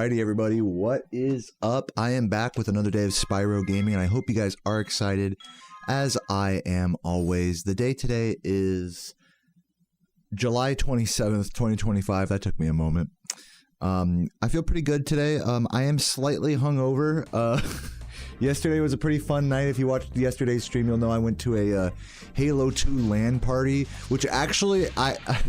Alrighty, everybody, what is up? I am back with another day of Spyro gaming, and I hope you guys are excited, as I am always. The day today is July 27th, 2025. That took me a moment. I feel pretty good today. I am slightly hungover. Yesterday was a pretty fun night. If you watched yesterday's stream, you'll know I went to a Halo 2 LAN party, which actually,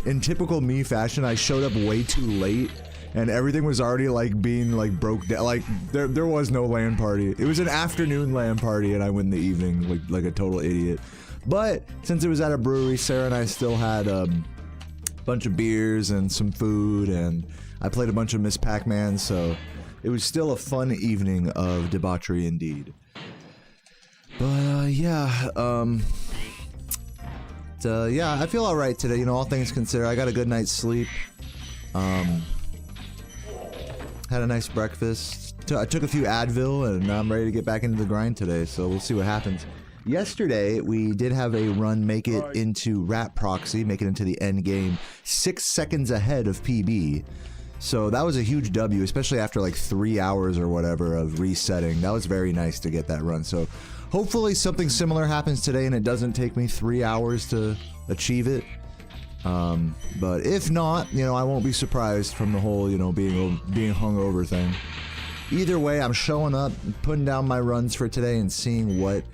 in typical me fashion, I showed up way too late. And everything was already like being like broke down. Like there was no LAN party. It was an afternoon LAN party, and I went in the evening like a total idiot. But since it was at a brewery, Sarah and I still had a bunch of beers and some food, and I played a bunch of Miss Pac-Man. So it was still a fun evening of debauchery indeed. But yeah, I feel all right today. You know, all things considered, I got a good night's sleep. Had a nice breakfast. I took a few Advil, and now I'm ready to get back into the grind today, so we'll see what happens. Yesterday, we did have a run make it into Rat Proxy, make it into the end game, 6 seconds ahead of PB. So that was a huge W, especially after like 3 hours or whatever of resetting. That was very nice to get that run. So hopefully something similar happens today and it doesn't take me 3 hours to achieve it. But if not, you know, I won't be surprised from the whole, you know, being hungover thing. Either way, I'm showing up, putting down my runs for today, and seeing what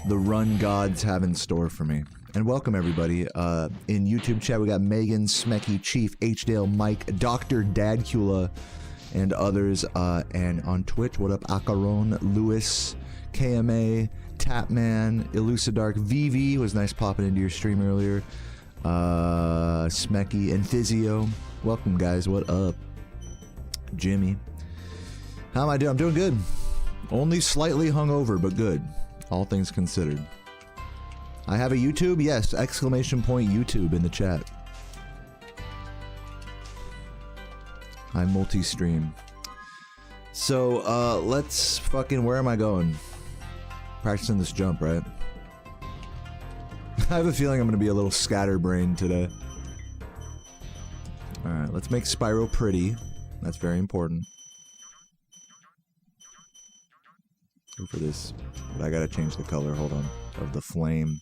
the run gods have in store for me. And welcome everybody. In YouTube chat, we got Megan, Smecky, Chief, H-Dale, Mike, Dr. Dadcula, and others. And on Twitch, what up, Acaron, Lewis, KMA, Tapman, Elucidark, VV was nice popping into your stream earlier. Smecky and Physio. Welcome guys, what up? Jimmy. How am I doing? I'm doing good. Only slightly hungover, but good. All things considered. I have a YouTube? Yes, exclamation point YouTube in the chat. I multi-stream. So, let's fucking, where am I going? Practicing this jump, right? I have a feeling I'm going to be a little scatterbrained today. Alright, let's make Spyro pretty. That's very important. Go for this. But I gotta change the color, hold on, of the flame.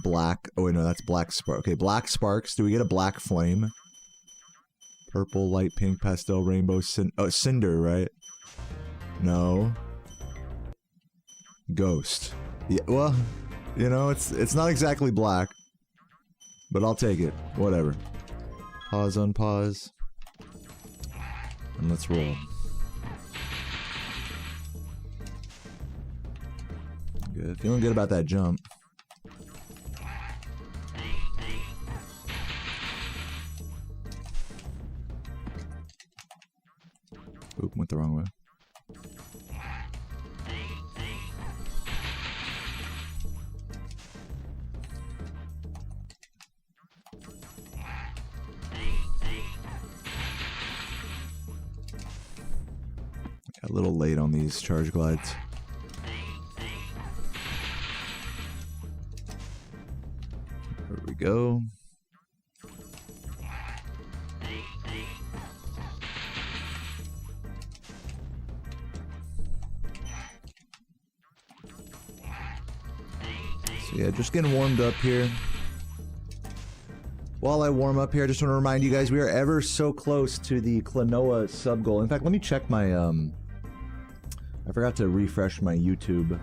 Black. Oh wait, no, that's black spark. Okay, black sparks. Do we get a black flame? Purple, light pink, pastel, rainbow, cinder, right? No. Ghost. Yeah, well... You know, it's not exactly black, but I'll take it. Whatever. Pause, unpause. And let's roll. Good. Feeling good about that jump. Oop, went the wrong way. Got a little late on these charge glides. There we go. So yeah, just getting warmed up here. While I warm up here, I just want to remind you guys, we are ever so close to the Klonoa sub goal. In fact, let me check my, I forgot to refresh my YouTube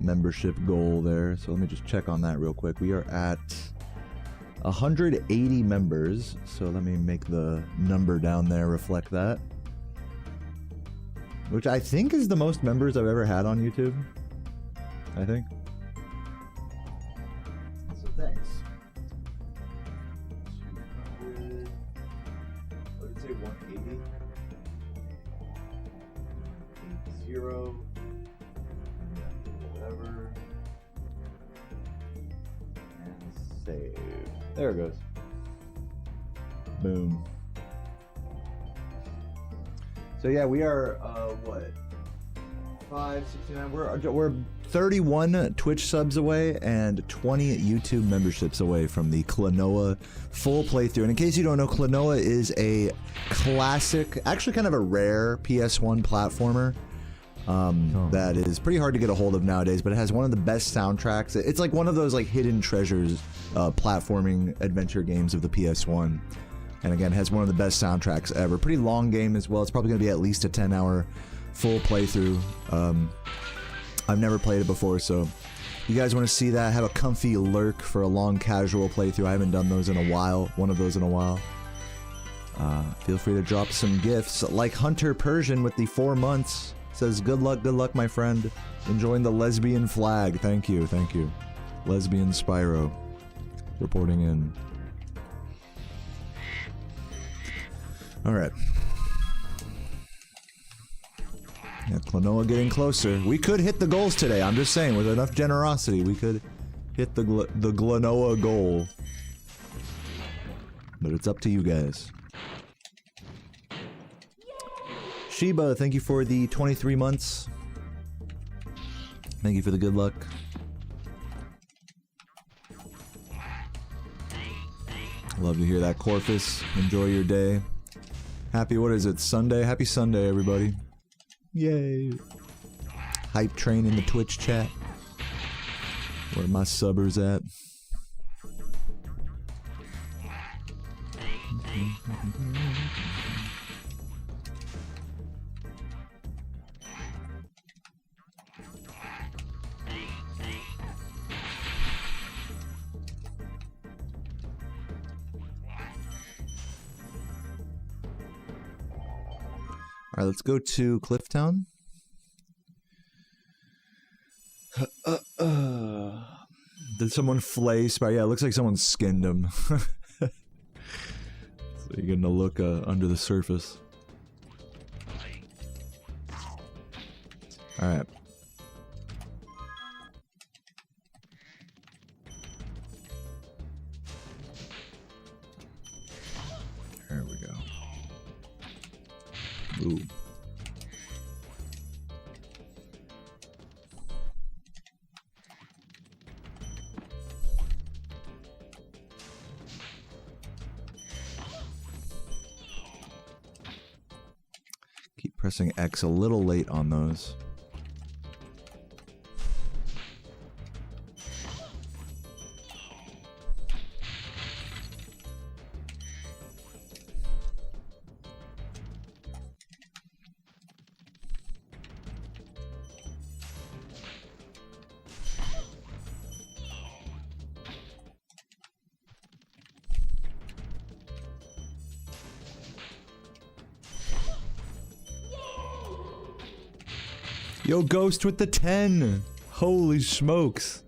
membership goal there, so let me just check on that real quick. We are at 180 members, so let me make the number down there reflect that. Which I think is the most members I've ever had on YouTube. I think. So thanks. 200... what did it say, 180? 0, whatever, and save. There it goes. Boom. So yeah, we are, what? 65, 69. We're 31 Twitch subs away and 20 YouTube memberships away from the Klonoa full playthrough. And in case you don't know, Klonoa is a classic, actually kind of a rare PS1 platformer that is pretty hard to get a hold of nowadays, but it has one of the best soundtracks. It's like one of those like hidden treasures platforming adventure games of the PS1. And again, has one of the best soundtracks ever. Pretty long game as well. It's probably going to be at least a 10-hour full playthrough. I've never played it before, so you guys want to see that, have a comfy lurk for a long casual playthrough. I haven't done those in a while, one of those in a while. Feel free to drop some gifts, like Hunter Persian with the 4 months. Says, good luck, my friend. Enjoying the lesbian flag. Thank you, thank you. Lesbian Spyro. Reporting in. Alright. Yeah, Klonoa getting closer. We could hit the goals today, I'm just saying, with enough generosity, we could hit the Klonoa goal. But it's up to you guys. Sheba, thank you for the 23 months. Thank you for the good luck. Love to hear that, Corpus. Enjoy your day. Happy, what is it, Sunday? Happy Sunday, everybody. Yay. Hype train in the Twitch chat. Where my subbers at? Alright, let's go to Clifftown. Did someone flay Spyro? Yeah, it looks like someone skinned him. So you're getting a look under the surface. Alright. There we go. Ooh. Keep pressing X a little late on those. Yo, Ghost with the 10! Holy smokes.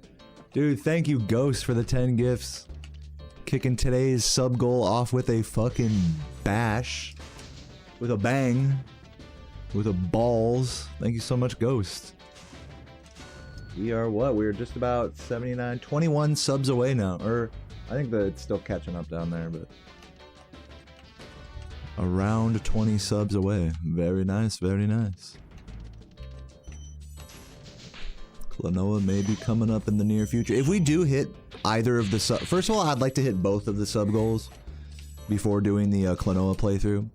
Dude, thank you, Ghost, for the 10 gifts. Kicking today's sub goal off with a fucking bash. With a bang. With a balls. Thank you so much, Ghost. We are what? We're just about 79, 21 subs away now. Or, I think that it's still catching up down there, but... around 20 subs away. Very nice, very nice. Klonoa may be coming up in the near future. If we do hit either of the sub... First of all, I'd like to hit both of the sub goals before doing the Klonoa playthrough.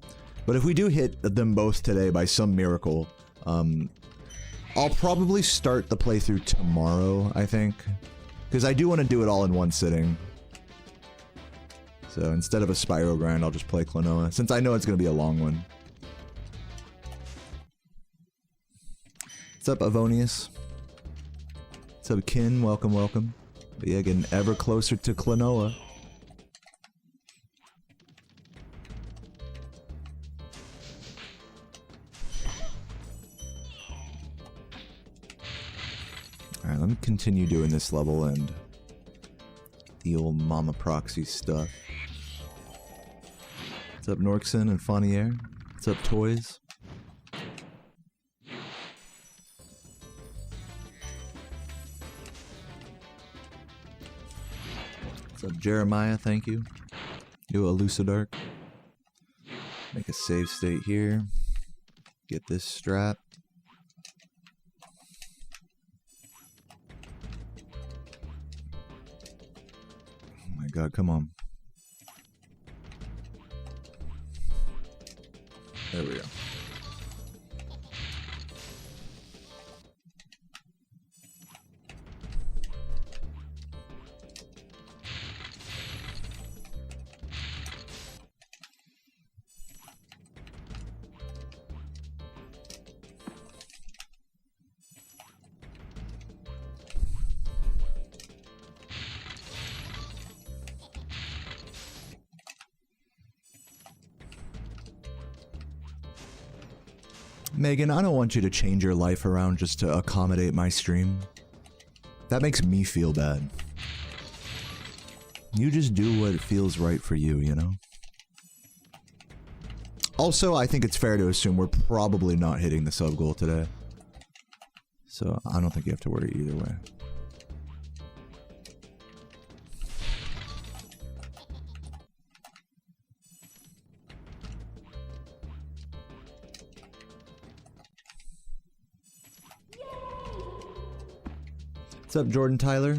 But if we do hit them both today by some miracle, I'll probably start the playthrough tomorrow, I think. Because I do want to do it all in one sitting. So instead of a Spyro grind, I'll just play Klonoa, since I know it's going to be a long one. What's up, Avonius? What's up, Kin? Welcome, welcome. But yeah, getting ever closer to Klonoa. Alright, let me continue doing this level and the old mama proxy stuff. What's up, Norkson and Fonier? What's up, Toys? What's up, Jeremiah? Thank you. Yo, Elucidark. Make a save state here. Get this strap. god, come on. There we go. Megan, I don't want you to change your life around just to accommodate my stream. That makes me feel bad. You just do what feels right for you, you know? Also, I think it's fair to assume we're probably not hitting the sub goal today. So, I don't think you have to worry either way. What's up, Jordan Tyler?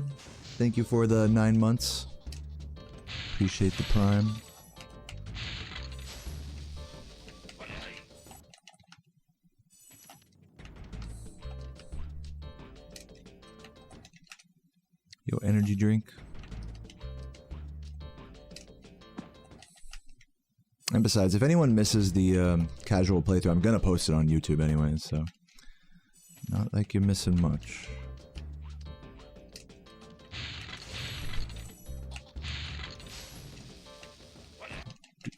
Thank you for the 9 months. Appreciate the prime. Yo, energy drink. And besides, if anyone misses the casual playthrough, I'm gonna post it on YouTube anyways, so not like you're missing much.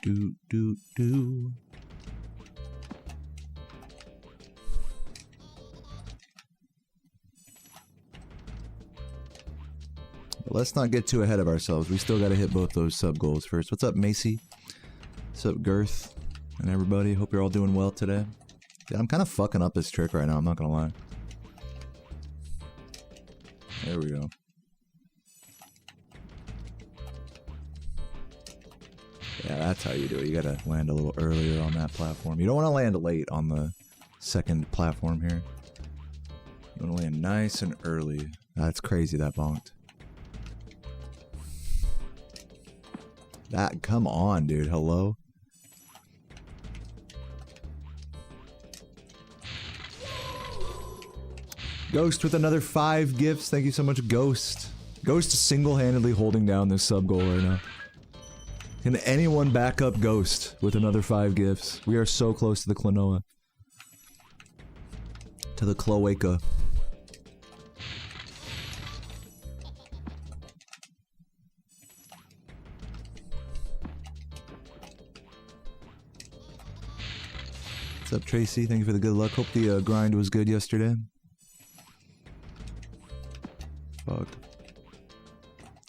Do. But let's not get too ahead of ourselves. We still gotta hit both those sub goals first. What's up, Macy? What's up, Girth? And everybody, hope you're all doing well today. Yeah, I'm kind of fucking up this trick right now, I'm not gonna lie. There we go. Yeah, that's how you do it. You gotta land a little earlier on that platform. You don't want to land late on the second platform here. You want to land nice and early. That's crazy, that bonked. That, come on, dude. Hello? Ghost with another 5 gifts. Thank you so much, Ghost. Ghost single-handedly holding down this sub goal right now. Can anyone back up Ghost with another 5 gifts? We are so close to the Klonoa. To the Cloaca. What's up, Tracy? Thank you for the good luck. Hope the grind was good yesterday. Fuck.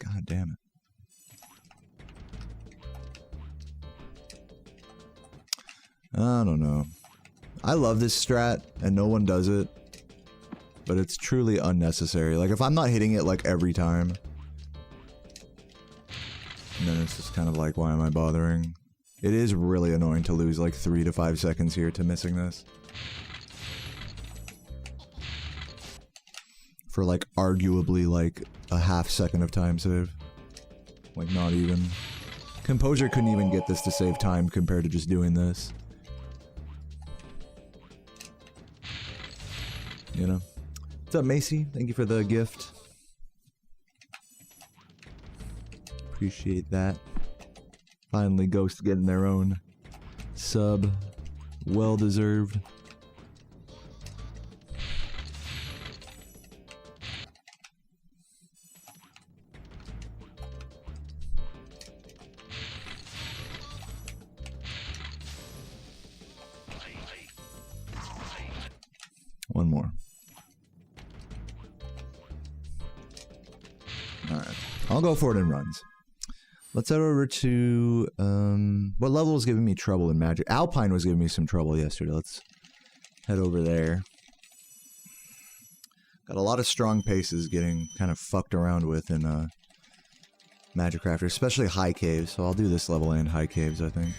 God damn it. I don't know. I love this strat, and no one does it. But it's truly unnecessary. Like, if I'm not hitting it, like, every time... And then it's just kind of like, why am I bothering? It is really annoying to lose, like, 3 to 5 seconds here to missing this. For, like, arguably, like, a half second of time save. Like, not even. Composure couldn't even get this to save time compared to just doing this. You know? What's up, Macy? Thank you for the gift. Appreciate that. Finally, Ghost getting their own sub. Well deserved. One more. Alright. I'll go for it in runs. Let's head over to, what level was giving me trouble in Magic? Alpine was giving me some trouble yesterday. Let's head over there. Got a lot of strong paces getting kind of fucked around with in, Magic Crafter, especially high caves. So I'll do this level and high caves, I think.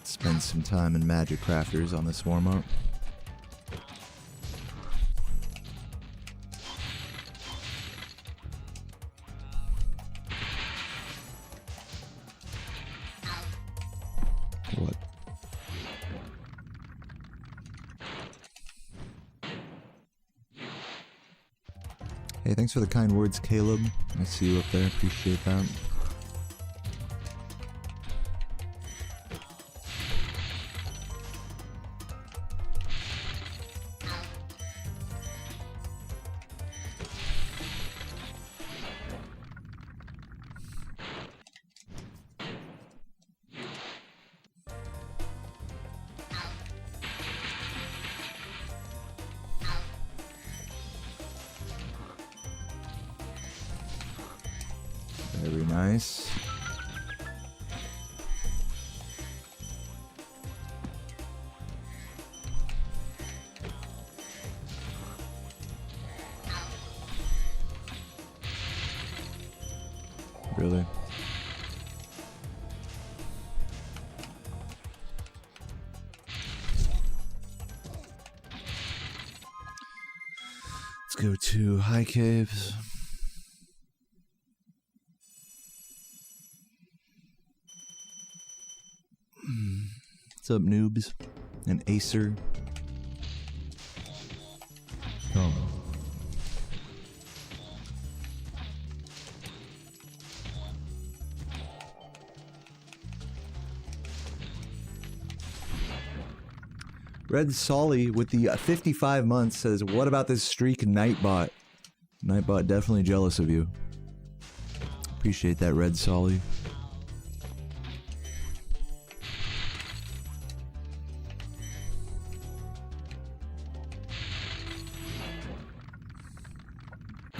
Spend some time in Magic Crafters on this warm-up. What? Hey, thanks for the kind words, Caleb. I see you up there. Appreciate that. Very nice. Really? Let's go to High Caves. What's up, noobs? And Acer. Oh. Red Solly with the 55 months says, what about this streak, Nightbot? Nightbot definitely jealous of you. Appreciate that, Red Solly.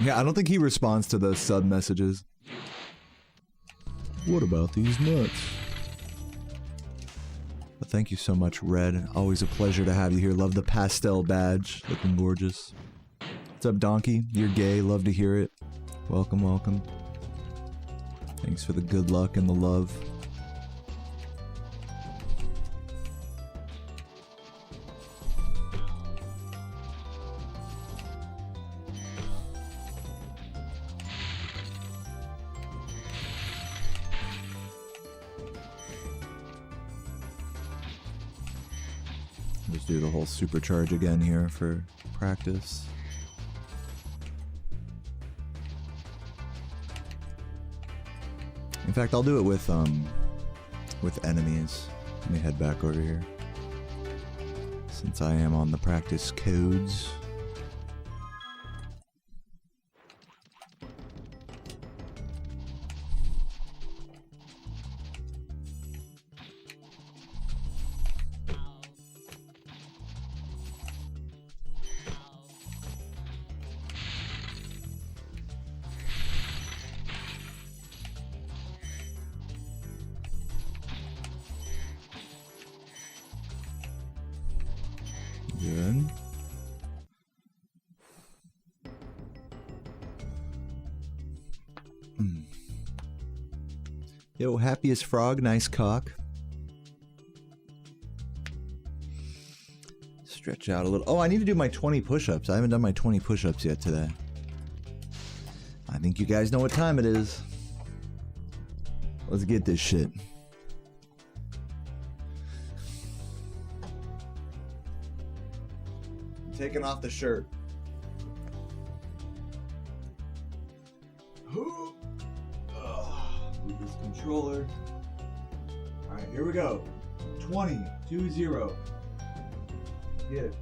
Yeah, I don't think he responds to those sub messages. What about these nuts? But thank you so much, Red. Always a pleasure to have you here. Love the pastel badge. Looking gorgeous. What's up, Donkey? You're gay. Love to hear it. Welcome, welcome. Thanks for the good luck and the love. Let's do the whole supercharge again here for practice. In fact, I'll do it with enemies. Let me head back over here. Since I am on the practice codes. Good. Yo, happiest frog, nice cock. Stretch out a little. Oh, I need to do my 20 push-ups. I haven't done my 20 push-ups yet today. I think you guys know what time it is. Let's get this shit. Taking off the shirt. With this controller. Alright, here we go. 20, 2-0. Get it.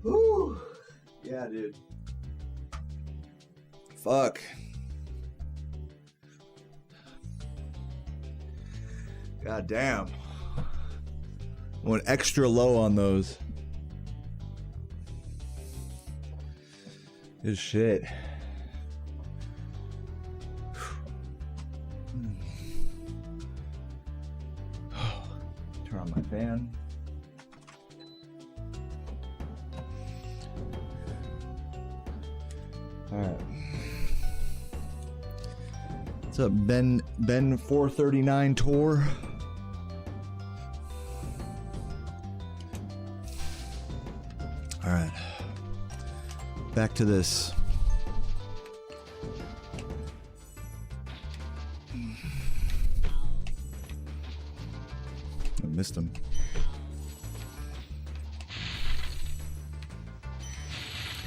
Whew. Yeah, dude. Fuck. God damn. Went extra low on those. Good shit. Turn on my fan. All right. What's up, Ben 439 Tour? All right. Back to this. I missed him.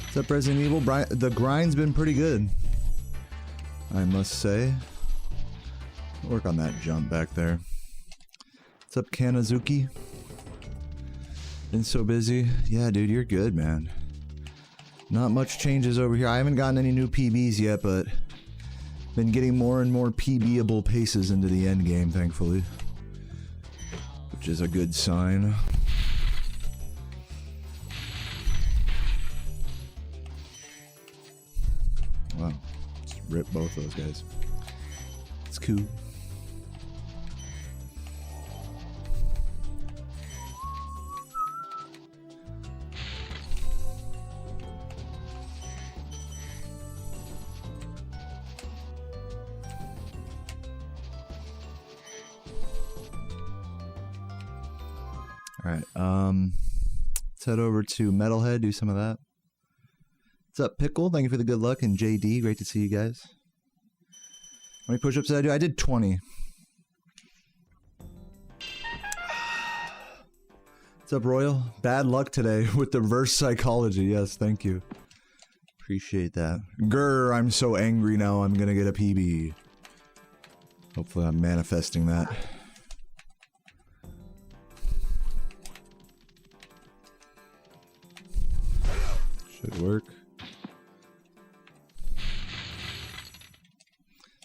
What's up, Resident Evil? The grind's been pretty good, I must say. Work on that jump back there. What's up, Kanazuki? Been so busy. Yeah, dude, you're good, man. Not much changes over here. I haven't gotten any new PBs yet, but been getting more and more PB-able paces into the end game, thankfully. Which is a good sign. Wow. Just rip both those guys. It's cool. Alright, let's head over to Metalhead, do some of that. What's up, Pickle? Thank you for the good luck, and JD, great to see you guys. How many push-ups did I do? I did 20. What's up, Royal? Bad luck today with the reverse psychology. Yes, thank you. Appreciate that. Grr, I'm so angry now I'm gonna get a PB. Hopefully I'm manifesting that. Should work.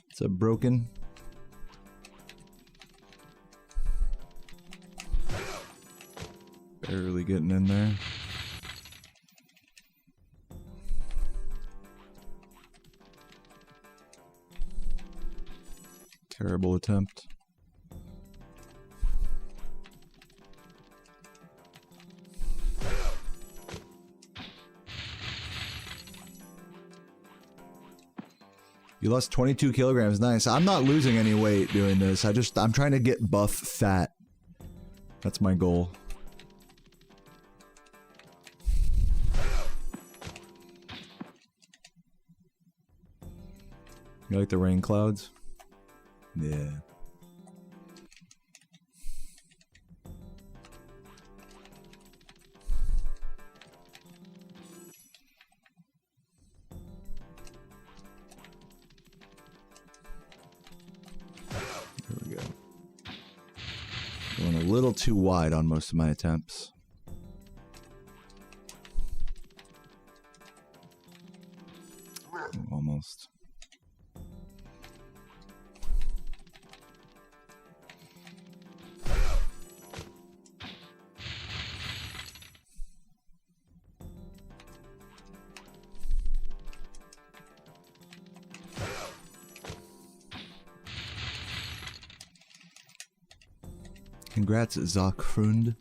What's up, Broken? Barely getting in there. Terrible attempt. You lost 22 kilograms. Nice. I'm not losing any weight doing this. I'm trying to get buff fat. That's my goal. You like the rain clouds? Yeah. Going a little too wide on most of my attempts. Almost. Congrats, Zachfrund.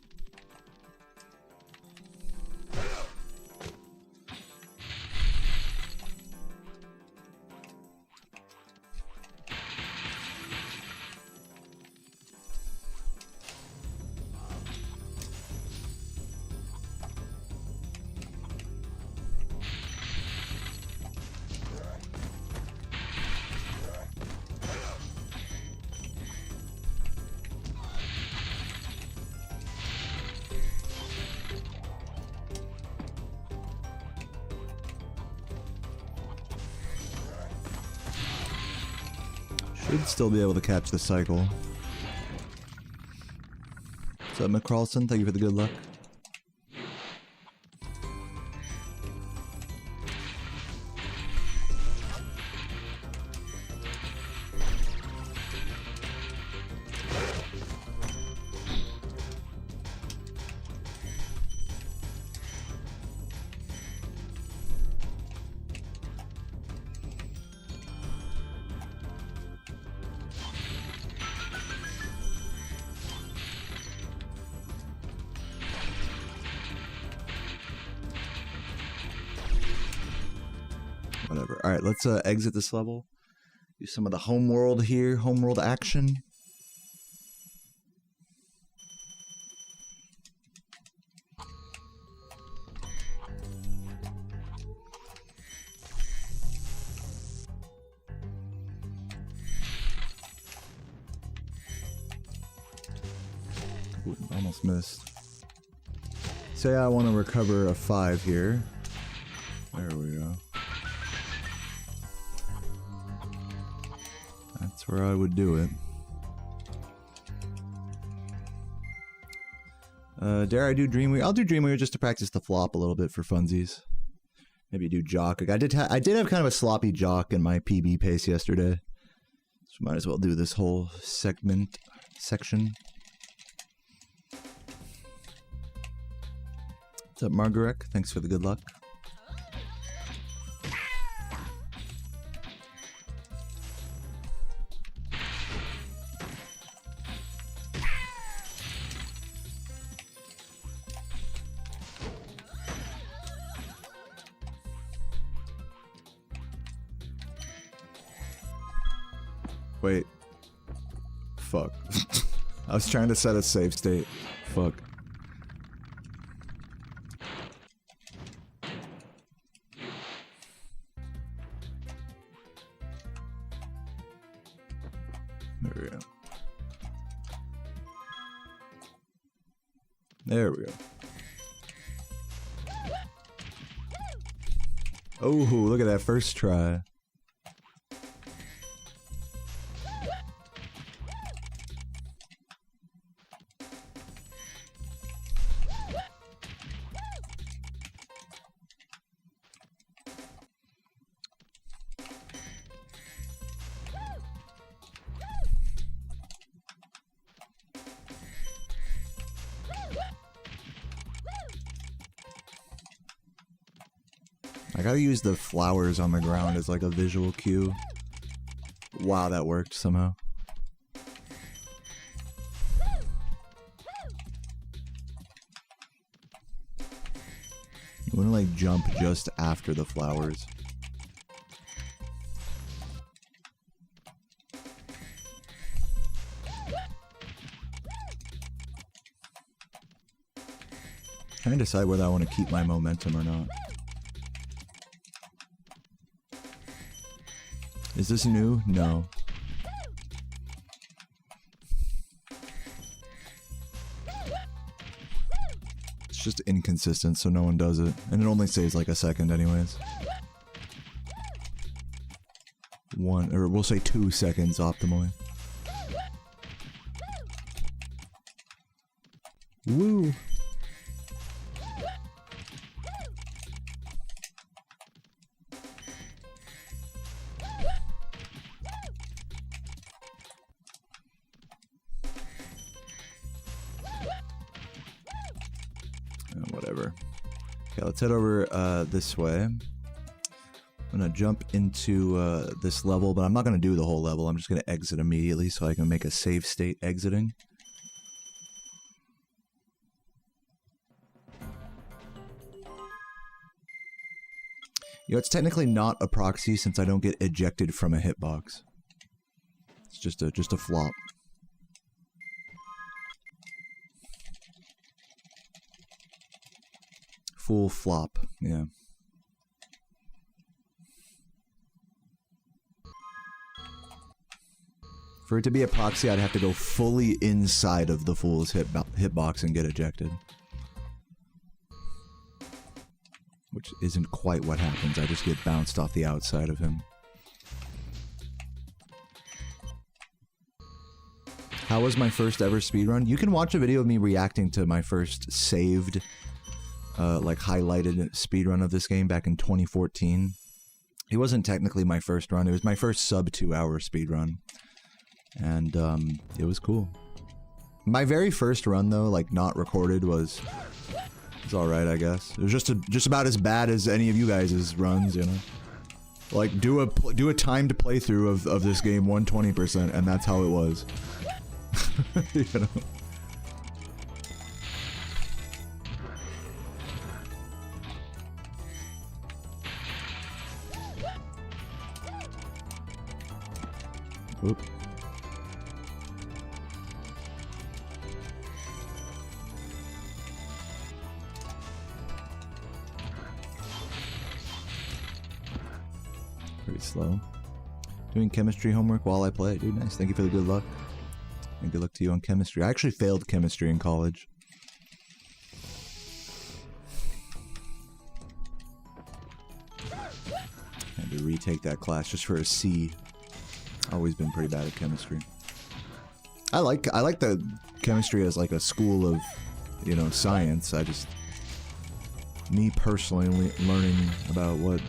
Should still be able to catch the cycle. What's up, McCarlson? Thank you for the good luck. whatever. All right, let's exit this level. Do some of the homeworld here, homeworld action. Ooh, almost missed. Say I want to recover a 5 here. There we go. That's where I would do it. Dare I do Dreamweaver? I'll do Dreamweaver just to practice the flop a little bit for funsies. Maybe do Jock. Like I did have kind of a sloppy Jock in my PB pace yesterday. So might as well do this whole section. What's up, Margarek? Thanks for the good luck. Wait. Fuck. I was trying to set a save state. Fuck. There we go. There we go. Oh, look at that first try. I gotta use the flowers on the ground as like a visual cue. Wow, that worked somehow. You wanna like jump just after the flowers. Trying to decide whether I want to keep my momentum or not. Is this new? No. It's just inconsistent, so no one does it. And it only saves like a second anyways. 1, or we'll say 2 seconds optimally. Woo! Whatever. Okay, let's head over this way. I'm gonna jump into this level, but I'm not gonna do the whole level. I'm just gonna exit immediately so I can make a save state exiting. You know, it's technically not a proxy since I don't get ejected from a hitbox. It's just a flop. Full flop, yeah. For it to be a proxy, I'd have to go fully inside of the fool's hitbox and get ejected. Which isn't quite what happens, I just get bounced off the outside of him. How was my first ever speedrun? You can watch a video of me reacting to my first saved like highlighted speedrun of this game back in 2014. It wasn't technically my first run, it was my first sub 2 hour speedrun. And it was cool. My very first run though, like not recorded, was alright, I guess. It was just about as bad as any of you guys' runs, you know. Like do a timed playthrough of this game 120%, and that's how it was. You know. slow. Doing chemistry homework while I play, dude. Nice. Thank you for the good luck. And good luck to you on chemistry. I actually failed chemistry in college. I had to retake that class just for a C. Always been pretty bad at chemistry. I like the chemistry as like a school of, you know, science. I just, me personally, learning about what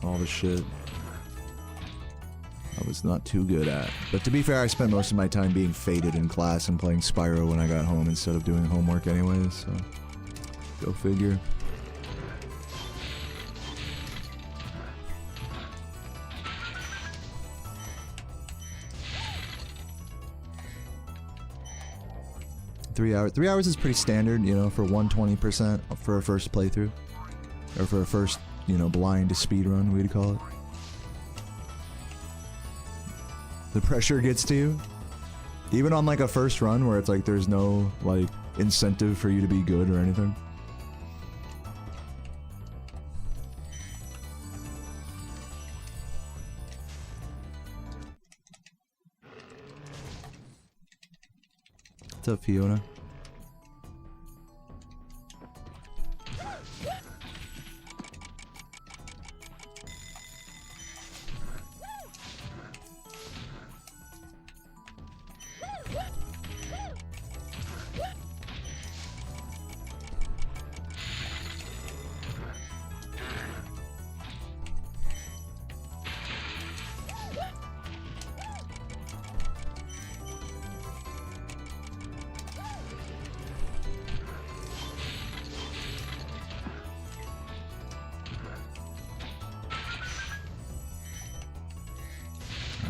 all the shit I was not too good at. But to be fair, I spent most of my time being faded in class and playing Spyro when I got home instead of doing homework anyways, so go figure. Three hours is pretty standard, you know, for 120% for a first playthrough. Or for a first, you know, blind speedrun, we'd call it. The pressure gets to you. Even on like a first run where it's like there's no like incentive for you to be good or anything. What's up, Fiona?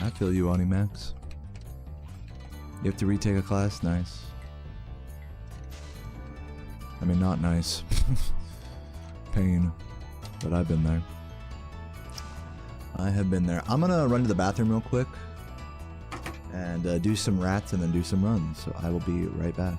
I feel you, Onimax. You have to retake a class? Nice. I mean, not nice. Pain. But I've been there. I have been there. I'm gonna run to the bathroom real quick. And do some rats and then do some runs. So I will be right back.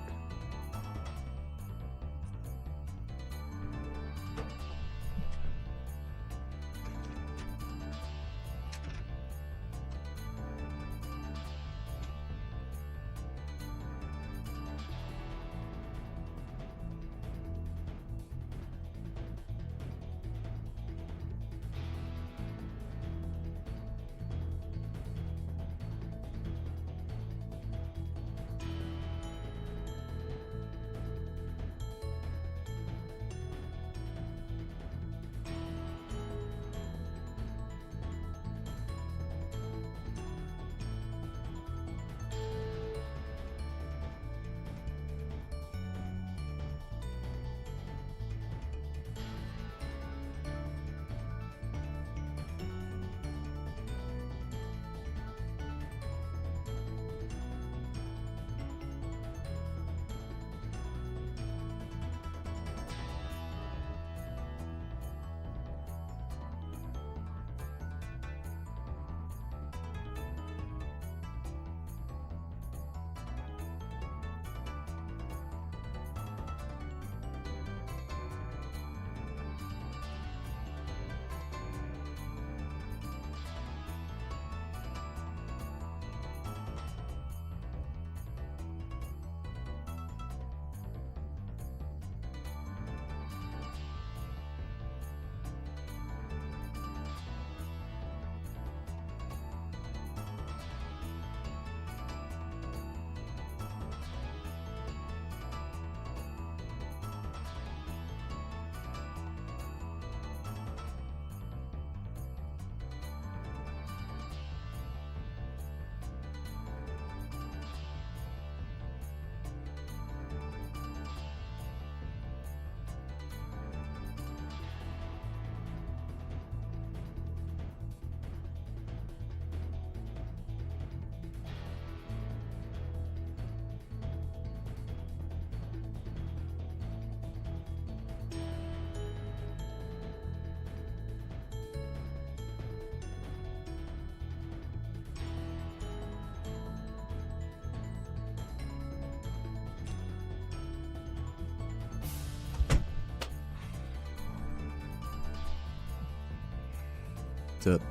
What's up?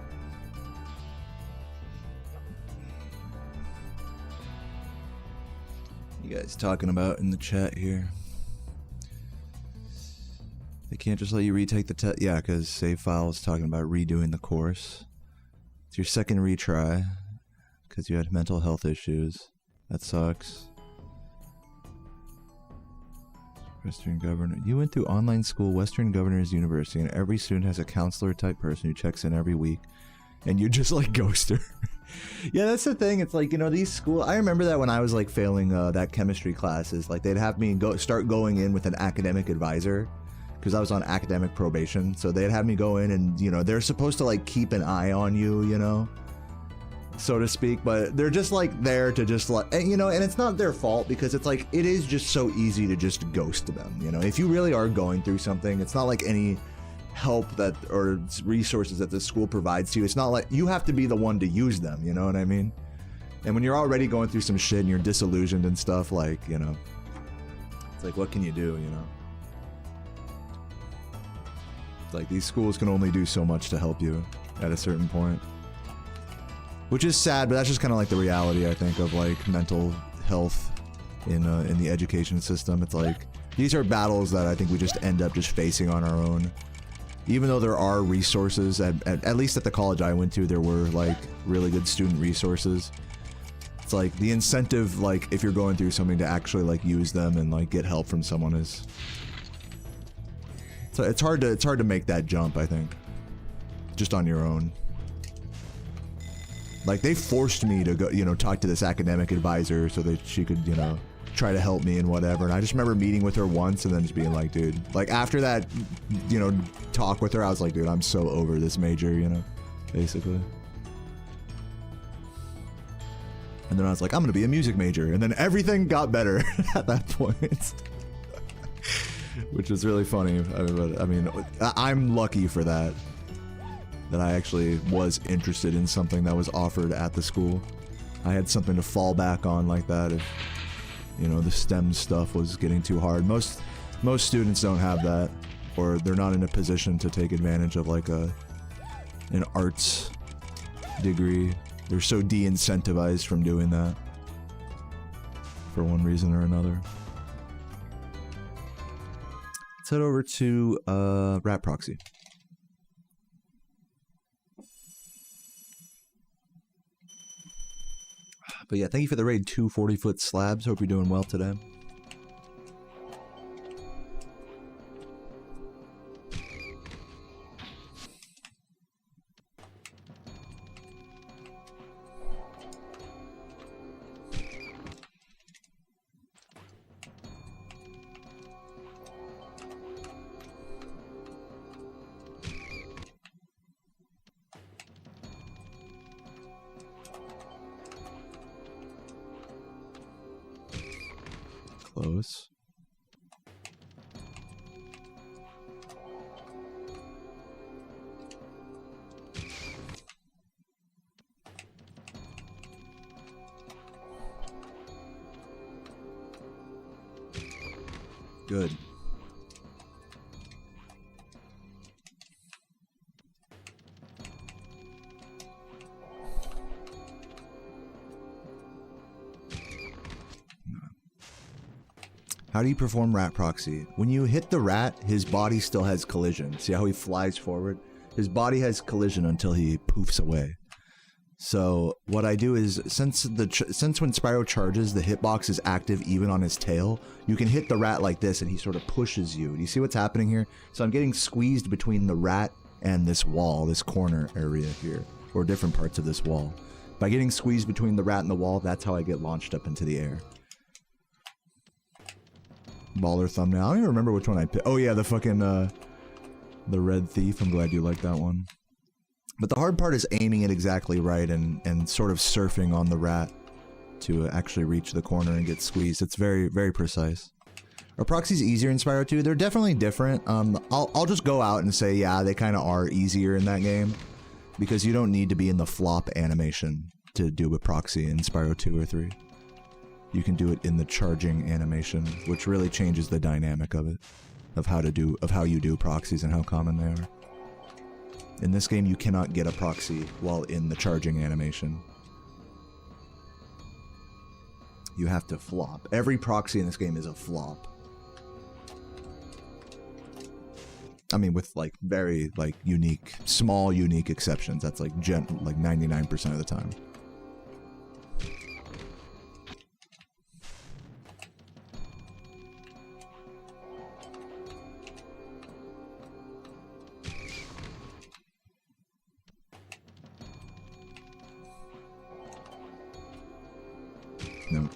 You guys talking about in the chat here? They can't just let you retake the test. Yeah, because save file is talking about redoing the course. It's your second retry because you had mental health issues. That sucks. Western Governor. You went through online school, Western Governors University, and every student has a counselor type person who checks in every week. And you just like ghost her. Yeah, that's the thing. It's like, you know, these school. I remember that when I was like failing that chemistry classes, like they'd have me start going in with an academic advisor because I was on academic probation. So they'd have me go in and, you know, they're supposed to like keep an eye on you, you know, so to speak, but they're just like there to just like, and, you know, and it's not their fault because it's like, it is just so easy to just ghost them, you know, if you really are going through something. It's not like any help that or resources that the school provides to you. It's not like you have to be the one to use them, you know what I mean? And when you're already going through some shit and you're disillusioned and stuff, like, you know, it's like, what can you do, you know? It's like these schools can only do so much to help you at a certain point. Which is sad, but that's just kind of like the reality, I think, of like mental health in the education system. It's like, these are battles that I think we just end up just facing on our own. Even though there are resources, at least at the college I went to, there were like really good student resources. It's like the incentive, like if you're going through something, to actually like use them and like get help from someone is. So it's hard to make that jump, I think, just on your own. Like they forced me to go, you know, talk to this academic advisor so that she could, you know, try to help me and whatever. And I just remember meeting with her once and then just being like, dude, like after that, you know, talk with her, I was like, dude, I'm so over this major, you know, basically. And then I was like, I'm gonna be a music major. And then everything got better at that point. Which was really funny. I mean, I'm lucky for that. That I actually was interested in something that was offered at the school. I had something to fall back on like that if, you know, the STEM stuff was getting too hard. Most students don't have that, or they're not in a position to take advantage of like an arts degree. They're so de-incentivized from doing that for one reason or another. Let's head over to Rat Proxy. But yeah, thank you for the raid, 2 40-foot slabs. Hope you're doing well today. Close. Good. How do you perform rat proxy? When you hit the rat, his body still has collision. See how he flies forward? His body has collision until he poofs away. So what I do is, since when Spyro charges, the hitbox is active even on his tail, you can hit the rat like this and he sort of pushes you. Do you see what's happening here? So I'm getting squeezed between the rat and this wall, this corner area here, or different parts of this wall. By getting squeezed between the rat and the wall, that's how I get launched up into the air. Baller thumbnail. I don't even remember which one I picked. Oh yeah, the fucking, the red thief. I'm glad you like that one. But the hard part is aiming it exactly right and sort of surfing on the rat to actually reach the corner and get squeezed. It's very, very precise. Are proxies easier in Spyro 2? They're definitely different. I'll just go out and say, yeah, they kind of are easier in that game. Because you don't need to be in the flop animation to do a proxy in Spyro 2 or 3. You can do it in the charging animation, which really changes the dynamic of it, of how you do proxies and how common they are. In this game, you cannot get a proxy while in the charging animation. You have to flop. Every proxy in this game is a flop. I mean, with like very like unique, small unique exceptions. That's like 99% of the time. No.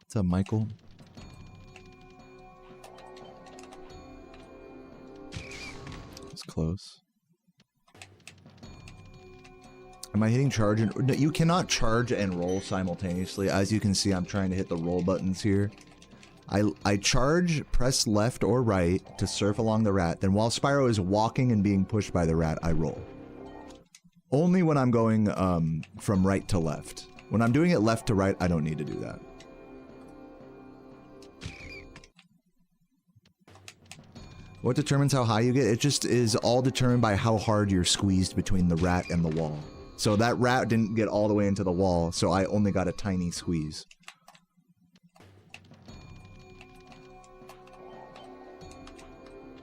What's up, Michael? It's close. Am I hitting charge and... No, you cannot charge and roll simultaneously. As you can see, I'm trying to hit the roll buttons here. I charge, press left or right to surf along the rat. Then while Spyro is walking and being pushed by the rat, I roll. Only when I'm going from right to left. When I'm doing it left to right, I don't need to do that. What determines how high you get? It just is all determined by how hard you're squeezed between the rat and the wall. So that rat didn't get all the way into the wall, so I only got a tiny squeeze.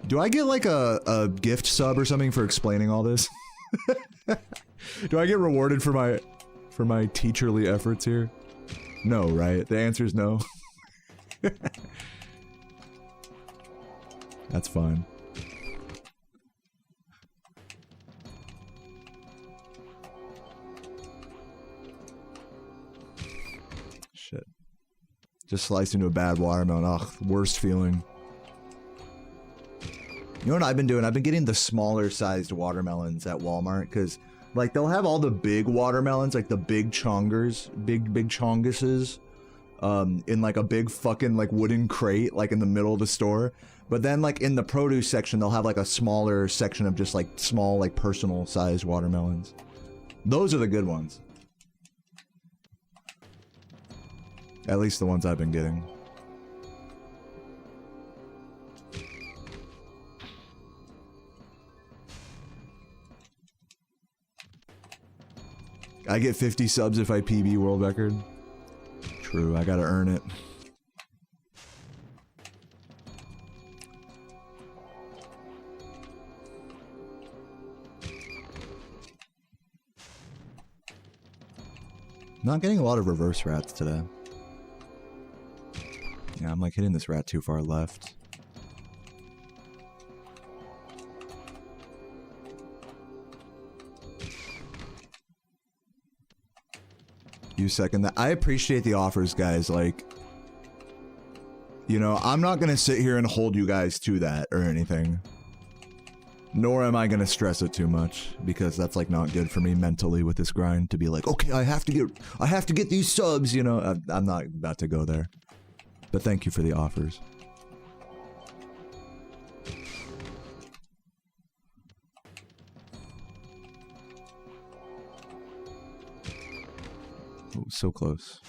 Do I get like a gift sub or something for explaining all this? Do I get rewarded for my teacherly efforts here? No, right? The answer is no. That's fine. Shit. Just sliced into a bad watermelon. Ugh, worst feeling. You know what I've been doing? I've been getting the smaller sized watermelons at Walmart, because like they'll have all the big watermelons, like the big chongers, big chonguses, in like a big fucking like wooden crate, like in the middle of the store. But then like in the produce section, they'll have like a smaller section of just like small, like personal sized watermelons. Those are the good ones. At least the ones I've been getting. I get 50 subs if I PB world record. True, I gotta earn it. Not getting a lot of reverse rats today. Yeah, I'm like hitting this rat too far left. You second that. I appreciate the offers, guys. Like, you know, I'm not gonna sit here and hold you guys to that or anything. Nor am I gonna stress it too much, because that's like not good for me mentally with this grind to be like, okay, I have to get these subs, you know. I'm not about to go there. But thank you for the offers. Oh, so close.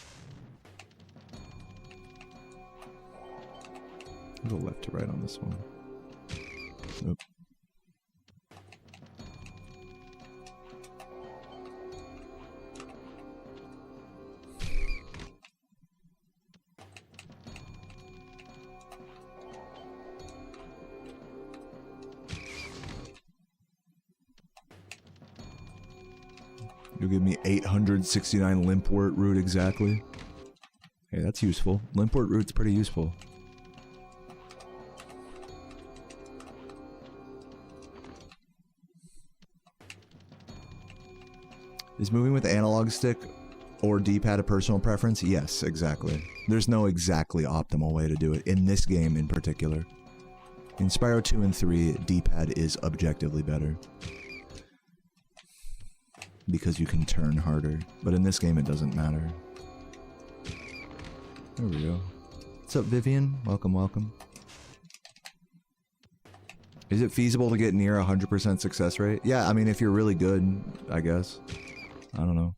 I'll go left to right on this one. Nope. You'll give me 869 limpwort root exactly. Hey, that's useful. Limpwort root's pretty useful. Is moving with analog stick or D-pad a personal preference? Yes, exactly. There's no exactly optimal way to do it in this game in particular. In Spyro 2 and 3, D-pad is objectively better. Because you can turn harder. But in this game, it doesn't matter. There we go. What's up, Vivian? Welcome, welcome. Is it feasible to get near 100% success rate? Yeah, I mean, if you're really good, I guess. I don't know.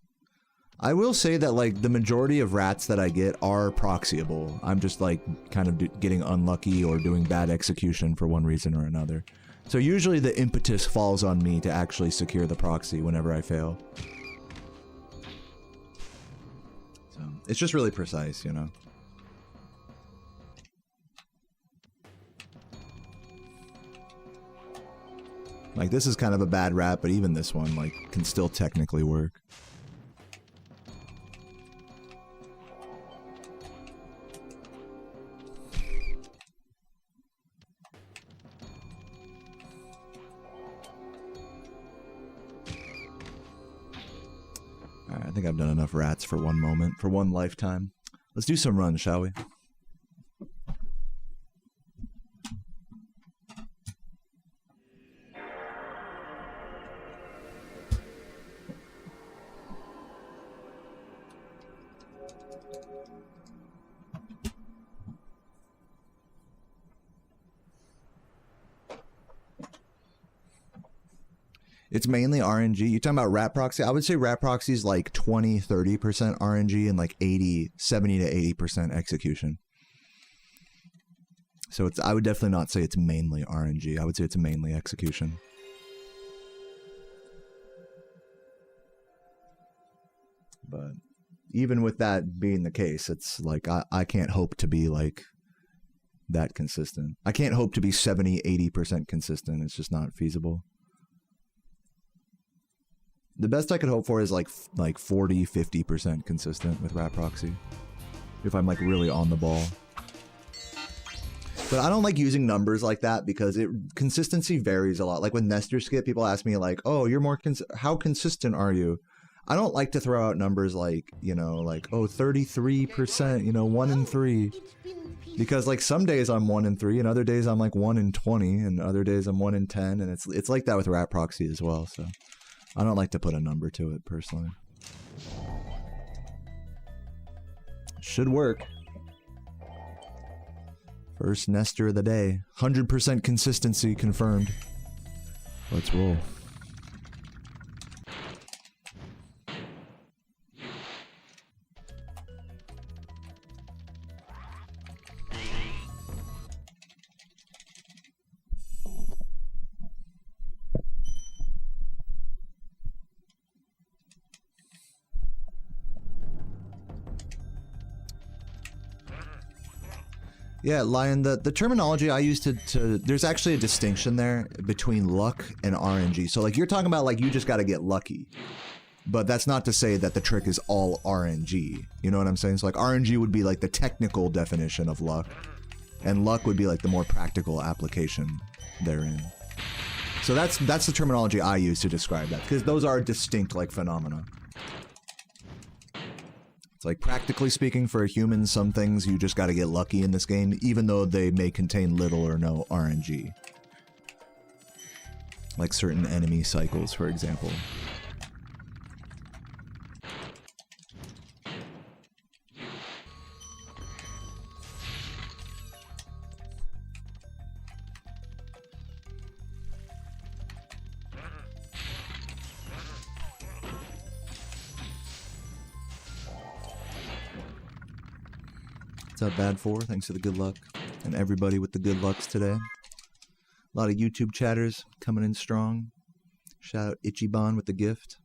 I will say that, like, the majority of rats that I get are proxyable. I'm just, like, kind of getting unlucky or doing bad execution for one reason or another. So usually the impetus falls on me to actually secure the proxy whenever I fail. So It's just really precise, you know. Like, this is kind of a bad rap, but even this one, like, can still technically work. Alright, I think I've done enough rats for one moment, for one lifetime. Let's do some runs, shall we? It's mainly RNG. You're talking about rat proxy? I would say rat proxy is like 20-30% RNG and like 70 to 80% execution. So I would definitely not say it's mainly RNG. I would say it's mainly execution. But even with that being the case, it's like I can't hope to be like that consistent. I can't hope to be 70-80% consistent. It's just not feasible. The best I could hope for is like 40-50% consistent with rat proxy, if I'm like really on the ball. But I don't like using numbers like that because consistency varies a lot. Like with Nestor Skip, people ask me like, "Oh, you're more how consistent are you?" I don't like to throw out numbers like, you know, like, oh, 33%, you know, 1 in 3. Because like some days I'm 1 in 3 and other days I'm like 1 in 20 and other days I'm 1 in 10, and it's like that with rat proxy as well. So I don't like to put a number to it personally. Should work. First Nestor of the day. 100% consistency confirmed. Let's roll. Yeah, Lion, the terminology I use to there's actually a distinction there between luck and RNG. So like you're talking about like you just got to get lucky. But that's not to say that the trick is all RNG. You know what I'm saying? So like RNG would be like the technical definition of luck, and luck would be like the more practical application therein. So that's the terminology I use to describe that, because those are distinct like phenomena. Like, practically speaking, for a human, some things you just gotta get lucky in this game, even though they may contain little or no RNG. Like certain enemy cycles, for example. What's up, Bad 4? Thanks for the good luck. And everybody with the good lucks today. A lot of YouTube chatters coming in strong. Shout out Ichiban with the gift.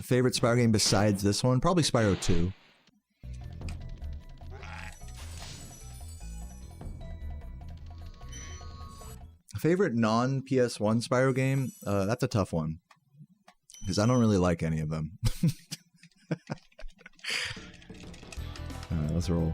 Favorite Spyro game besides this one? Probably Spyro 2. Favorite non-PS1 Spyro game? That's a tough one. Because I don't really like any of them. Alright, let's roll.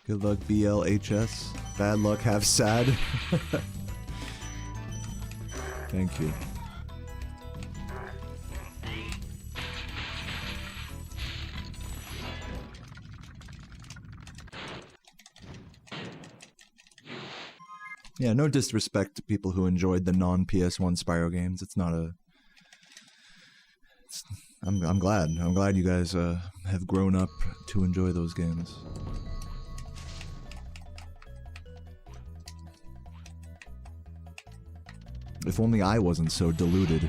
Good luck, BLHS. Bad luck, have sad. Thank you. Yeah, no disrespect to people who enjoyed the non-PS1 Spyro games. It's not a... I'm glad. I'm glad you guys have grown up to enjoy those games. If only I wasn't so deluded.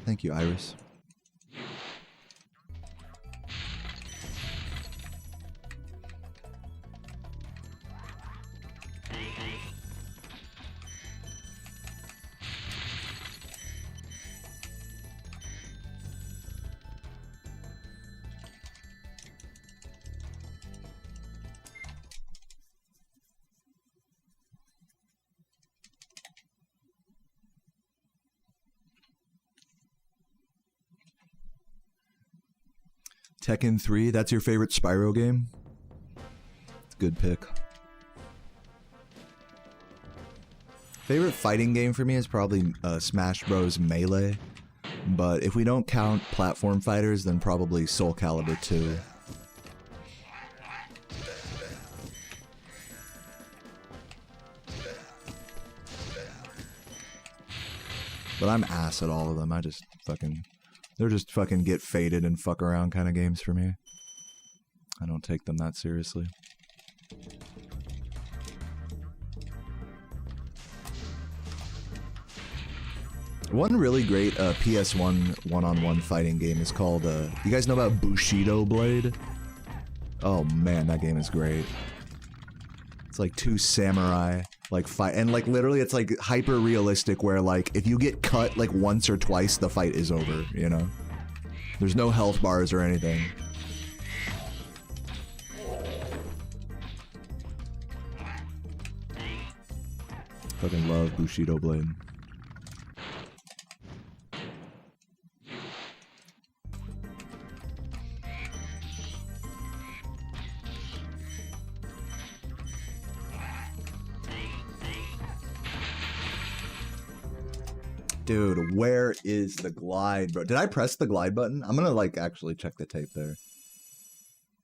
Thank you, Iris. Tekken 3, that's your favorite Spyro game? It's a good pick. Favorite fighting game for me is probably Smash Bros. Melee. But if we don't count platform fighters, then probably Soul Calibur 2. But I'm ass at all of them. I just fucking... They're just fucking get faded and fuck around kind of games for me. I don't take them that seriously. One really great PS1 one-on-one fighting game is called, you guys know about Bushido Blade? Oh man, that game is great. It's like two samurai, like fight, and like literally it's like hyper realistic where like if you get cut like once or twice, the fight is over, you know? There's no health bars or anything. Fucking love Bushido Blade. Dude, where is the glide, bro? Did I press the glide button? I'm gonna, like, actually check the tape there.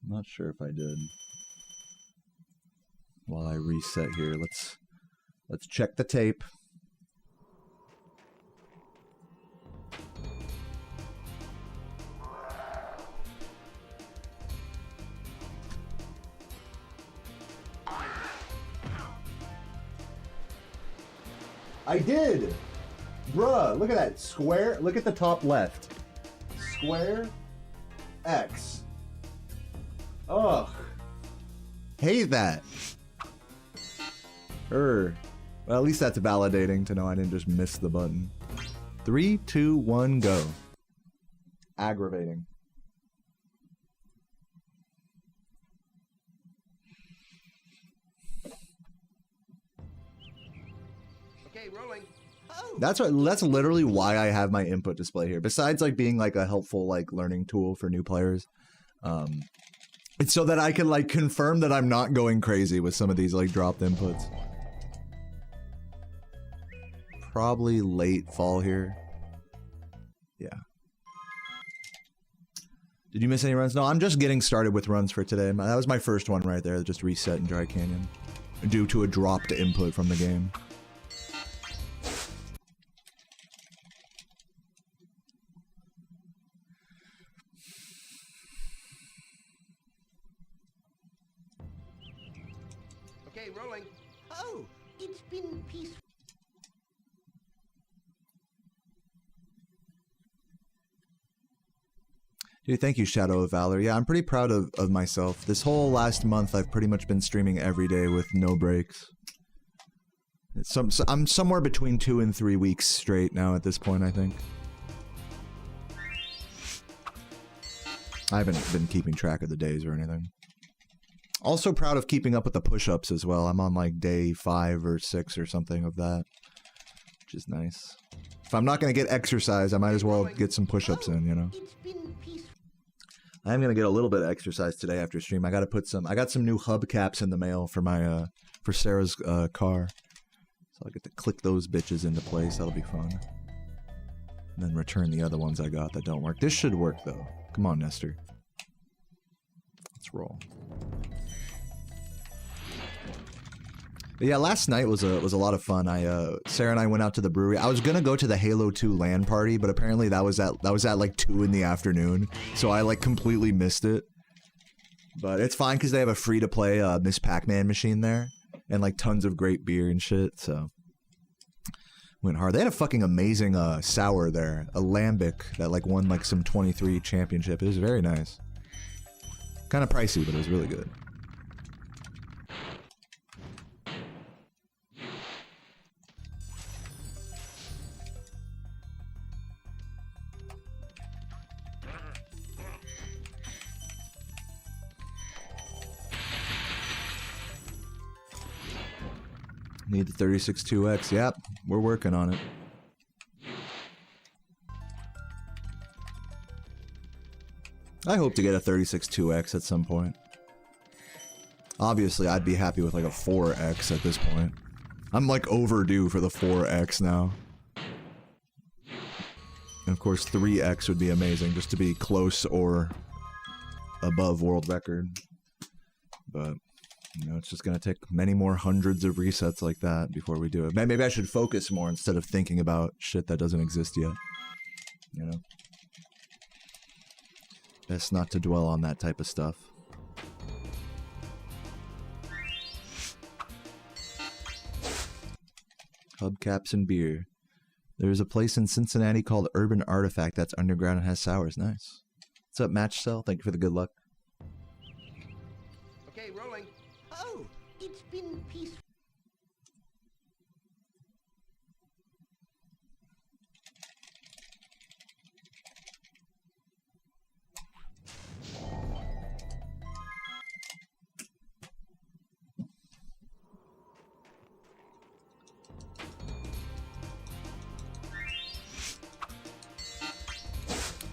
I'm not sure if I did. While I reset here, let's check the tape. I did! Bruh, look at that. Square. Look at the top left. Square. X. Ugh. Hate that. Well, at least that's validating to know I didn't just miss the button. 3, 2, 1, go. Aggravating. Okay, rolling. That's literally why I have my input display here. Besides like being like a helpful like learning tool for new players, it's so that I can like confirm that I'm not going crazy with some of these like dropped inputs. Probably late fall here. Yeah. Did you miss any runs? No, I'm just getting started with runs for today. That was my first one right there. Just reset in Dry Canyon due to a dropped input from the game. Okay, rolling. Oh, it's been peaceful. Dude, thank you, Shadow of Valor. Yeah, I'm pretty proud of myself. This whole last month, I've pretty much been streaming every day with no breaks. I'm somewhere between 2 and 3 weeks straight now at this point, I think. I haven't been keeping track of the days or anything. Also proud of keeping up with the push-ups as well. I'm on like day 5 or 6 or something of that, which is nice. If I'm not going to get exercise, I might as well get some push-ups in, you know? I am going to get a little bit of exercise today after stream. I got some new hubcaps in the mail for my, for Sarah's car. So I'll get to click those bitches into place. That'll be fun. And then return the other ones I got that don't work. This should work though. Come on, Nestor. Let's roll. But yeah, last night was a lot of fun. Sarah and I went out to the brewery. I was gonna go to the Halo 2 LAN party, but apparently that was at like 2 in the afternoon, so I like completely missed it. But it's fine because they have a free-to-play Miss Pac-Man machine there, and like tons of great beer and shit. So went hard. They had a fucking amazing sour there, a lambic that like won like some 23 championship. It was very nice. Kind of pricey, but it was really good. Need the 36.2x. Yep, we're working on it. I hope to get a 36.2x at some point. Obviously, I'd be happy with like a 4x at this point. I'm like overdue for the 4x now. And of course, 3x would be amazing, just to be close or above world record. But you know, it's just gonna take many more hundreds of resets like that before we do it. Maybe I should focus more instead of thinking about shit that doesn't exist yet. You know? Best not to dwell on that type of stuff. Hubcaps and beer. There's a place in Cincinnati called Urban Artifact that's underground and has sours. Nice. What's up, Match Cell? Thank you for the good luck. Okay, rolling. Oh, it's been peaceful.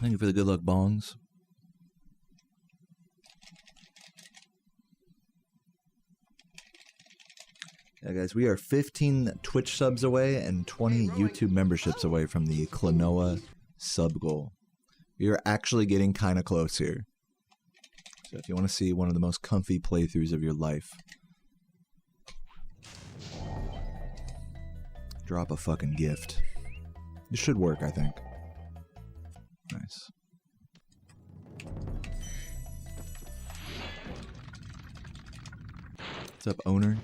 Thank you for the good luck, bongs. Yeah, guys, we are 15 Twitch subs away and 20 YouTube memberships away from the Klonoa sub goal. We are actually getting kind of close here. So if you want to see one of the most comfy playthroughs of your life, drop a fucking gift. This should work, I think. Nice. What's up, owner?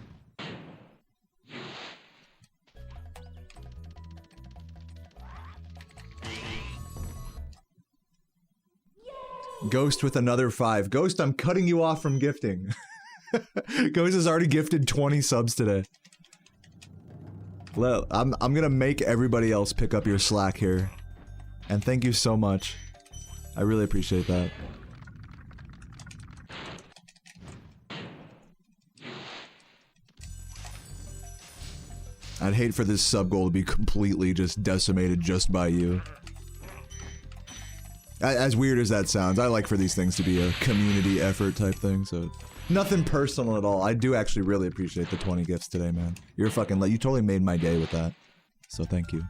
Ghost with another 5. Ghost, I'm cutting you off from gifting. Ghost has already gifted 20 subs today. I'm gonna make everybody else pick up your slack here. And thank you so much. I really appreciate that. I'd hate for this sub goal to be completely just decimated just by you. As weird as that sounds, I like for these things to be a community effort type thing, so nothing personal at all. I do actually really appreciate the 20 gifts today, man. You're fucking you totally made my day with that. So thank you.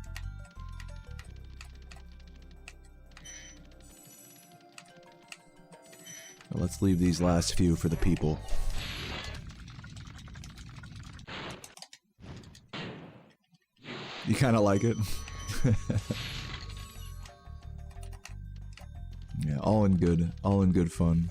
Well, let's leave these last few for the people. You kind of like it? Yeah, all in good fun.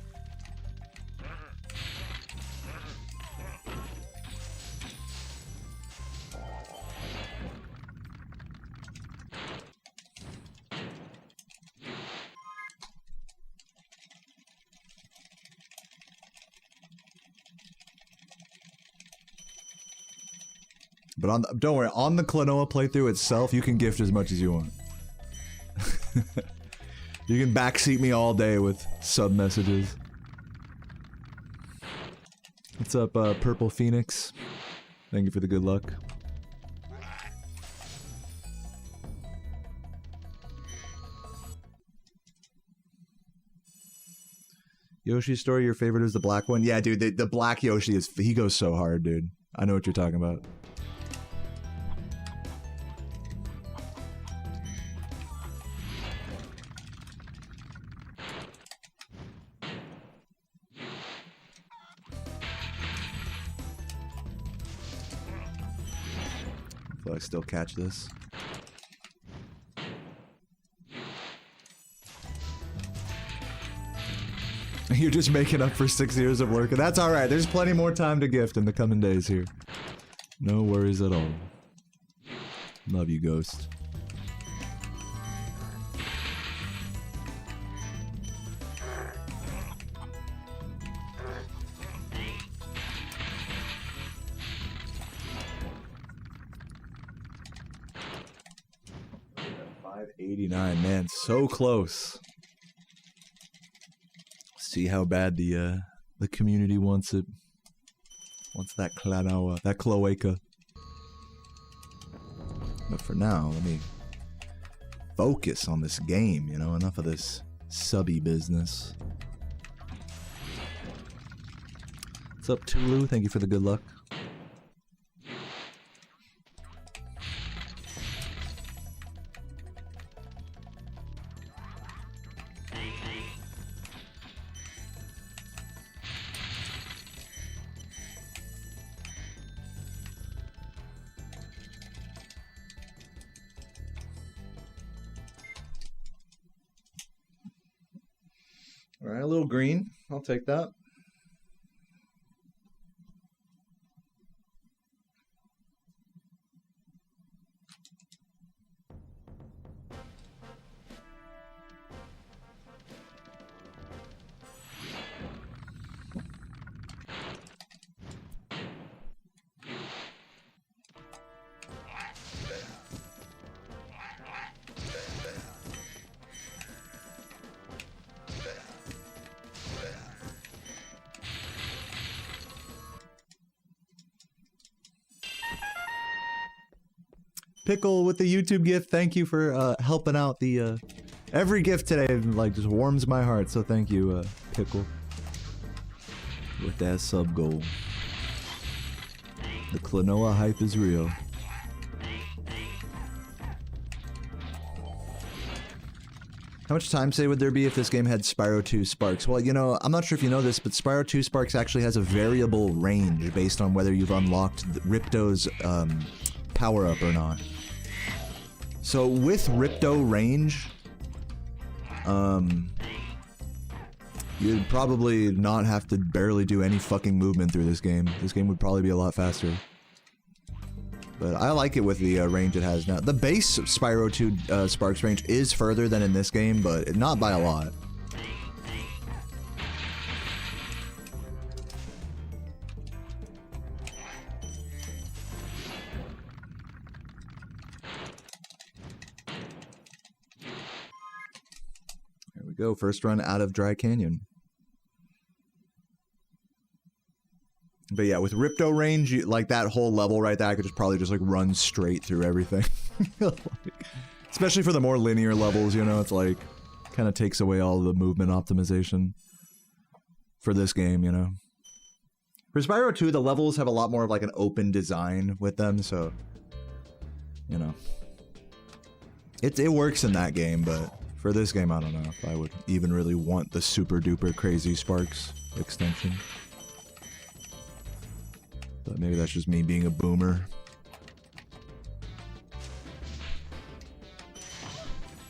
But don't worry, on the Klonoa playthrough itself, you can gift as much as you want. You can backseat me all day with sub messages. What's up, Purple Phoenix? Thank you for the good luck. Yoshi's story, your favorite is the black one? Yeah, dude, the black Yoshi he goes so hard, dude. I know what you're talking about. Hopefully I still catch this. You're just making up for 6 years of work, and that's alright. There's plenty more time to gift in the coming days here. No worries at all. Love you, Ghost. $5.89, man, so close. See how bad the community wants it. Wants that cloaca. But for now, let me focus on this game, you know, enough of this subby business. What's up, Tulu? Thank you for the good luck. Alright, a little green. I'll take that. Pickle with the YouTube gift. Thank you for helping out the every gift today. Like just warms my heart. So thank you, Pickle, with that sub goal. The Klonoa hype is real. How much time say would there be if this game had Spyro 2 Sparks? Well, you know, I'm not sure if you know this, but Spyro 2 Sparks actually has a variable range based on whether you've unlocked Ripto's power-up or not. So with Ripto range, you'd probably not have to barely do any fucking movement through this game. This game would probably be a lot faster. But I like it with the range it has now. The base Spyro 2 Sparks range is further than in this game, but not by a lot. There we go, first run out of Dry Canyon. But yeah, with Ripto range, like that whole level right there, I could just probably just like run straight through everything. Like, especially for the more linear levels, you know, it's like kind of takes away all the movement optimization for this game, you know. For Spyro 2, the levels have a lot more of like an open design with them, so you know, it works in that game, but for this game, I don't know if I would even really want the super duper crazy Sparks extension. But maybe that's just me being a boomer.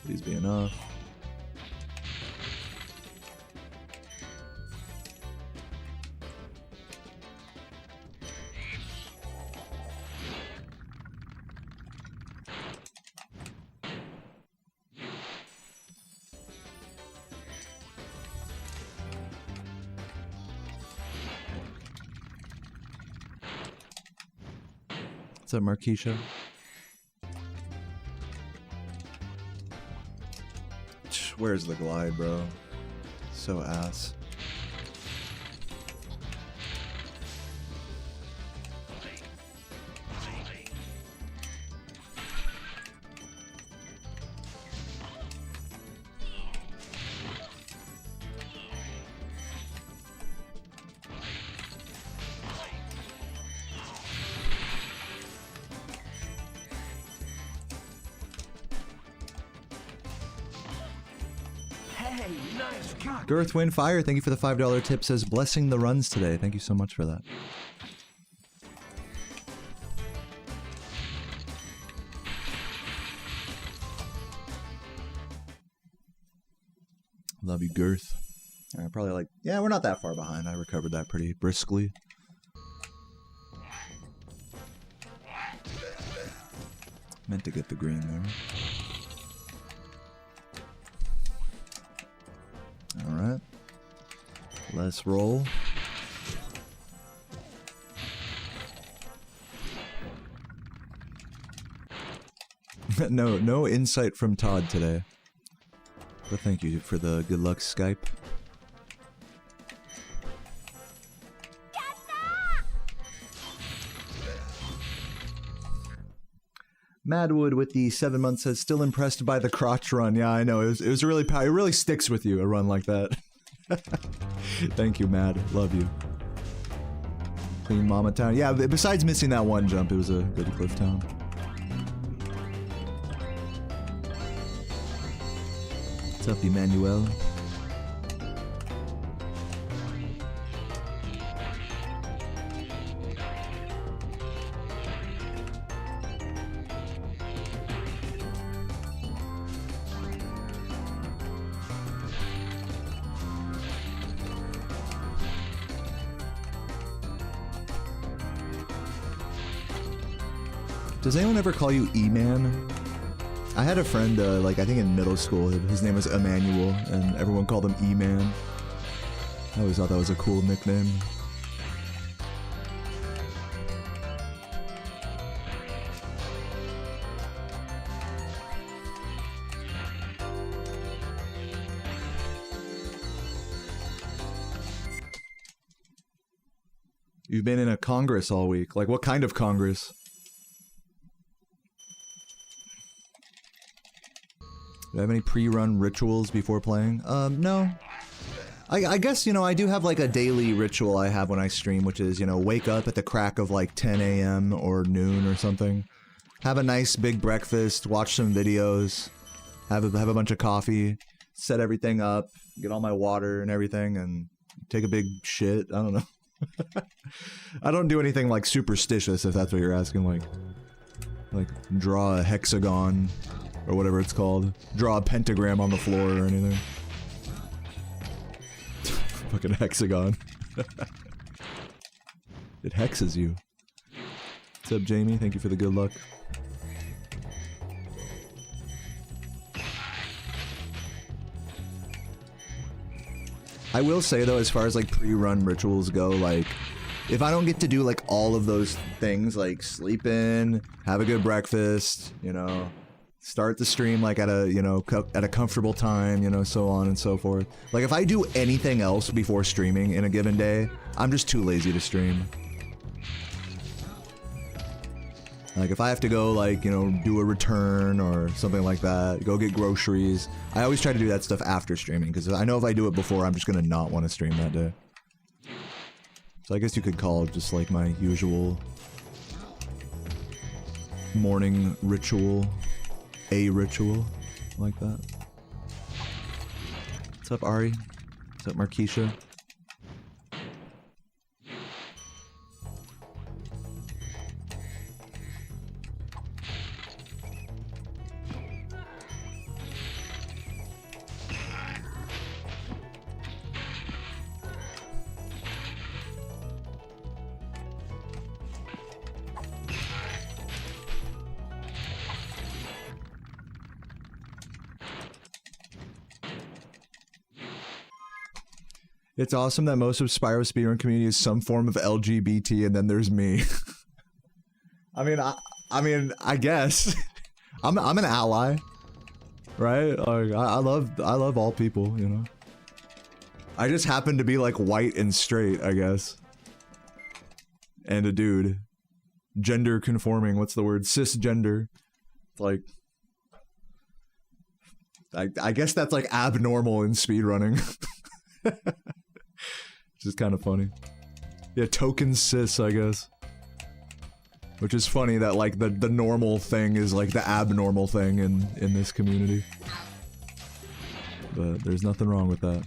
Please be enough. What's up, Marquisha? Where's the glide, bro? So ass. Girth Wind Fire, thank you for the $5 tip, says blessing the runs today. Thank you so much for that. Love you, Girth. Probably like, yeah, we're not that far behind. I recovered that pretty briskly. Meant to get the green there. Alright. Let's roll. No insight from Todd today. But thank you for the good luck Skype. Madwood with the 7 months says, still impressed by the crotch run. Yeah, I know. It was really it really sticks with you, a run like that. Thank you, Mad. Love you. Clean Mama Town. Yeah, besides missing that one jump, it was a good Cliff Town. What's up, Emmanuel? Does anyone ever call you E-Man? I had a friend, like, I think in middle school, his name was Emmanuel, and everyone called him E-Man. I always thought that was a cool nickname. You've been in a Congress all week. Like, what kind of Congress? Do I have any pre-run rituals before playing? No. I guess, you know, I do have like a daily ritual I have when I stream, which is, you know, wake up at the crack of like 10 a.m. or noon or something. Have a nice big breakfast, watch some videos, have a bunch of coffee, set everything up, get all my water and everything, and take a big shit. I don't know. I don't do anything like superstitious, if that's what you're asking, like draw a hexagon or whatever it's called. Draw a pentagram on the floor or anything. Fucking hexagon. It hexes you. What's up, Jamie? Thank you for the good luck. I will say though, as far as like pre-run rituals go, like, if I don't get to do like all of those things, like sleep in, have a good breakfast, you know, start the stream like at a, you know, at a comfortable time, you know, so on and so forth. Like if I do anything else before streaming in a given day, I'm just too lazy to stream. Like if I have to go like, you know, do a return or something like that, go get groceries, I always try to do that stuff after streaming, because I know if I do it before, I'm just gonna not want to stream that day. So I guess you could call it just like my usual morning ritual, a ritual, like that. What's up, Ari? What's up, Markeisha? It's awesome that most of Spyro speedrun community is some form of LGBT, and then there's me. I mean, I guess I'm an ally, right? Like, I love all people, you know. I just happen to be like white and straight, I guess, and a dude, gender conforming. What's the word? Cisgender. It's like, I guess that's like abnormal in speedrunning. Which is kind of funny. Yeah, token cis, I guess. Which is funny that like the normal thing is like the abnormal thing in this community. But there's nothing wrong with that.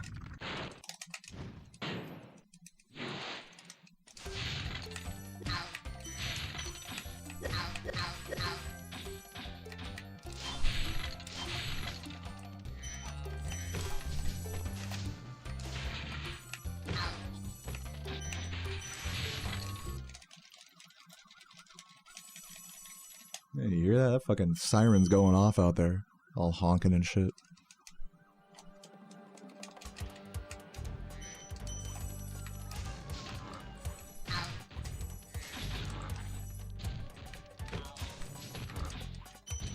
Yeah, you hear that? That fucking siren's going off out there. All honking and shit.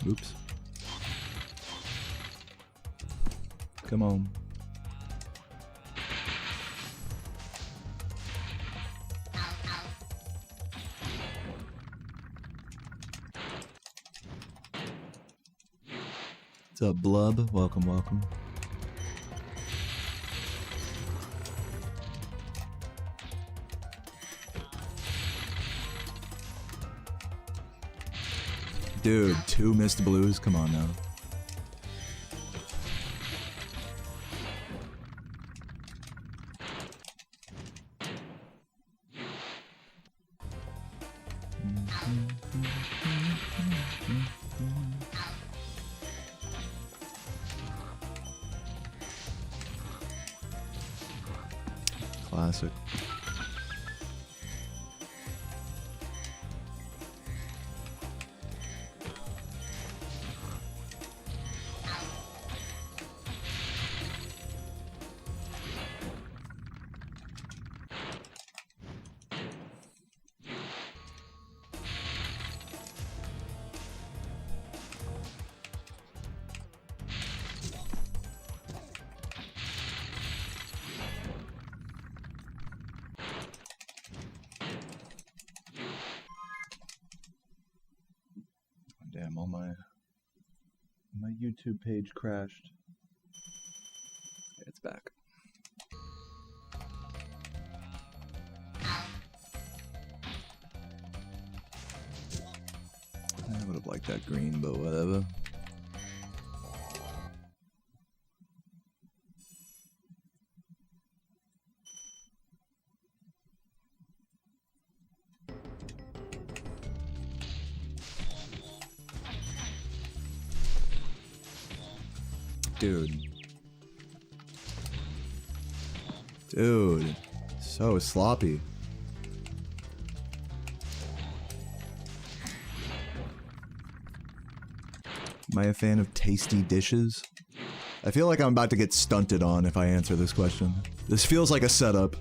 Oops. Come on. What's up, Blub? Welcome, welcome. Dude, 2 missed blues? Come on now. Classic. Damn, all my YouTube page crashed. It's back. I would have liked that green, but whatever. Dude, so sloppy. Am I a fan of tasty dishes? I feel like I'm about to get stunted on if I answer this question. This feels like a setup.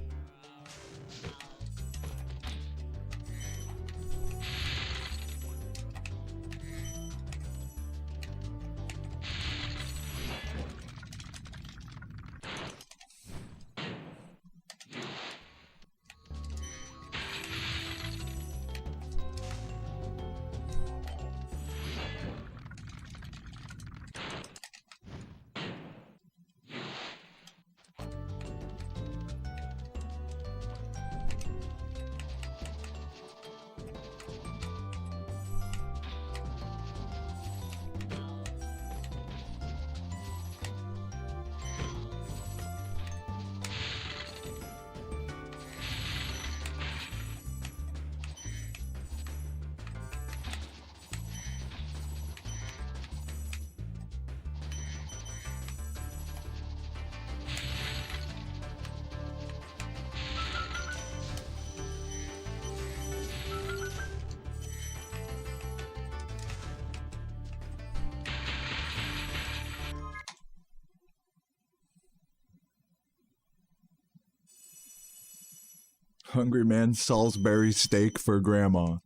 Hungry man Salisbury steak for grandma.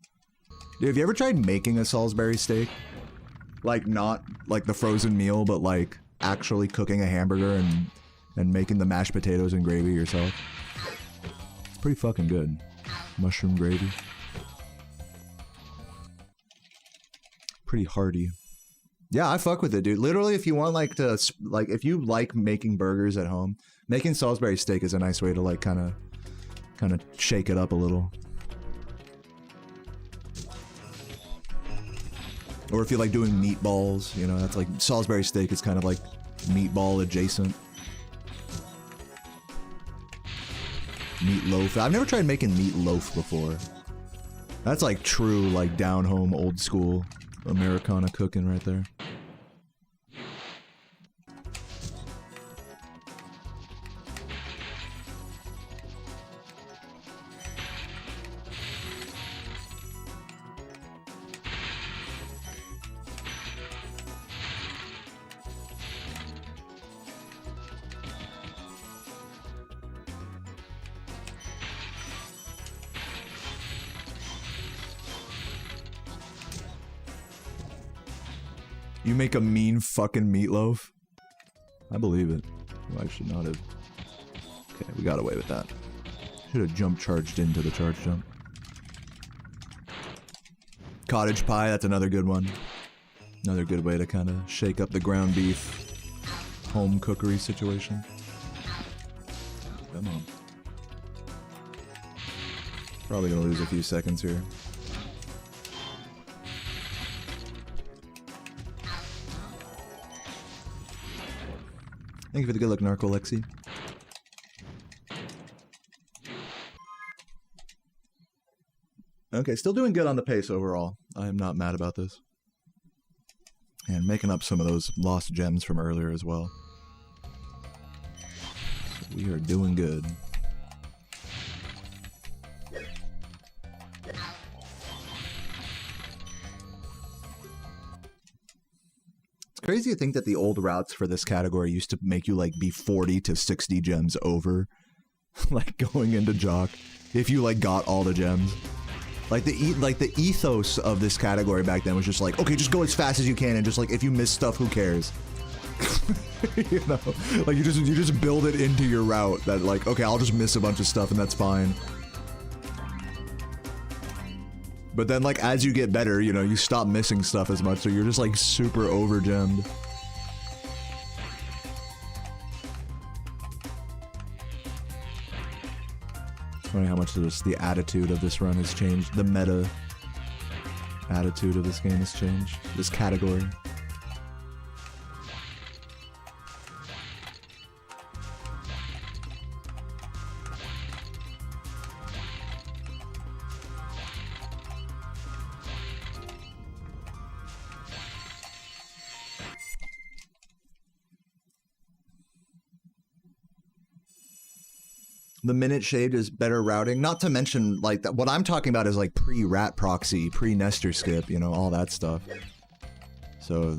Dude, have you ever tried making a Salisbury steak? Like, not like the frozen meal, but like actually cooking a hamburger and making the mashed potatoes and gravy yourself? It's pretty fucking good. Mushroom gravy. Pretty hearty. Yeah, I fuck with it, dude. Literally, if you want like to, like, if you like making burgers at home, making Salisbury steak is a nice way to like kind of shake it up a little. Or if you like doing meatballs, you know, that's like Salisbury steak is kind of like meatball adjacent. Meatloaf. I've never tried making meatloaf before. That's like true, like down home, old school Americana cooking right there. You make a mean fucking meatloaf? I believe it. Well, I should not have. Okay, we got away with that. Should have jump charged into the charge jump. Cottage pie, that's another good one. Another good way to kind of shake up the ground beef home cookery situation. Come on. Probably gonna lose a few seconds here. Thank you for the good luck, Narcolexi. Okay, still doing good on the pace overall. I am not mad about this. And making up some of those lost gems from earlier as well. So we are doing good. It's crazy to think that the old routes for this category used to make you like be 40 to 60 gems over. Like going into Jock. If you like got all the gems. Like the ethos of this category back then was just like, okay, just go as fast as you can, and just like if you miss stuff, who cares? You know, like you just build it into your route that like, okay, I'll just miss a bunch of stuff and that's fine. But then like as you get better, you know, you stop missing stuff as much, so you're just like super over gemmed. Funny how much the attitude of this run has changed. The meta attitude of this game has changed. This category. The minute shaved is better routing. Not to mention, like, what I'm talking about is, like, pre-rat proxy, pre-nester skip, you know, all that stuff. So,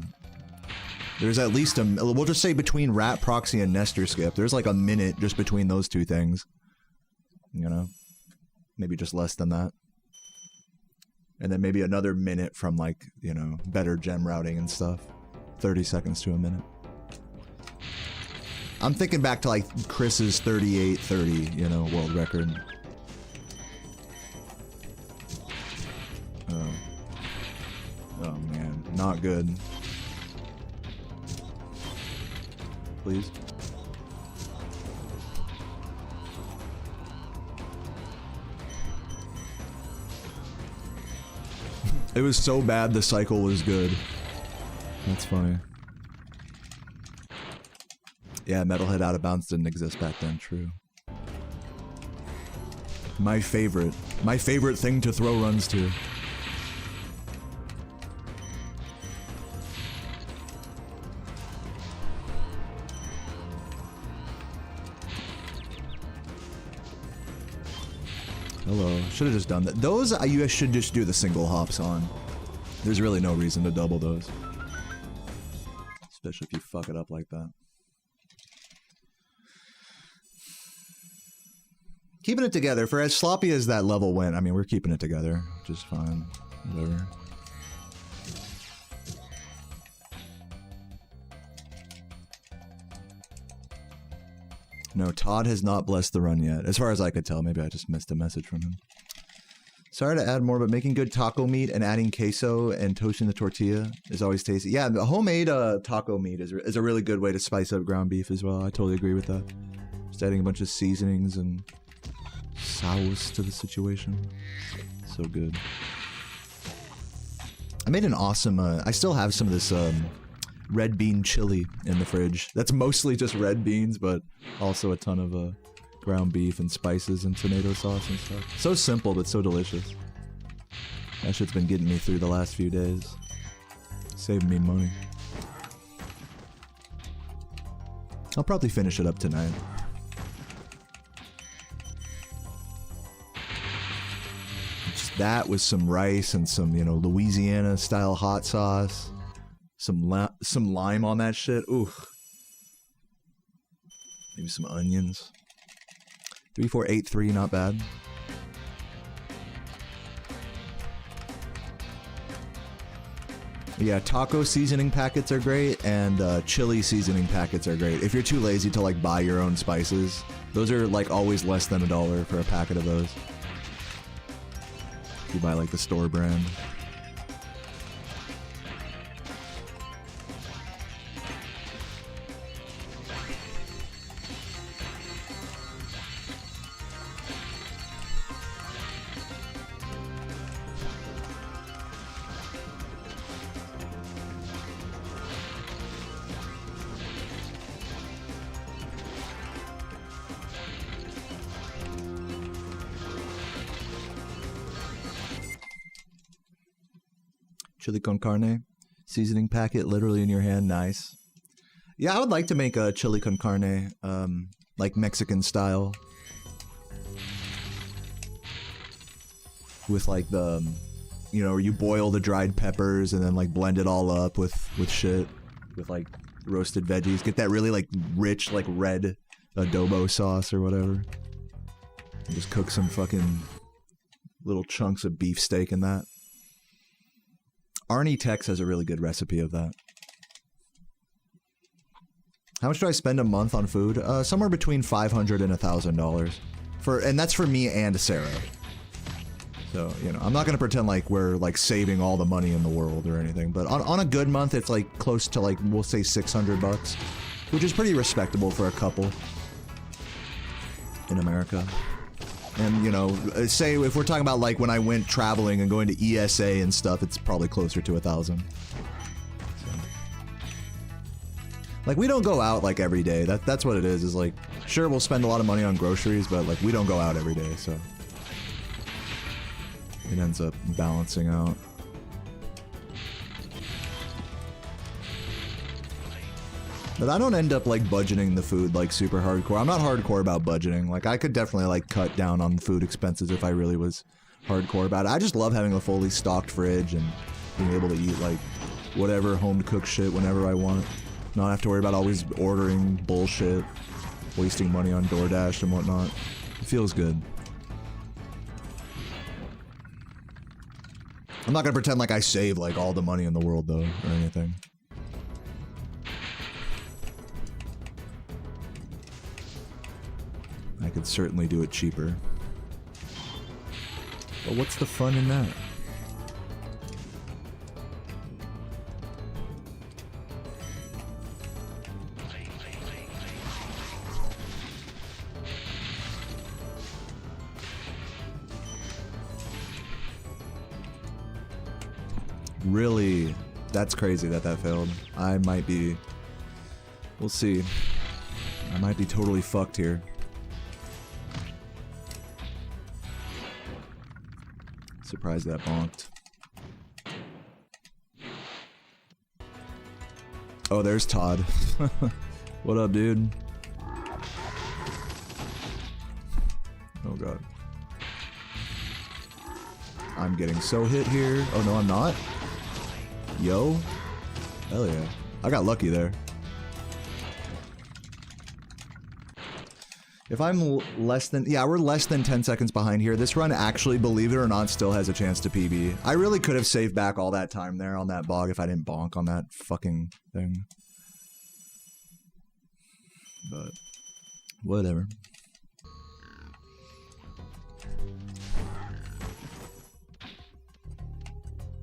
there's at least we'll just say between rat proxy and nester skip, there's, like, a minute just between those two things. You know? Maybe just less than that. And then maybe another minute from, like, you know, better gem routing and stuff. 30 seconds to a minute. I'm thinking back to like Chris's 38:30, you know, world record. Oh man, not good. Please. It was so bad the cycle was good. That's funny. Yeah, Metalhead Out of Bounds didn't exist back then, true. My favorite thing to throw runs to. Hello, should have just done that. Those, you should just do the single hops on. There's really no reason to double those. Especially if you fuck it up like that. Keeping it together, for as sloppy as that level went, I mean, we're keeping it together, which is fine. Whatever. No, Todd has not blessed the run yet. As far as I could tell, maybe I just missed a message from him. Sorry to add more, but making good taco meat and adding queso and toasting the tortilla is always tasty. Yeah, the homemade taco meat is a really good way to spice up ground beef as well. I totally agree with that. Just adding a bunch of seasonings and sauce to the situation. So good. I made an awesome, I still have some of this red bean chili in the fridge. That's mostly just red beans, but also a ton of ground beef and spices and tomato sauce and stuff. So simple, but so delicious. That shit's been getting me through the last few days. Saving me money. I'll probably finish it up tonight. Just that with some rice and some, you know, Louisiana style hot sauce. Some lime on that shit. Ooh. Maybe some onions. 3483, not bad. Yeah, taco seasoning packets are great, and chili seasoning packets are great. If you're too lazy to like buy your own spices, those are like always less than $1 for a packet of those. If you buy like the store brand. Chili con carne, seasoning packet literally in your hand, nice. Yeah, I would like to make a chili con carne, like Mexican style. With like the, you know, you boil the dried peppers and then like blend it all up with shit. With like roasted veggies. Get that really like rich, like red adobo sauce or whatever. And just cook some fucking little chunks of beefsteak in that. Arnie Tex has a really good recipe of that. How much do I spend a month on food? Somewhere between $500 and $1,000. And that's for me and Sarah. So, you know, I'm not gonna pretend like we're like saving all the money in the world or anything, but on a good month, it's like close to like, we'll say $600, which is pretty respectable for a couple in America. And, you know, say if we're talking about like when I went traveling and going to ESA and stuff, it's probably closer to 1,000. So. Like, we don't go out like every day. That's what it is like, sure, we'll spend a lot of money on groceries, but like we don't go out every day, so it ends up balancing out. But I don't end up like budgeting the food like super hardcore. I'm not hardcore about budgeting. Like I could definitely like cut down on food expenses if I really was hardcore about it. I just love having a fully stocked fridge and being able to eat like whatever home cooked shit whenever I want. Not have to worry about always ordering bullshit, wasting money on DoorDash and whatnot. It feels good. I'm not gonna pretend like I save like all the money in the world though or anything. I could certainly do it cheaper. But what's the fun in that? Really? That's crazy that failed. I might be... We'll see. I might be totally fucked here. Surprised that bonked. Oh, there's Todd. What up, dude? Oh god. I'm getting so hit here. Oh no, I'm not. Yo. Hell yeah. I got lucky there. If I'm less than... Yeah, we're less than 10 seconds behind here. This run actually, believe it or not, still has a chance to PB. I really could have saved back all that time there on that bog if I didn't bonk on that fucking thing. But... whatever.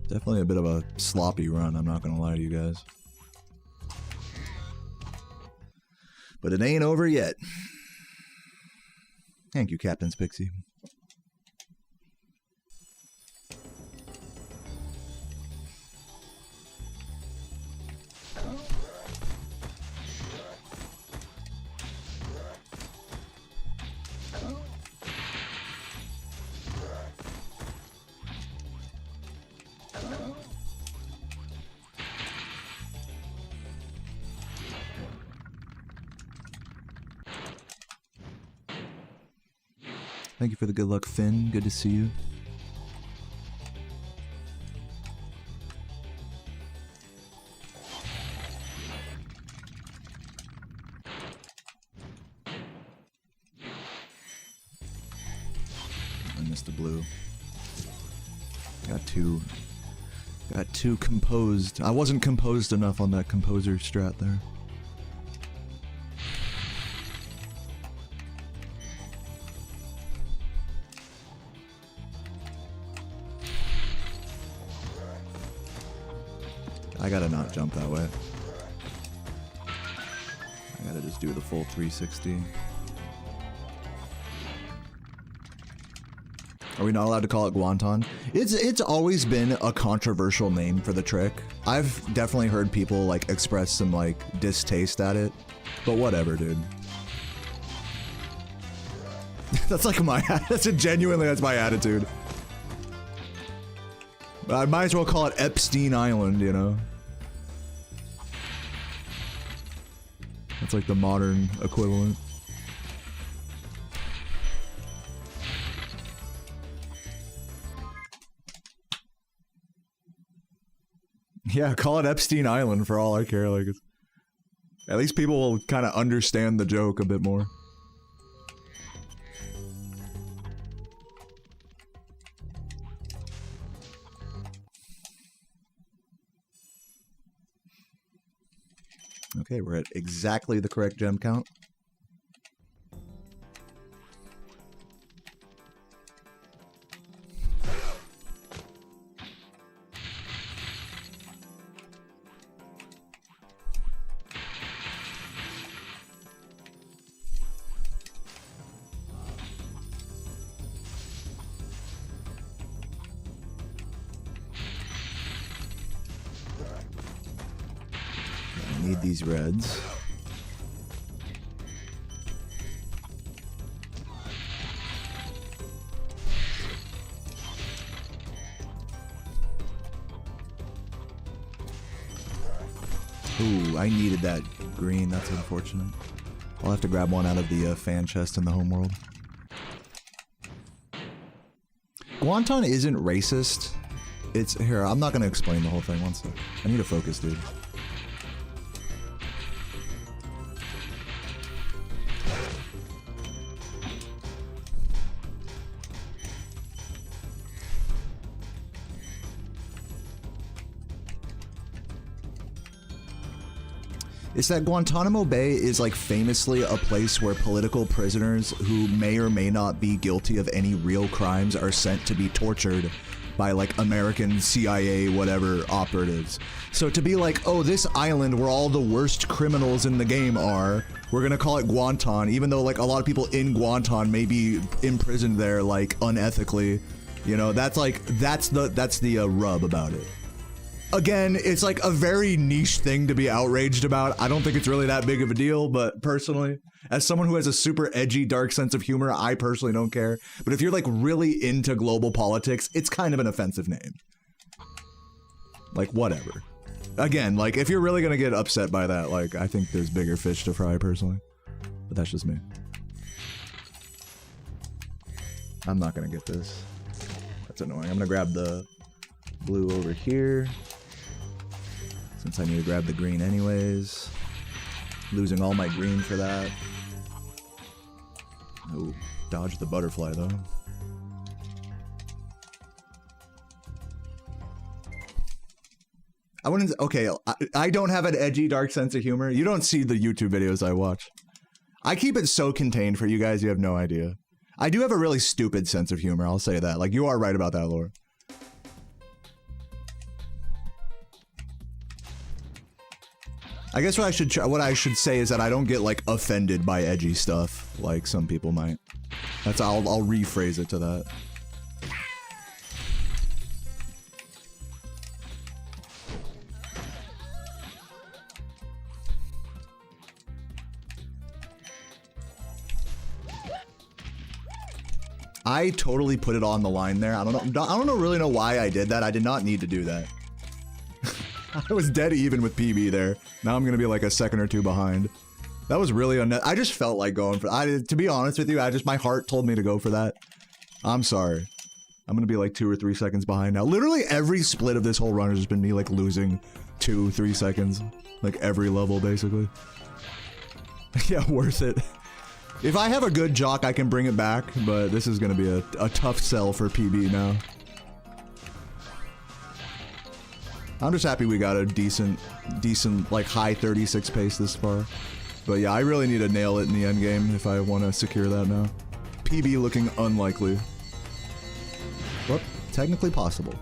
Definitely a bit of a sloppy run, I'm not gonna lie to you guys. But it ain't over yet. Thank you, Captain's Pixie. Thank you for the good luck, Finn. Good to see you. I missed the blue. Got too composed. I wasn't composed enough on that composer strat there. I gotta not jump that way. I gotta just do the full 360. Are we not allowed to call it Guanton? It's always been a controversial name for the trick. I've definitely heard people like express some like distaste at it, but whatever, dude. That's like that's my attitude. I might as well call it Epstein Island, you know? That's like the modern equivalent. Yeah, call it Epstein Island for all I care. Like, at least people will kind of understand the joke a bit more. Okay, we're at exactly the correct gem count. Need these reds. Ooh, I needed that green. That's unfortunate. I'll have to grab one out of the fan chest in the homeworld. Guanton isn't racist. It's here. I'm not gonna explain the whole thing. One sec. I need to focus, dude. It's that Guantanamo Bay is like famously a place where political prisoners who may or may not be guilty of any real crimes are sent to be tortured by like American CIA whatever operatives. So to be like, oh, this island where all the worst criminals in the game are, we're gonna call it Guanton, even though like a lot of people in Guanton may be imprisoned there like unethically, you know, that's the rub about it. Again, it's like a very niche thing to be outraged about. I don't think it's really that big of a deal, but personally, as someone who has a super edgy, dark sense of humor, I personally don't care. But if you're like really into global politics, it's kind of an offensive name. Like, whatever. Again, like, if you're really gonna get upset by that, like, I think there's bigger fish to fry, personally. But that's just me. I'm not gonna get this. That's annoying. I'm gonna grab the blue over here. Since I need to grab the green anyways. Losing all my green for that. Oh, dodge the butterfly though. I wouldn't, okay, I don't have an edgy, dark sense of humor. You don't see the YouTube videos I watch. I keep it so contained for you guys, you have no idea. I do have a really stupid sense of humor, I'll say that. Like, you are right about that, Laura. I guess what I should say is that I don't get like offended by edgy stuff like some people might. I'll rephrase it to that. I totally put it on the line there. I don't really know why I did that. I did not need to do that. I was dead even with PB there. Now I'm gonna be like a second or two behind. That was really I just felt like going for. To be honest with you, my heart told me to go for that. I'm sorry. I'm gonna be like 2 or 3 seconds behind now. Literally every split of this whole run has just been me like losing 2-3 seconds, like every level basically. Yeah, worth it. If I have a good jock, I can bring it back, but this is gonna be a tough sell for PB now. I'm just happy we got a decent, like high 36 pace this far. But yeah, I really need to nail it in the end game if I want to secure that now. PB looking unlikely. But technically possible.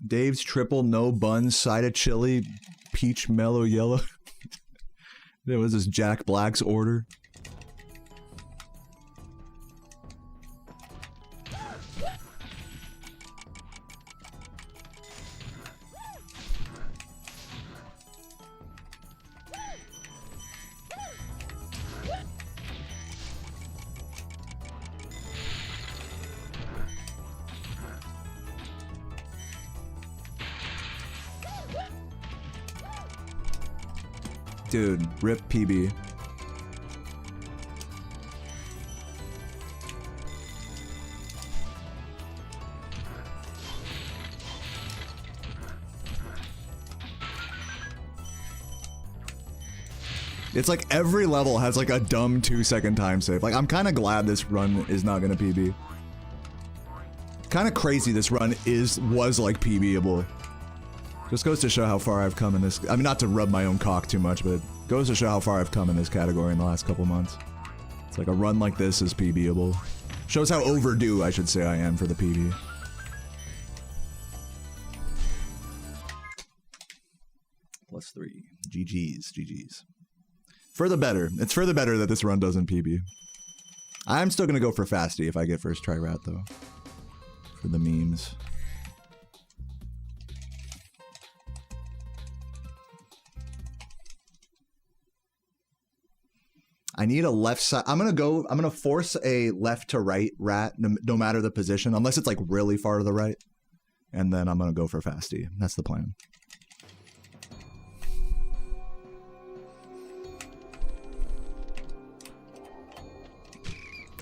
Dave's triple, no buns, side of chili, peach mellow yellow. That was this Jack Black's order. Dude, rip PB. It's like every level has like a dumb 2-second time save. Like I'm kind of glad this run is not gonna PB. Kind of crazy this run was like PBable. Just goes to show how far I've come in this. I mean, not to rub my own cock too much, but it goes to show how far I've come in this category in the last couple months. It's like a run like this is PBable. Shows how overdue, I should say, I am for the PB. +3. GG's. GG's. For the better. It's for the better that this run doesn't PB. I'm still gonna go for Fasty if I get first try rat, though. For the memes. I need a left side. I'm gonna force a left to right rat, no matter the position, unless it's like really far to the right. And then I'm gonna go for Fasty. That's the plan.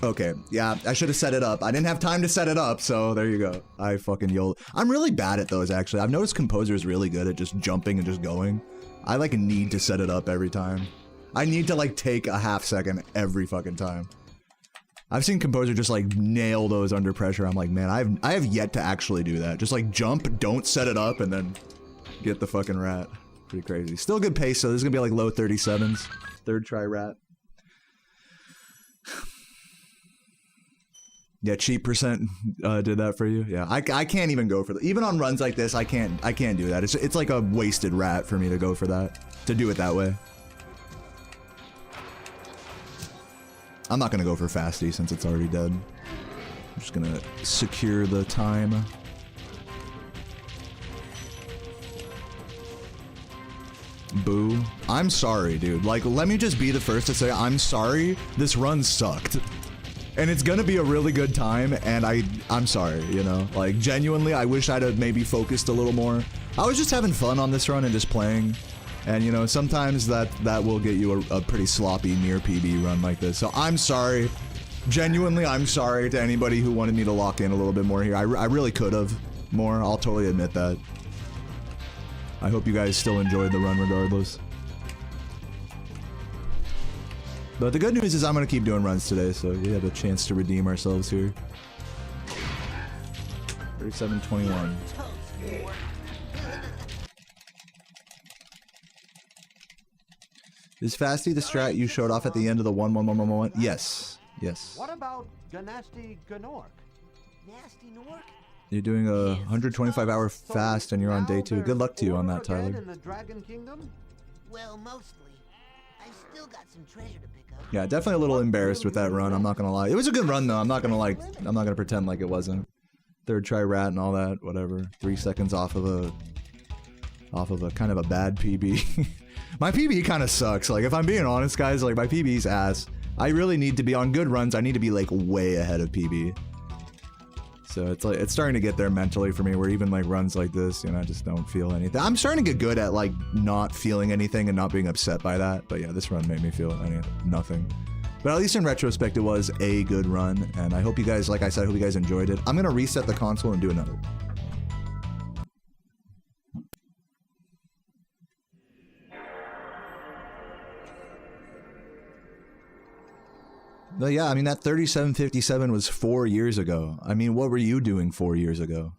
Okay, yeah, I should have set it up. I didn't have time to set it up, so there you go. I fucking YOLO. I'm really bad at those, actually. I've noticed Composer is really good at just jumping and just going. I like need to set it up every time. I need to like take a half second every fucking time. I've seen Composer just like nail those under pressure. I'm like, man, I have yet to actually do that. Just like jump, don't set it up, and then get the fucking rat. Pretty crazy. Still good pace, so this is gonna be like low 37s. Third try rat. Yeah, cheap percent did that for you. Yeah, I can't even go for that. Even on runs like this, I can't do that. It's like a wasted rat for me to go for that. To do it that way. I'm not gonna go for Fasty since it's already dead. I'm just gonna secure the time. Boo. I'm sorry, dude. Like, let me just be the first to say I'm sorry. This run sucked. And it's gonna be a really good time, and I'm sorry, you know? Like, genuinely, I wish I'd have maybe focused a little more. I was just having fun on this run and just playing. And, you know, sometimes that will get you a pretty sloppy near PB run like this. So I'm sorry. Genuinely, I'm sorry to anybody who wanted me to lock in a little bit more here. I really could have more. I'll totally admit that. I hope you guys still enjoyed the run regardless. But the good news is I'm going to keep doing runs today, so we have a chance to redeem ourselves here. 37-21. Is Fasty the strat you showed off at the end of the 1-1-1-1-1? Yes. Yes. What about Ganasty Ganork? Nasty Nork? You're doing a 125-hour fast and you're on day 2. Good luck to you on that, Tyler. In the Dragon Kingdom? Well, mostly. I still got some treasure to pick up. Yeah, definitely a little embarrassed with that run, I'm not gonna lie. It was a good run though, I'm not gonna pretend like it wasn't. Third try rat and all that, whatever. 3 seconds off of a kind of a bad PB. My PB kind of sucks. Like, if I'm being honest, guys, like, my PB's ass. I really need to be on good runs. I need to be, like, way ahead of PB. So it's like, it's starting to get there mentally for me, where even, like, runs like this, you know, I just don't feel anything. I'm starting to get good at, like, not feeling anything and not being upset by that. But yeah, this run made me feel nothing. But at least in retrospect, it was a good run. And I hope you guys, like I said, I hope you guys enjoyed it. I'm going to reset the console and do another. But yeah, I mean, that 3757 was 4 years ago. I mean, what were you doing 4 years ago?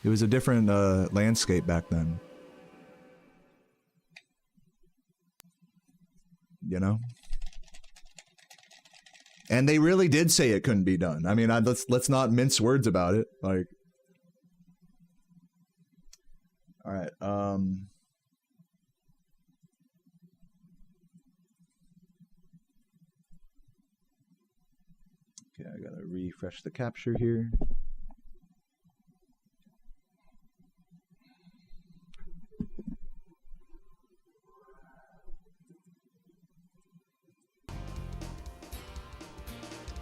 It was a different landscape back then. You know? And they really did say it couldn't be done. I mean, let's not mince words about it. Like, all right. Okay, I gotta refresh the capture here.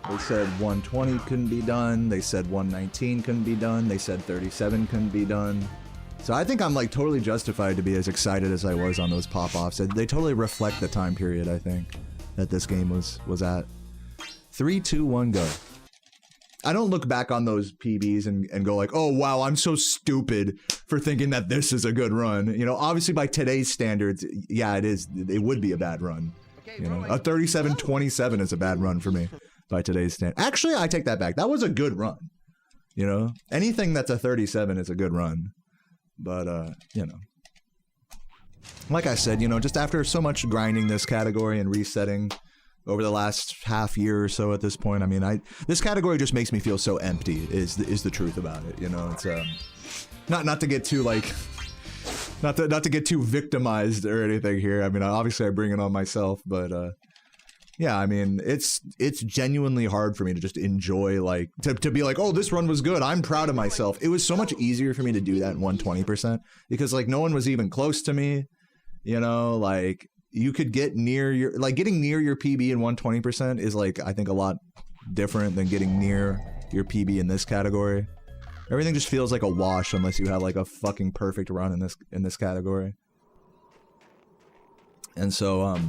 They said 120 couldn't be done. They said 119 couldn't be done. They said 37 couldn't be done. So I think I'm like totally justified to be as excited as I was on those pop-offs. They totally reflect the time period, I think, that this game was at. 3, 2, 1, go. I don't look back on those PBs and go like, oh wow, I'm so stupid for thinking that this is a good run. You know, obviously by today's standards, yeah, it is. It would be a bad run. You know, a 37-27 is a bad run for me by today's standards. Actually, I take that back. That was a good run. You know, anything that's a 37 is a good run. But, you know, like I said, you know, just after so much grinding this category and resetting over the last half year or so at this point, I mean, this category just makes me feel so empty is the truth about it. You know, it's not to get too like not to get too victimized or anything here. I mean, obviously I bring it on myself, but yeah, I mean, it's genuinely hard for me to just enjoy, like, to be like, oh, this run was good, I'm proud of myself. It was so much easier for me to do that in 120% because, like, no one was even close to me, you know, like, you could get near your, like, getting near your PB in 120% is, like, I think a lot different than getting near your PB in this category. Everything just feels like a wash unless you have, like, a fucking perfect run in this category. And so,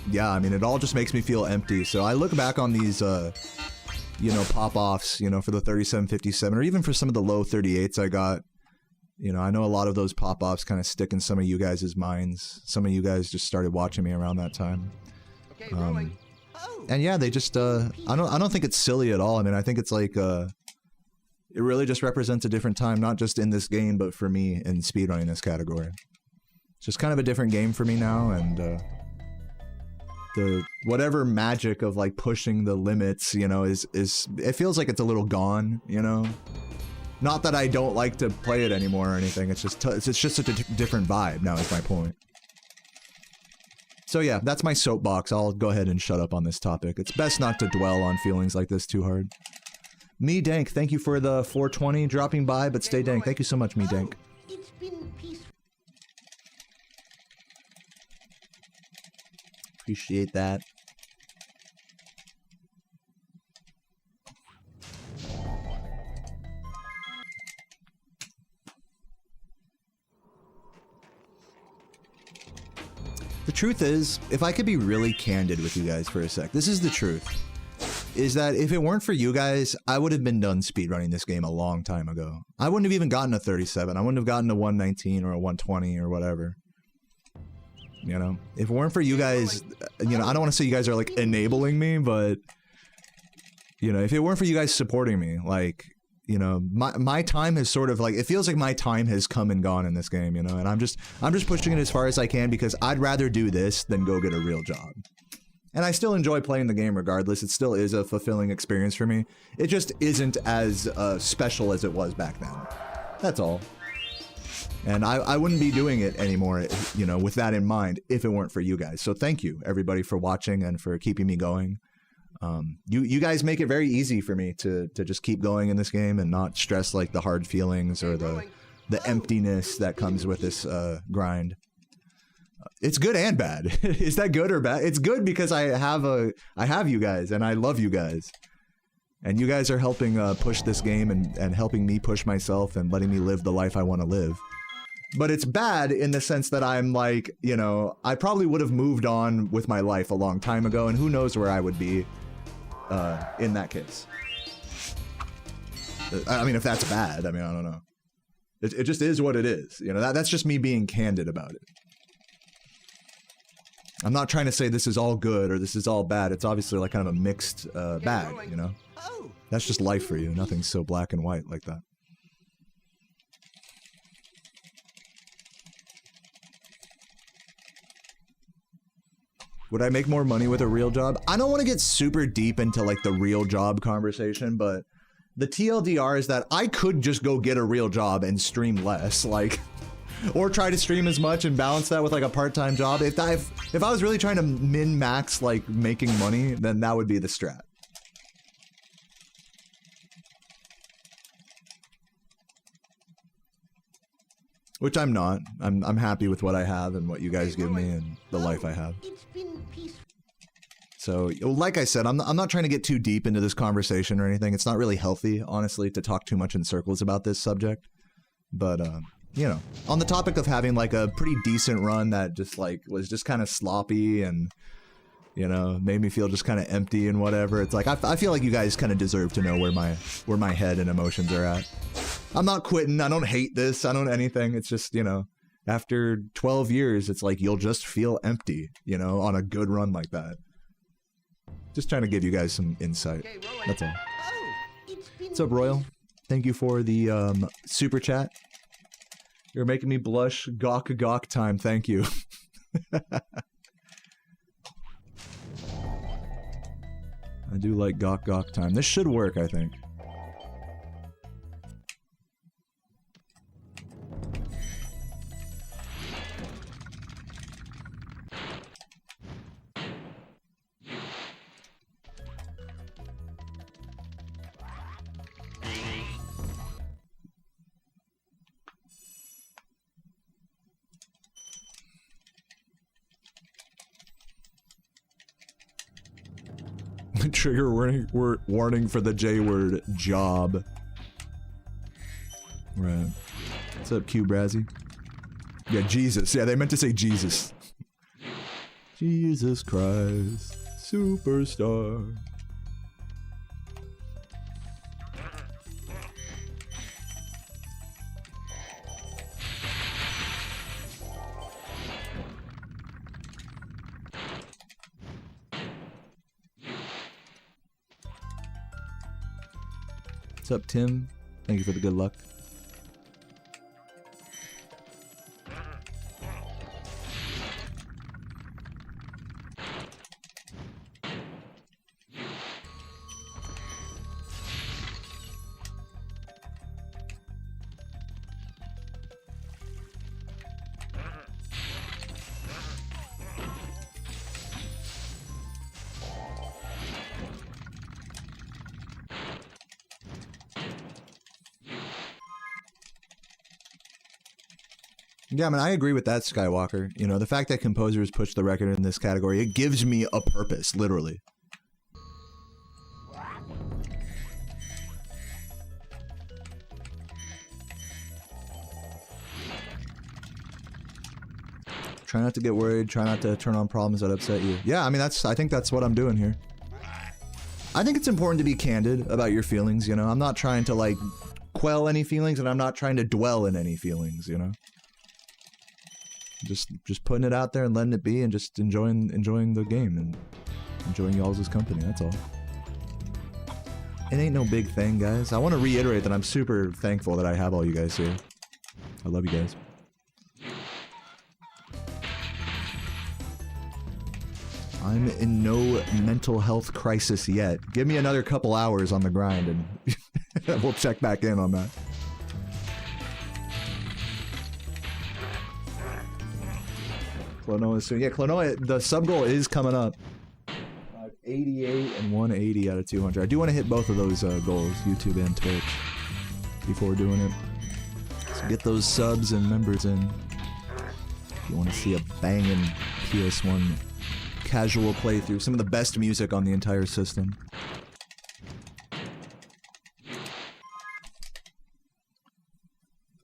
yeah, I mean, it all just makes me feel empty. So I look back on these, you know, pop-offs, you know, for the 3757, or even for some of the low 38s I got. You know, I know a lot of those pop-offs kind of stick in some of you guys' minds. Some of you guys just started watching me around that time. And yeah, they just, I don't think it's silly at all. I mean, I think it's like, it really just represents a different time, not just in this game, but for me in speedrunning this category. It's just kind of a different game for me now, and the whatever magic of like pushing the limits, you know, is it feels like it's a little gone, you know. Not that I don't like to play it anymore or anything. It's just such a different vibe now. Is my point. So yeah, that's my soapbox. I'll go ahead and shut up on this topic. It's best not to dwell on feelings like this too hard. Me Dank, thank you for the 420 dropping by, but stay dank. Thank you so much, Me Dank. It's been peaceful. Appreciate that. The truth is, if I could be really candid with you guys for a sec, this is the truth. Is that if it weren't for you guys, I would have been done speedrunning this game a long time ago. I wouldn't have even gotten a 37. I wouldn't have gotten a 119 or a 120 or whatever. You know, if it weren't for you guys, you know, I don't want to say you guys are like enabling me, but you know, if it weren't for you guys supporting me, like, you know, my time has sort of like, it feels like my time has come and gone in this game, you know, and I'm just pushing it as far as I can because I'd rather do this than go get a real job. And I still enjoy playing the game regardless. It still is a fulfilling experience for me. It just isn't as special as it was back then. That's all. And I wouldn't be doing it anymore, you know, with that in mind, if it weren't for you guys. So thank you, everybody, for watching and for keeping me going. You guys make it very easy for me to just keep going in this game and not stress like the hard feelings or the emptiness that comes with this grind. It's good and bad. Is that good or bad? It's good because I have you guys and I love you guys. And you guys are helping push this game and helping me push myself and letting me live the life I want to live. But it's bad in the sense that I'm like, you know, I probably would have moved on with my life a long time ago, and who knows where I would be in that case. I mean, if that's bad, I mean, I don't know. It just is what it is. You know, that's just me being candid about it. I'm not trying to say this is all good or this is all bad. It's obviously like kind of a mixed bag, you know? That's just life for you. Nothing's so black and white like that. Would I make more money with a real job? I don't want to get super deep into like the real job conversation, but the TLDR is that I could just go get a real job and stream less, like, or try to stream as much and balance that with like a part-time job. If I was really trying to min-max like making money, then that would be the strat. Which I'm not. I'm happy with what I have and what you guys give me and the life I have. So, like I said, I'm not trying to get too deep into this conversation or anything. It's not really healthy, honestly, to talk too much in circles about this subject. But, you know, on the topic of having like a pretty decent run that just like was just kind of sloppy and, you know, made me feel just kind of empty and whatever. It's like I feel like you guys kind of deserve to know where my head and emotions are at. I'm not quitting. I don't hate this. I don't anything. It's just, you know, after 12 years, it's like you'll just feel empty, you know, on a good run like that. Just trying to give you guys some insight. That's all. What's up, Royal? Thank you for the super chat. You're making me blush. Gawk time. Thank you. I do like gawk time. This should work, I think. Trigger warning for the J word, job. Right. What's up, Q Brazzy? Yeah, Jesus. Yeah, they meant to say Jesus. Jesus Christ, superstar. What's up, Tim? Thank you for the good luck. Yeah, I mean, I agree with that, Skywalker. You know, the fact that composers push the record in this category, it gives me a purpose, literally. Try not to get worried, try not to turn on problems that upset you. Yeah, I mean, I think that's what I'm doing here. I think it's important to be candid about your feelings, you know? I'm not trying to, like, quell any feelings, and I'm not trying to dwell in any feelings, you know? Just putting it out there and letting it be and just enjoying the game and enjoying y'all's company, that's all. It ain't no big thing, guys. I want to reiterate that I'm super thankful that I have all you guys here. I love you guys. I'm in no mental health crisis yet. Give me another couple hours on the grind and we'll check back in on that. Klonoa soon. Yeah, Klonoa, the sub goal is coming up. 88 and 180 out of 200. I do want to hit both of those goals, YouTube and Twitch, before doing it. So get those subs and members in. If you want to see a banging PS1 casual playthrough, some of the best music on the entire system.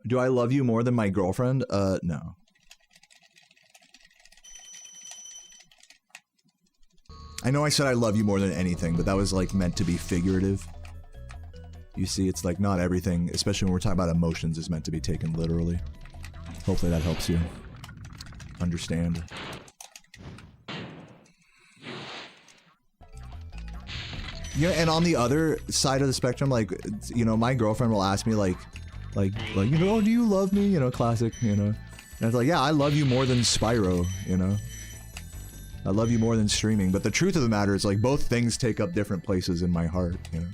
Do I love you more than my girlfriend? No. I know I said I love you more than anything, but that was like meant to be figurative. You see, it's like not everything, especially when we're talking about emotions, is meant to be taken literally. Hopefully that helps you understand. Yeah, and on the other side of the spectrum, like, you know, my girlfriend will ask me like, you know, oh, do you love me? You know, classic, you know. And it's like, yeah, I love you more than Spyro, you know. I love you more than streaming, but the truth of the matter is, like, both things take up different places in my heart, you know.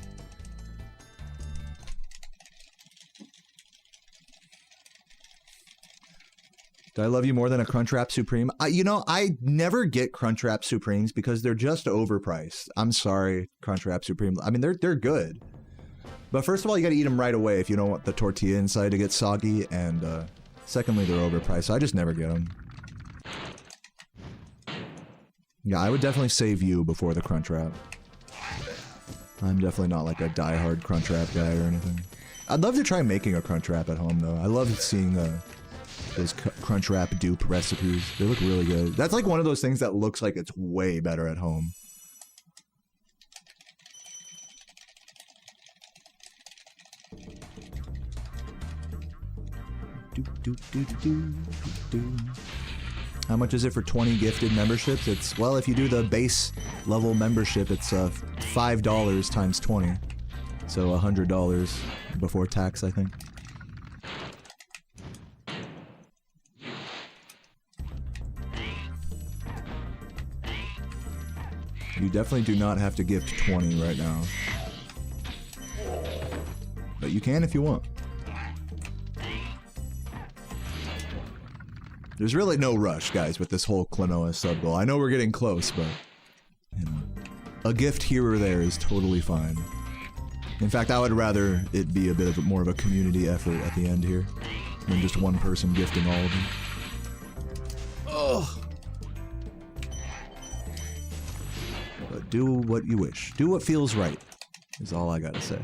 Do I love you more than a Crunchwrap Supreme? You know, I never get Crunchwrap Supremes because they're just overpriced. I'm sorry, Crunchwrap Supreme. I mean, they're good. But first of all, you gotta eat them right away if you don't want the tortilla inside to get soggy, and secondly, they're overpriced, so I just never get them. Yeah, I would definitely save you before the Crunchwrap. I'm definitely not like a diehard Crunchwrap guy or anything. I'd love to try making a Crunchwrap at home, though. I love seeing those Crunchwrap dupe recipes. They look really good. That's like one of those things that looks like it's way better at home. How much is it for 20 gifted memberships? It's, well, if you do the base level membership, it's $5 times 20. So $100 before tax, I think. You definitely do not have to gift 20 right now. But you can if you want. There's really no rush, guys, with this whole Klonoa sub goal. I know we're getting close, but, you know, a gift here or there is totally fine. In fact, I would rather it be a bit of more of a community effort at the end here than just one person gifting all of them. Ugh. But do what you wish. Do what feels right, is all I gotta say.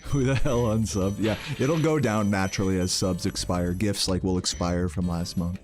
Who the hell unsubbed? Yeah, it'll go down naturally as subs expire. Gifts, like, will expire from last month.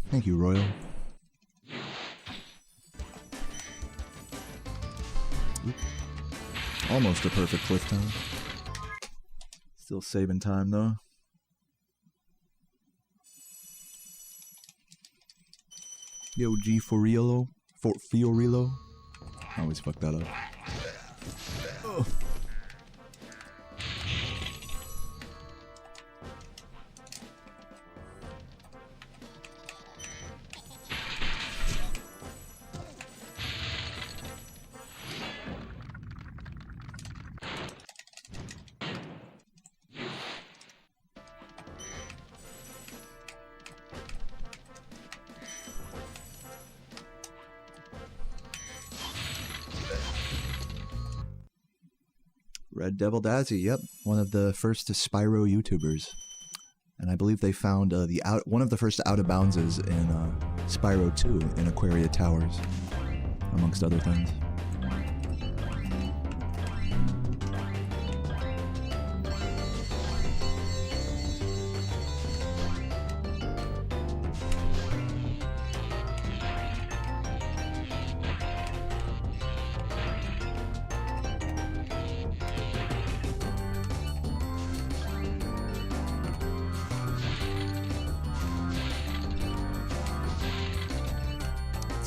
Thank you, Royal. Oop. Almost a perfect cliff time. Still saving time, though. Yo, G Fiorillo. Fiorillo. I always fuck that up. Oh. Red Devil Dazzy, yep, one of the first Spyro YouTubers, and I believe they found one of the first out of boundses in Spyro 2 in Aquaria Towers, amongst other things.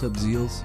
What's up, Zeals?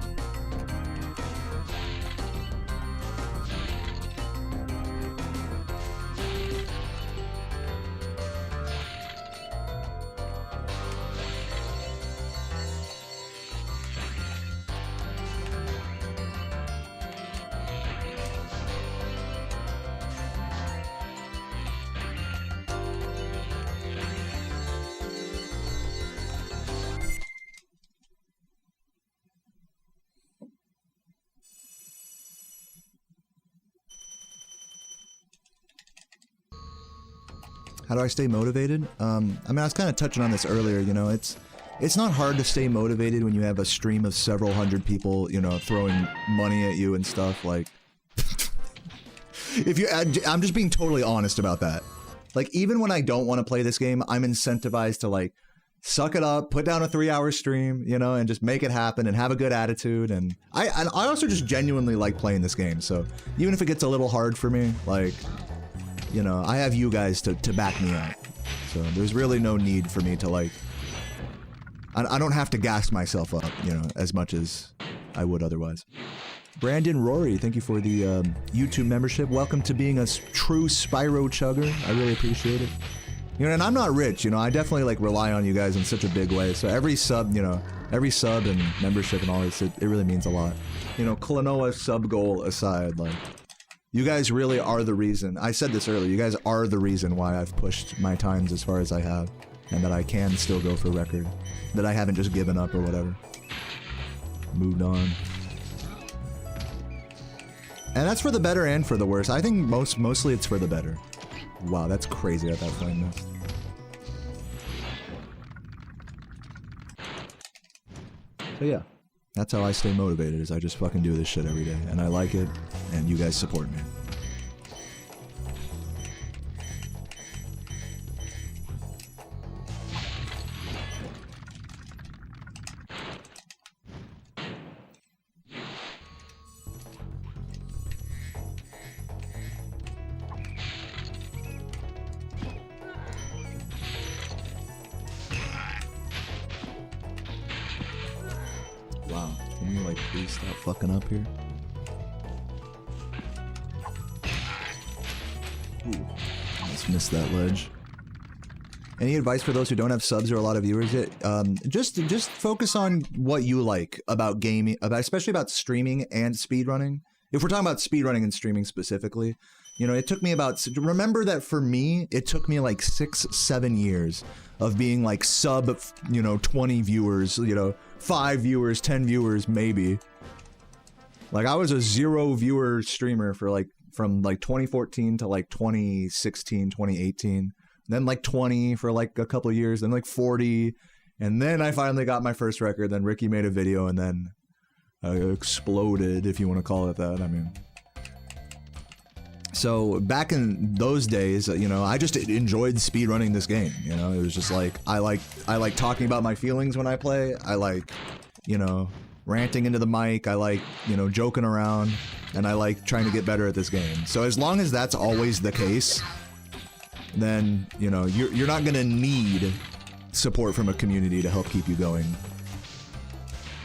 How do I stay motivated? I mean, I was kind of touching on this earlier, you know, it's not hard to stay motivated when you have a stream of several hundred people, you know, throwing money at you and stuff, like... I'm just being totally honest about that. Like, even when I don't want to play this game, I'm incentivized to, like, suck it up, put down a 3-hour stream, you know, and just make it happen and have a good attitude, and I also just genuinely like playing this game, so even if it gets a little hard for me, like... You know, I have you guys to back me up. So there's really no need for me to, like... I don't have to gas myself up, you know, as much as I would otherwise. Brandon Rory, thank you for the YouTube membership. Welcome to being a true Spyro chugger. I really appreciate it. You know, and I'm not rich, you know, I definitely, like, rely on you guys in such a big way. So every sub, you know, every sub and membership and all this, it really means a lot. You know, Klonoa sub goal aside, like... You guys really are the reason. I said this earlier. You guys are the reason why I've pushed my times as far as I have, and that I can still go for record. That I haven't just given up or whatever. Moved on. And that's for the better and for the worse. I think mostly it's for the better. Wow, that's crazy that flame missed. So yeah. That's how I stay motivated, is I just fucking do this shit every day, and I like it, and you guys support me. Wow, can you like please stop fucking up here? Ooh, almost missed that ledge. Any advice for those who don't have subs or a lot of viewers yet? Just focus on what you like about gaming, especially about streaming and speedrunning. If we're talking about speedrunning and streaming specifically, you know, it took me about, remember that for me, it took me like 6-7 years of being like sub, you know, 20 viewers, you know, 5 viewers, 10 viewers, maybe. Like, I was a 0 viewer streamer for like, from like 2014 to like 2016, 2018. Then like 20 for like a couple of years, then like 40. And then I finally got my first record. Then Ricky made a video and then exploded, if you want to call it that. I mean, so back in those days, you know, I just enjoyed speedrunning this game. You know, it was just like, I like talking about my feelings when I play. I like, you know, ranting into the mic. I like, you know, joking around, and I like trying to get better at this game. So as long as that's always the case, then, you know, you're not gonna need support from a community to help keep you going.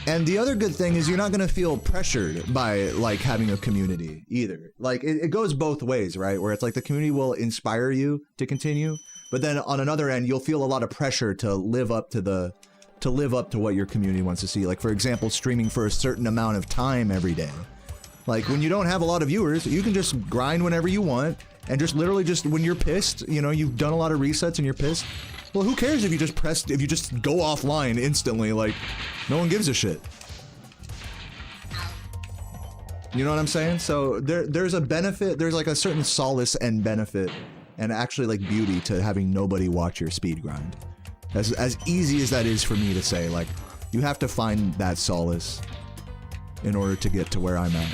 And the other good thing is you're not gonna feel pressured by, like, having a community either. Like, it goes both ways, right? Where it's like the community will inspire you to continue, but then on another end, you'll feel a lot of pressure to live up to what your community wants to see. Like, for example, streaming for a certain amount of time every day. Like, when you don't have a lot of viewers, you can just grind whenever you want, and just literally just, when you're pissed, you know, you've done a lot of resets and you're pissed, well, who cares if you just if you just go offline instantly, like, no one gives a shit. You know what I'm saying? So there's a benefit, there's like a certain solace and benefit and actually like beauty to having nobody watch your speed grind. As easy as that is for me to say, like, you have to find that solace in order to get to where I'm at.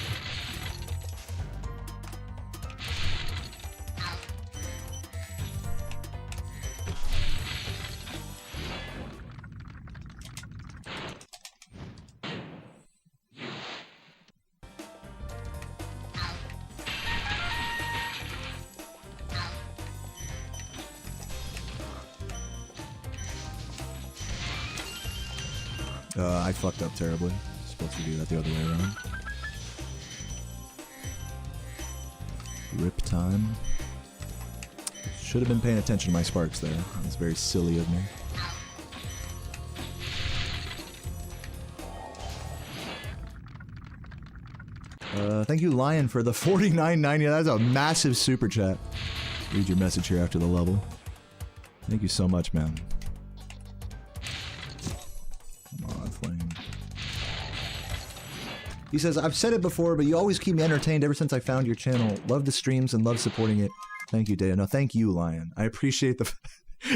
I fucked up terribly. Supposed to do that the other way around. Rip time. Should have been paying attention to my sparks there. That's very silly of me. Thank you, Lion, for the $49.90. That's a massive super chat. Read your message here after the level. Thank you so much, man. He says, I've said it before, but you always keep me entertained ever since I found your channel. Love the streams and love supporting it. Thank you, Daya. No, thank you, Lion. I appreciate the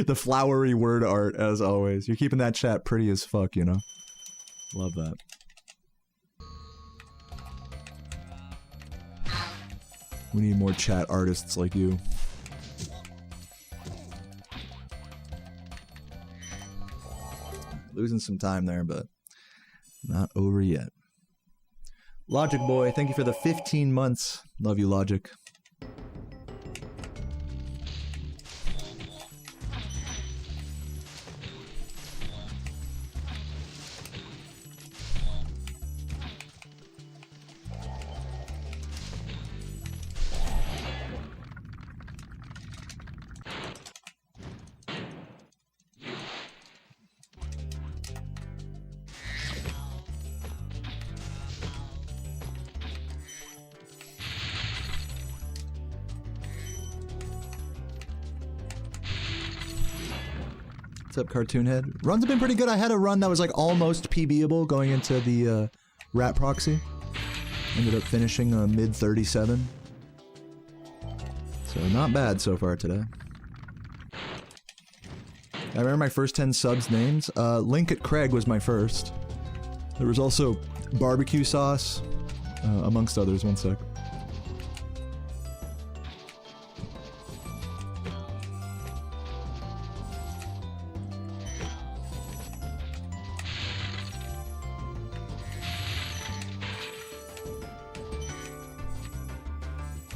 the flowery word art, as always. You're keeping that chat pretty as fuck, you know? Love that. We need more chat artists like you. Losing some time there, but not over yet. Logic Boy, thank you for the 15 months. Love you, Logic. What's up, Cartoon Head? Runs have been pretty good. I had a run that was like almost PBable going into the rat proxy. Ended up finishing mid 37. So not bad so far today. I remember my first 10 subs names. Link at Craig was my first. There was also barbecue sauce, amongst others. One sec.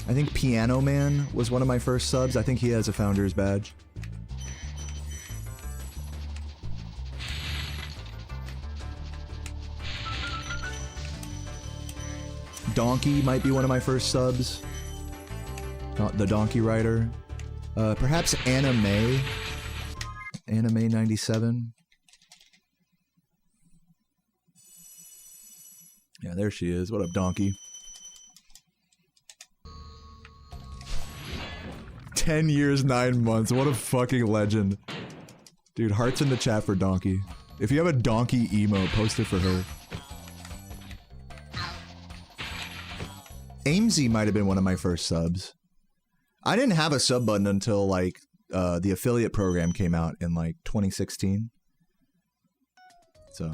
I think Piano Man was one of my first subs. I think he has a founder's badge. Donkey might be one of my first subs. Not the Donkey Rider. Perhaps Anime. Anime 97. Yeah, there she is. What up, Donkey? 10 years, 9 months. What a fucking legend. Dude, hearts in the chat for Donkey. If you have a Donkey emo, post it for her. Amesy might have been one of my first subs. I didn't have a sub button until, like, the affiliate program came out in, like, 2016. So...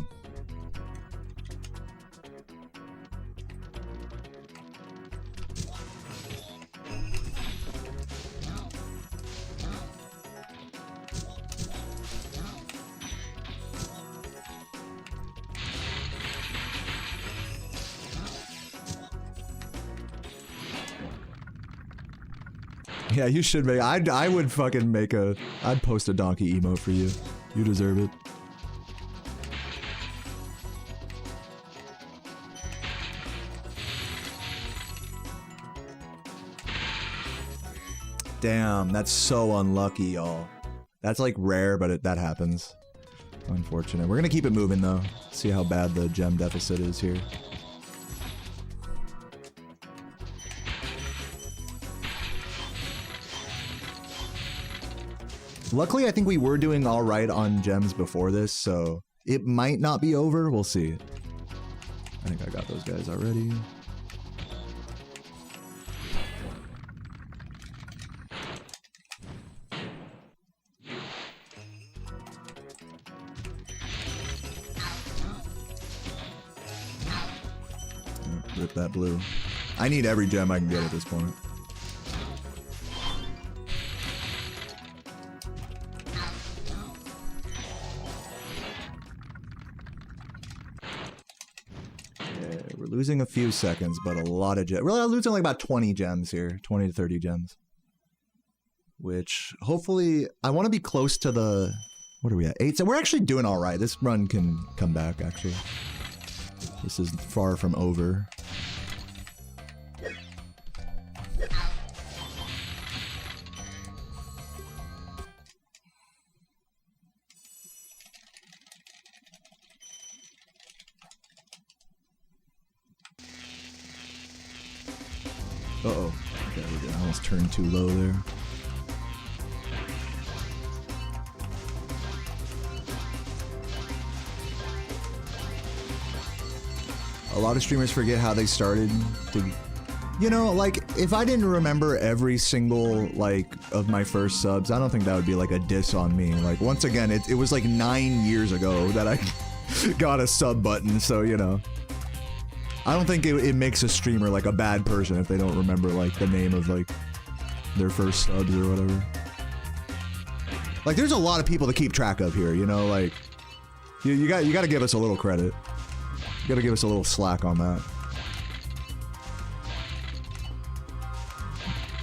Yeah, you should make. I would fucking make a. I'd post a Donkey emote for you. You deserve it. Damn, that's so unlucky, y'all. That's like rare, but that happens. Unfortunate. We're gonna keep it moving though. See how bad the gem deficit is here. Luckily, I think we were doing all right on gems before this, so it might not be over. We'll see. I think I got those guys already. Rip that blue. I need every gem I can get at this point. Yeah, we're losing a few seconds, but a lot of gems. We're losing like about 20 gems here. 20 to 30 gems. Which, hopefully, I want to be close to the... What are we at? 8? So we're actually doing alright. This run can come back, actually. This is far from over. Uh-oh. Okay, I almost turned too low there. A lot of streamers forget how they started to, you know, like, if I didn't remember every single, like, of my first subs, I don't think that would be, like, a diss on me. Like, once again, it was, like, 9 years ago that I got a sub button, so, you know. I don't think it makes a streamer, like, a bad person if they don't remember, like, the name of, like, their first subs or whatever. Like, there's a lot of people to keep track of here, you know, like, you gotta give us a little credit. You gotta give us a little slack on that.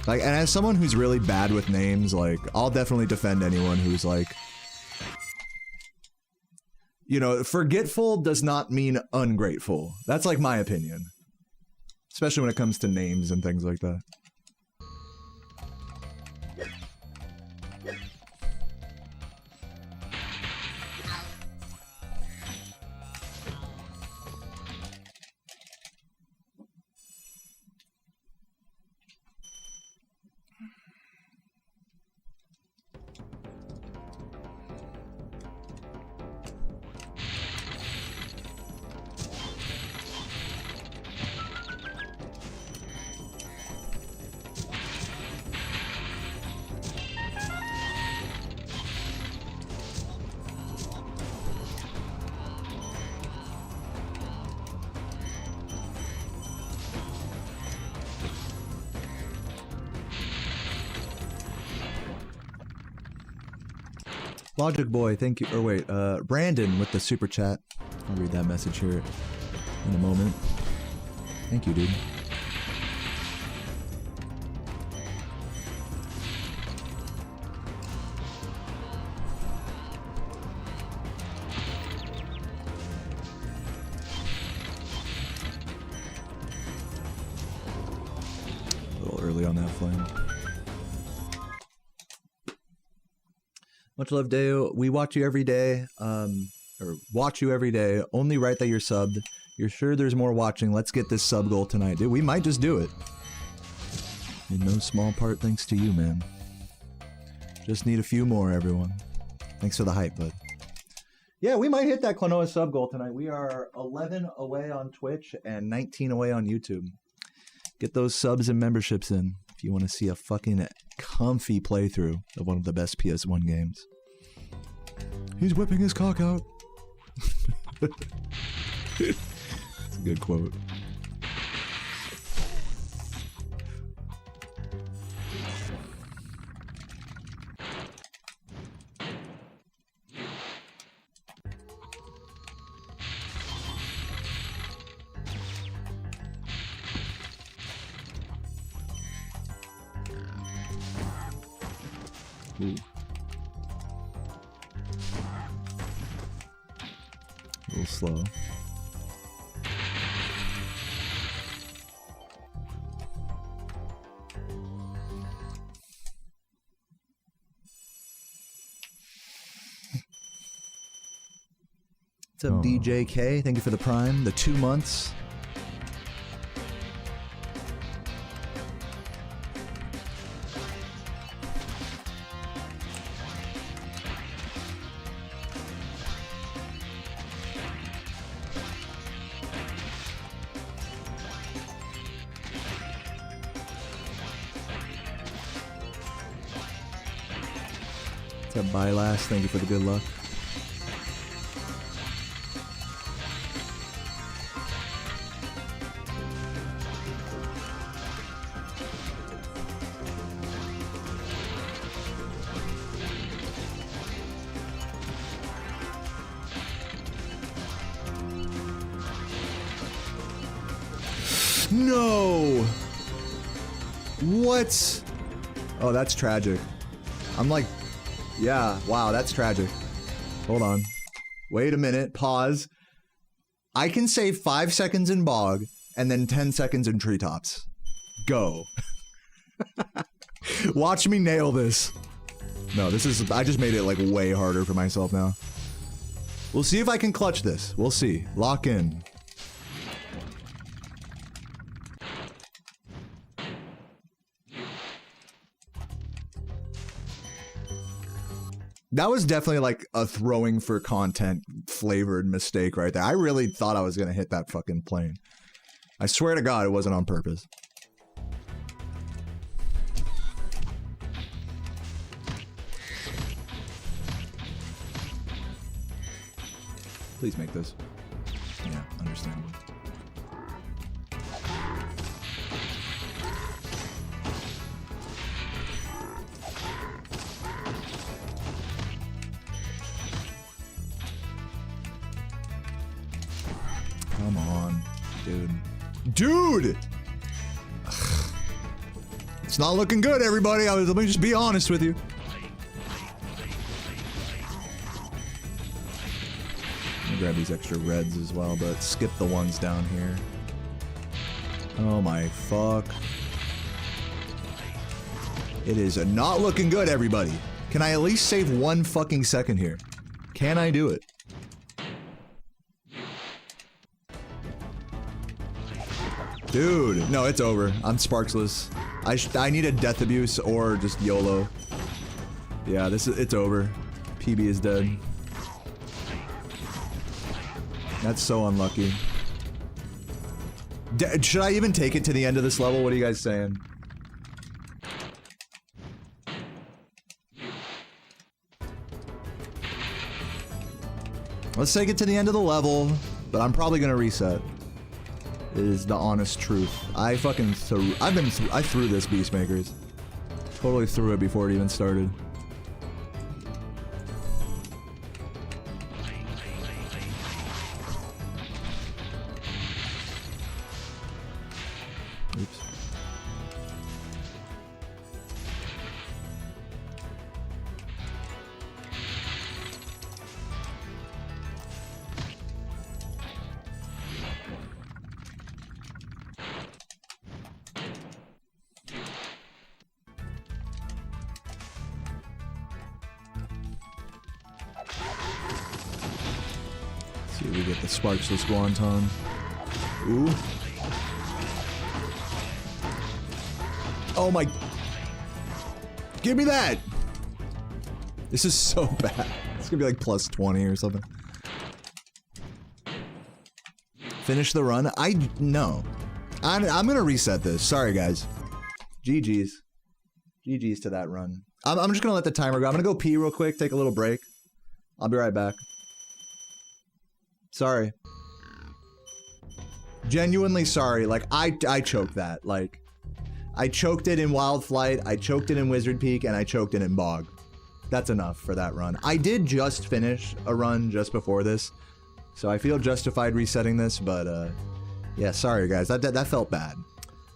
Like, and as someone who's really bad with names, like, I'll definitely defend anyone who's, like, you know, forgetful does not mean ungrateful. That's, like, my opinion. Especially when it comes to names and things like that. Logic Boy, thank you. Or wait, Brandon with the super chat. I'll read that message here in a moment. Thank you, dude. A little early on that flame. Much love, Deo. We watch you every day. Or watch you every day. Only right that you're subbed. You're sure there's more watching. Let's get this sub goal tonight. Dude, we might just do it. In no small part thanks to you, man. Just need a few more, everyone. Thanks for the hype, bud. Yeah, we might hit that Klonoa sub goal tonight. We are 11 away on Twitch and 19 away on YouTube. Get those subs and memberships in if you want to see a fucking comfy playthrough of one of the best PS1 games. He's whipping his cock out. It's a good quote. Ooh. A little slow. What's up, DJK? Thank you for the Prime. The 2 months. What's up, Bye Last? Thank you for the good luck. No! What? Oh, that's tragic. I'm like, yeah, wow, that's tragic. Hold on. Wait a minute, pause. I can save 5 seconds in bog and then 10 seconds in treetops. Go. Watch me nail this. No, this is, I just made it like way harder for myself now. We'll see if I can clutch this. We'll see. Lock in. That was definitely like a throwing for content flavored mistake right there. I really thought I was gonna hit that fucking plane. I swear to God it wasn't on purpose. Please make this. Yeah, understandable. Come on, dude. Dude! Ugh. It's not looking good, everybody. Let me just be honest with you. Let me grab these extra reds as well, but skip the ones down here. Oh my fuck. It is not looking good, everybody. Can I at least save 1 fucking second here? Can I do it? Dude, no, it's over. I'm sparksless. I need a death abuse or just YOLO. Yeah, it's over. PB is dead. That's so unlucky. Should I even take it to the end of this level? What are you guys saying? Let's take it to the end of the level, but I'm probably gonna reset. Is the honest truth. I fucking I threw this Beastmakers. Totally threw it before it even started. Oops. See if we get the sparksless Guanton. Ooh. Oh my. Give me that! This is so bad. It's gonna be like plus 20 or something. Finish the run? No. I'm gonna reset this. Sorry, guys. GG's. GG's to that run. I'm just gonna let the timer go. I'm gonna go pee real quick, take a little break. I'll be right back. Sorry. Genuinely sorry. Like, I choked that. Like, I choked it in Wild Flight, I choked it in Wizard Peak, and I choked it in Bog. That's enough for that run. I did just finish a run just before this, so I feel justified resetting this, but, yeah, sorry, guys. That felt bad.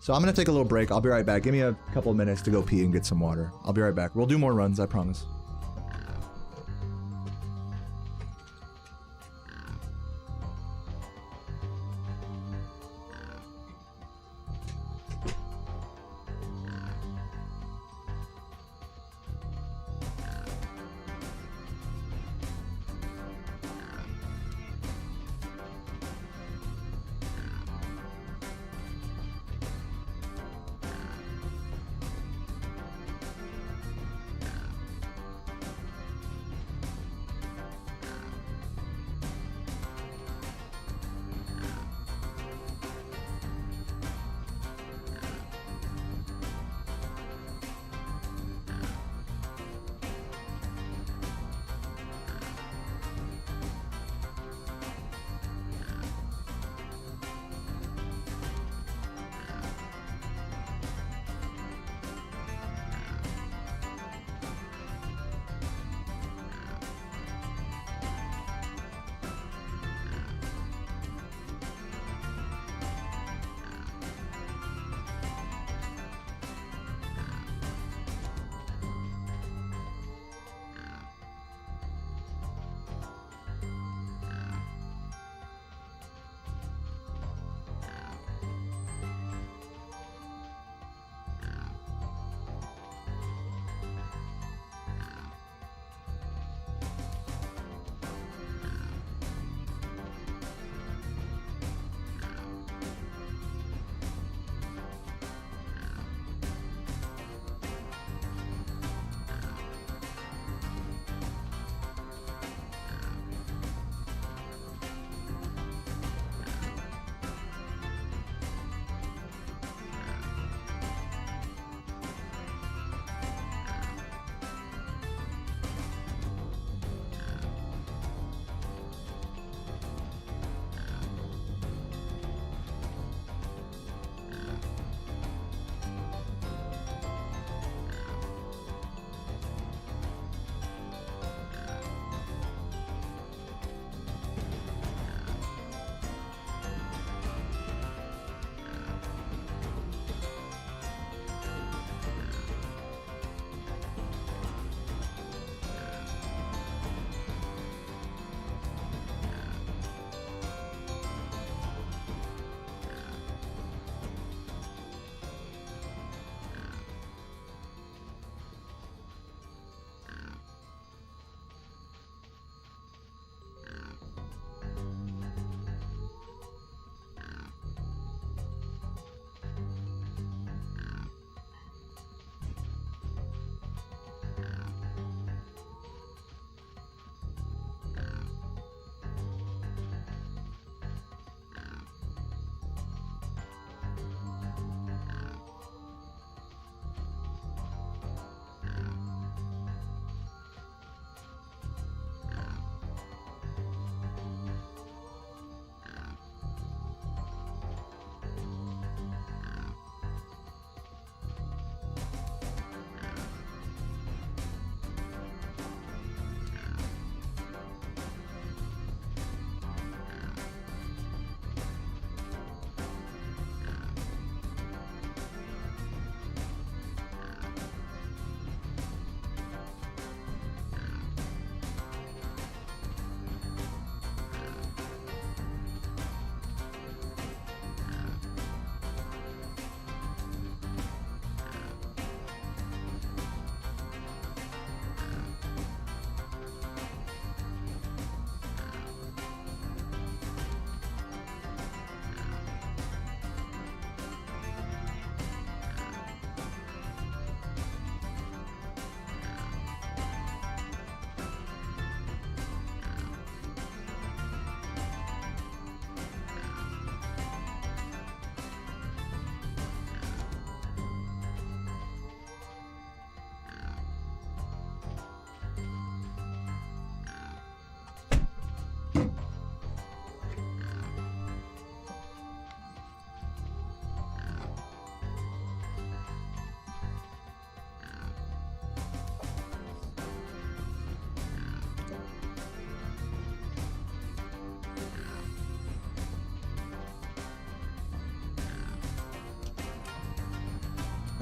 So I'm gonna take a little break. I'll be right back. Give me a couple minutes to go pee and get some water. I'll be right back. We'll do more runs, I promise.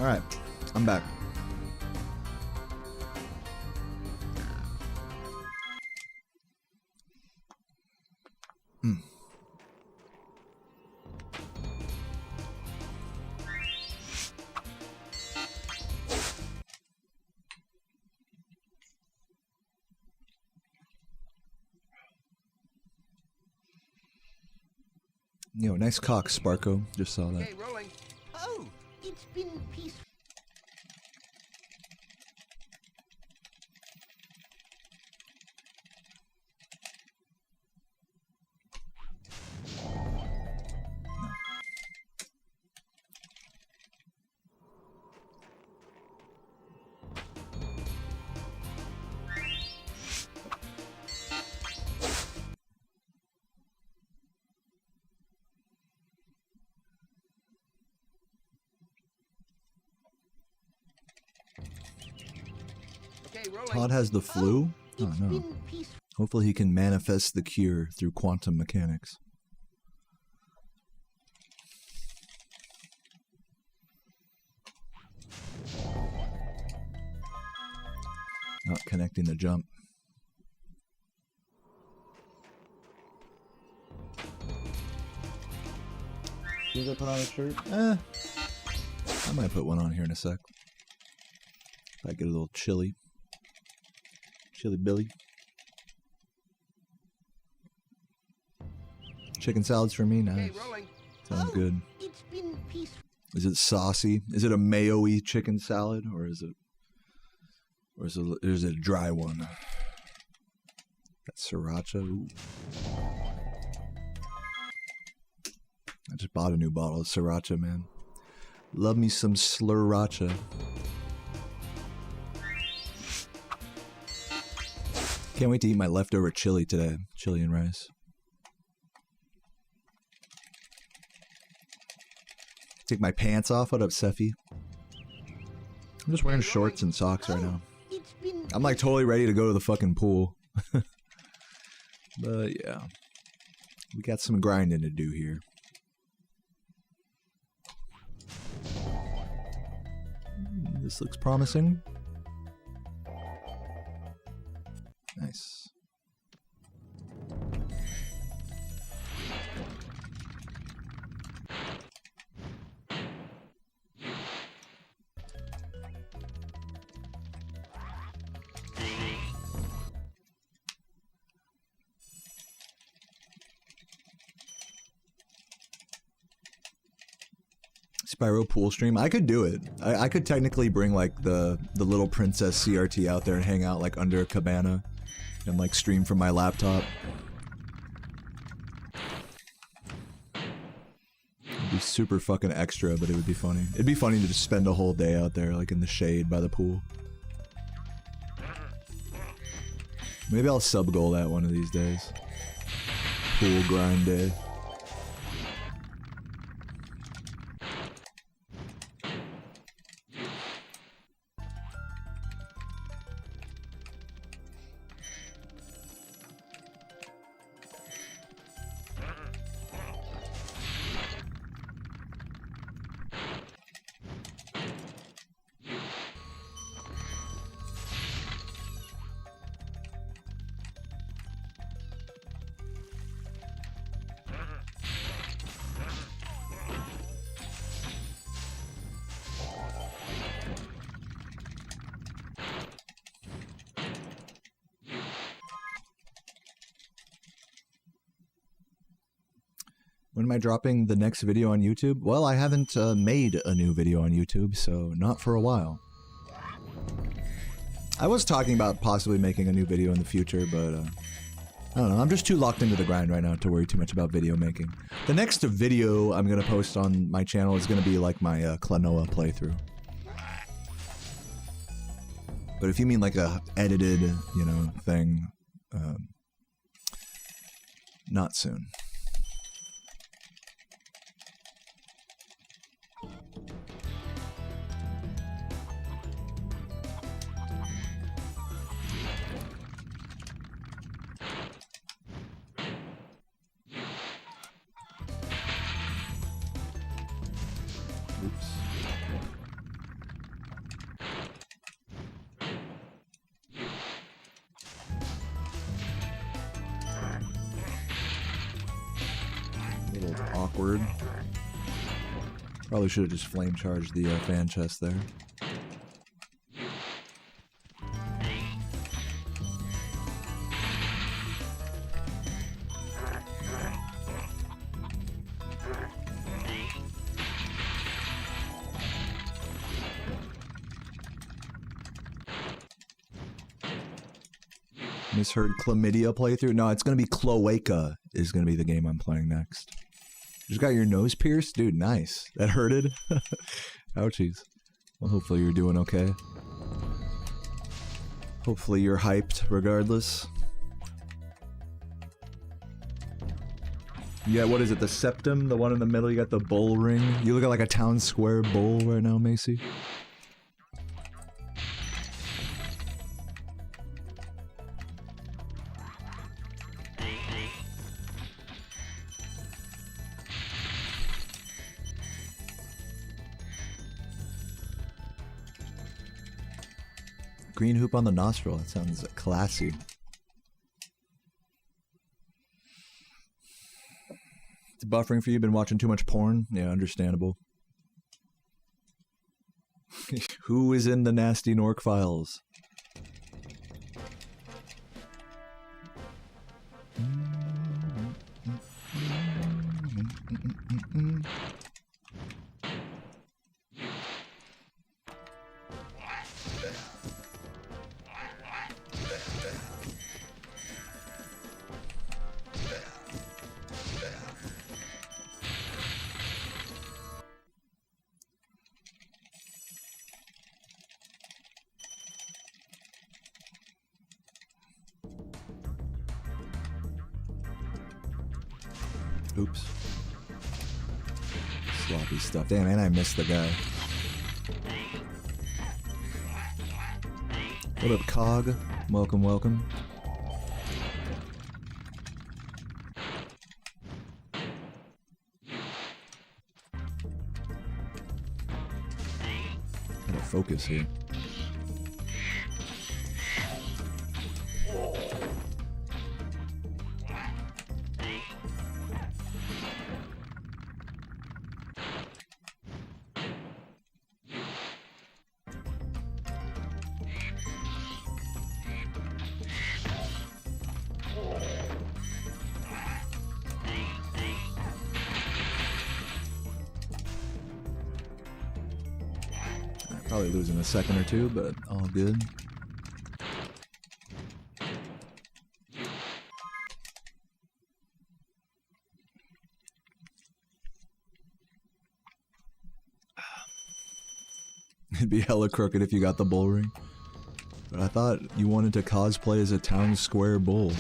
Alright, I'm back. Yo, nice cock, Sparko. Just saw that. Okay, rolling. Oh, it's been peaceful. Todd has the flu? Oh no. Hopefully he can manifest the cure through quantum mechanics. Not connecting the jump. Should I put on a shirt? I might put one on here in a sec. If I get a little chilly. Chili Billy. Chicken salads for me? Nice. Sounds good. It's been peaceful. Is it saucy? Is it a mayo-y chicken salad? Or is it a dry one? That sriracha. Ooh. I just bought a new bottle of sriracha, man. Love me some slurracha. Can't wait to eat my leftover chili today. Chili and rice. Take my pants off. What up, Seffi? I'm just wearing shorts and socks right now. I'm like totally ready to go to the fucking pool. But yeah. We got some grinding to do here. This looks promising. Nice. Spyro pool stream. I could do it. I could technically bring like the little princess CRT out there and hang out like under a cabana and like stream from my laptop. It'd be super fucking extra, but it would be funny. It'd be funny to just spend a whole day out there like in the shade by the pool. Maybe I'll sub goal that one of these days. Pool grind day. When am I dropping the next video on YouTube? Well, I haven't made a new video on YouTube, so not for a while. I was talking about possibly making a new video in the future, but I don't know. I'm just too locked into the grind right now to worry too much about video making. The next video I'm going to post on my channel is going to be like my Klonoa playthrough. But if you mean like a edited, you know, thing, not soon. awkward. Probably should have just flame charged the fan chest there. Misheard chlamydia playthrough? No, it's gonna be cloaca is gonna be the game I'm playing next. You just got your nose pierced? Dude, nice. That hurted? Ouchies. Well, hopefully you're doing okay. Hopefully you're hyped regardless. Yeah, what is it? The septum? The one in the middle? You got the bull ring? You look like a town square bull right now, Macy. Green hoop on the nostril. That sounds classy. It's buffering for you. Been watching too much porn? Yeah, understandable. Who is in the nasty Nork files? Oops. Sloppy stuff. Damn, and I missed the guy. What up, Cog? Welcome, welcome. Gotta focus here. Probably losing a second or two, but all good. It'd be hella crooked if you got the bull ring. But I thought you wanted to cosplay as a town square bull.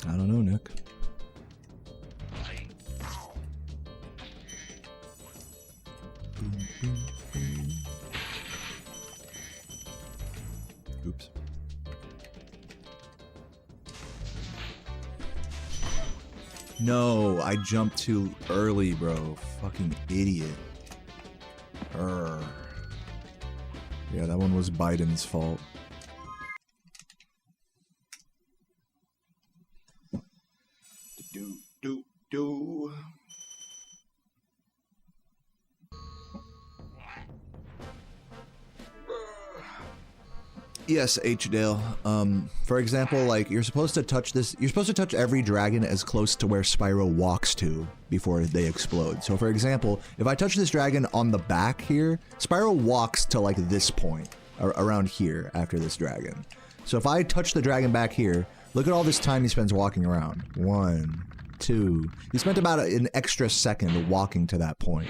I don't know, Nick. Oops. No, I jumped too early, bro. Fucking idiot. Urgh. Yeah, that one was Biden's fault. Yes, H-Dale. For example, like, you're supposed to touch this, you're supposed to touch every dragon as close to where Spyro walks to before they explode. So for example, if I touch this dragon on the back here, Spyro walks to like this point, around here after this dragon. So if I touch the dragon back here, look at all this time he spends walking around. 1, 2, he spent about an extra second walking to that point.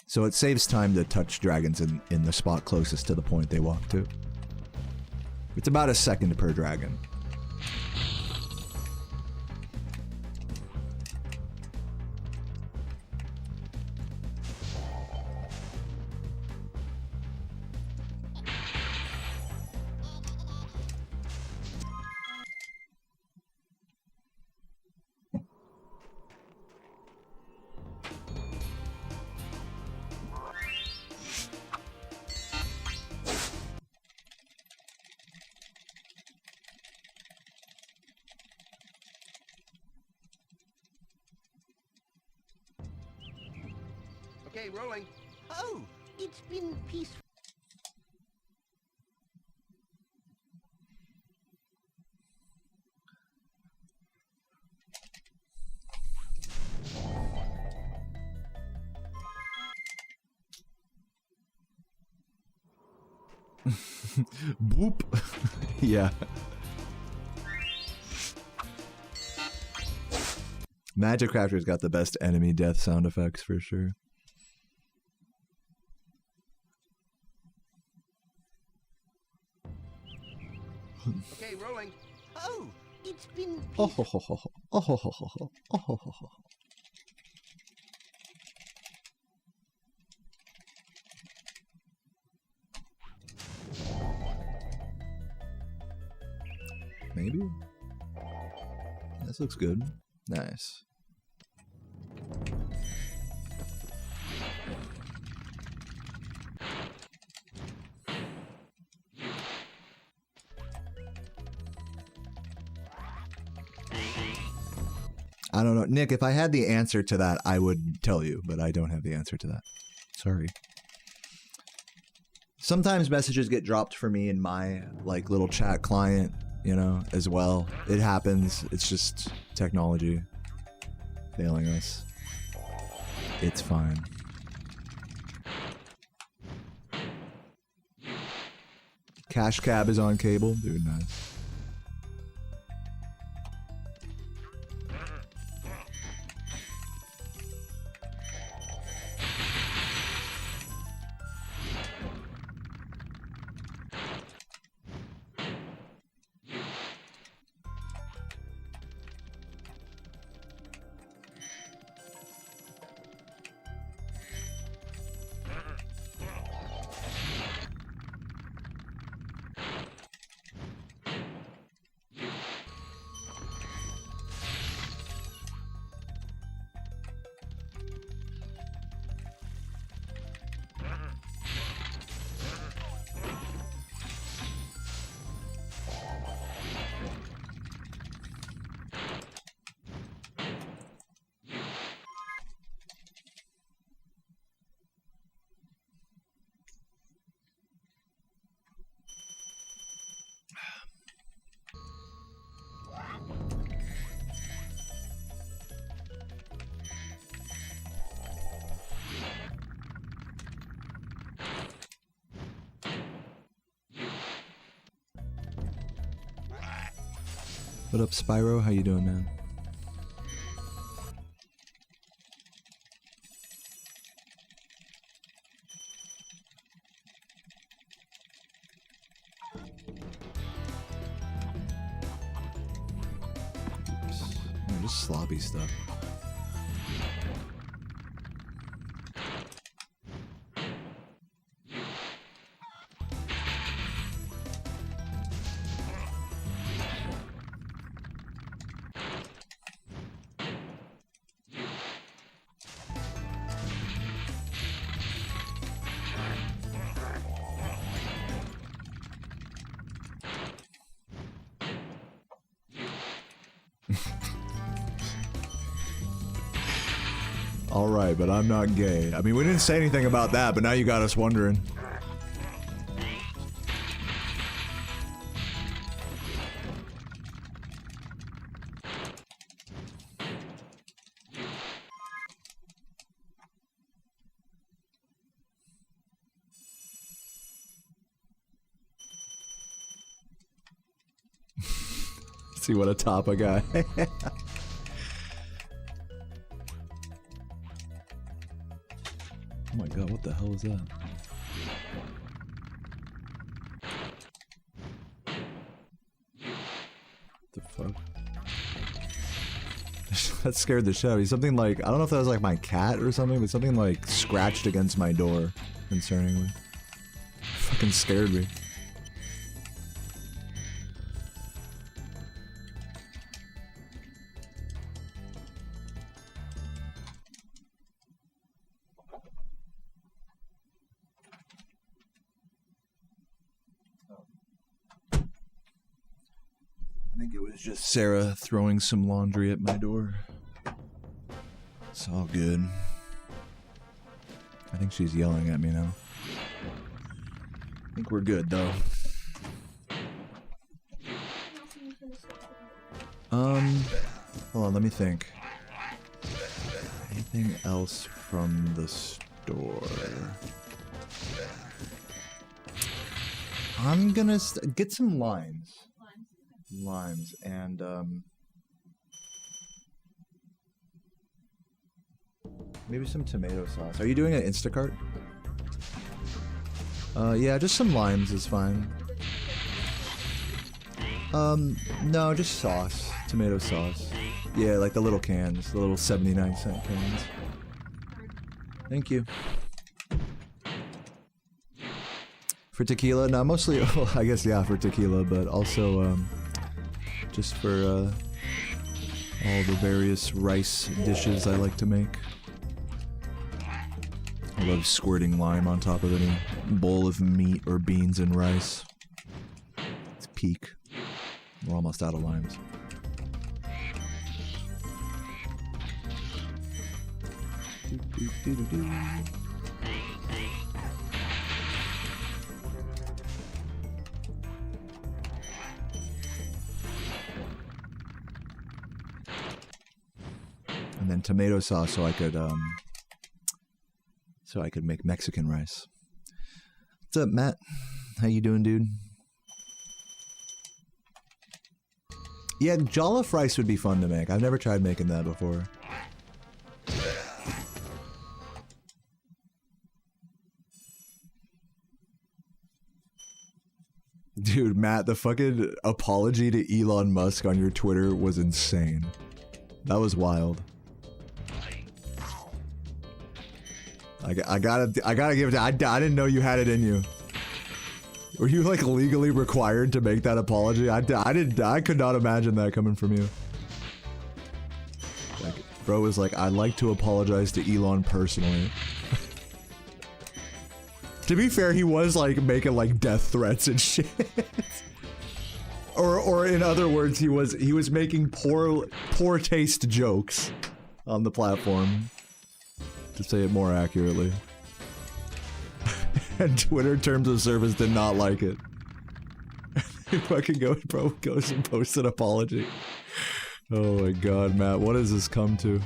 So it saves time to touch dragons in the spot closest to the point they walk to. It's about a second per dragon. Okay, rolling. Oh, it's been peaceful. Boop. Yeah. Magic Crafter's got the best enemy death sound effects for sure. Okay, rolling. Oh, it's been Oh peaceful. ho ho ho. Oh ho ho ho ho. Oh ho ho ho. Maybe? This looks good. Nice. I don't know. Nick, if I had the answer to that, I would tell you, but I don't have the answer to that. Sorry. Sometimes messages get dropped for me in my like little chat client, you know, as well. It happens. It's just technology failing us. It's fine. Cash Cab is on cable. Dude, nice. What up, Spyro? How you doing, man? Oops. Oh, just sloppy stuff. All right, but I'm not gay. I mean, we didn't say anything about that, but now you got us wondering. See what a top a guy. Oh my god, what the hell is that? The fuck? That scared the shit out of me. Something like, I don't know if that was like my cat or something, but something like scratched against my door, concerningly. Fucking scared me. I think it was just Sarah throwing some laundry at my door. It's all good. I think she's yelling at me now. I think we're good though. Hold on, let me think. Anything else from the store? I'm gonna get some limes. Limes and maybe some tomato sauce. Are you doing an Instacart? Yeah, just some limes is fine. No, just sauce. Tomato sauce. Yeah, like the little cans. The little 79-cent cans. Thank you. For tequila? No, mostly, well, I guess, yeah, for tequila, but also, just for, all the various rice dishes I like to make. I love squirting lime on top of any bowl of meat or beans and rice. It's peak. We're almost out of limes. And then tomato sauce so I could make Mexican rice. What's up, Matt? How you doing, dude? Yeah, jollof rice would be fun to make. I've never tried making that before. Dude, Matt, the fucking apology to Elon Musk on your Twitter was insane. That was wild. I gotta give it to, I didn't know you had it in you. Were you like legally required to make that apology? I could not imagine that coming from you. Like, bro was like, I'd like to apologize to Elon personally. To be fair, he was like making like death threats and shit. or in other words, he was making poor taste jokes on the platform. To say it more accurately. And Twitter terms of service did not like it. Fucking bro goes and posts an apology. Oh my god, Matt, what has this come to?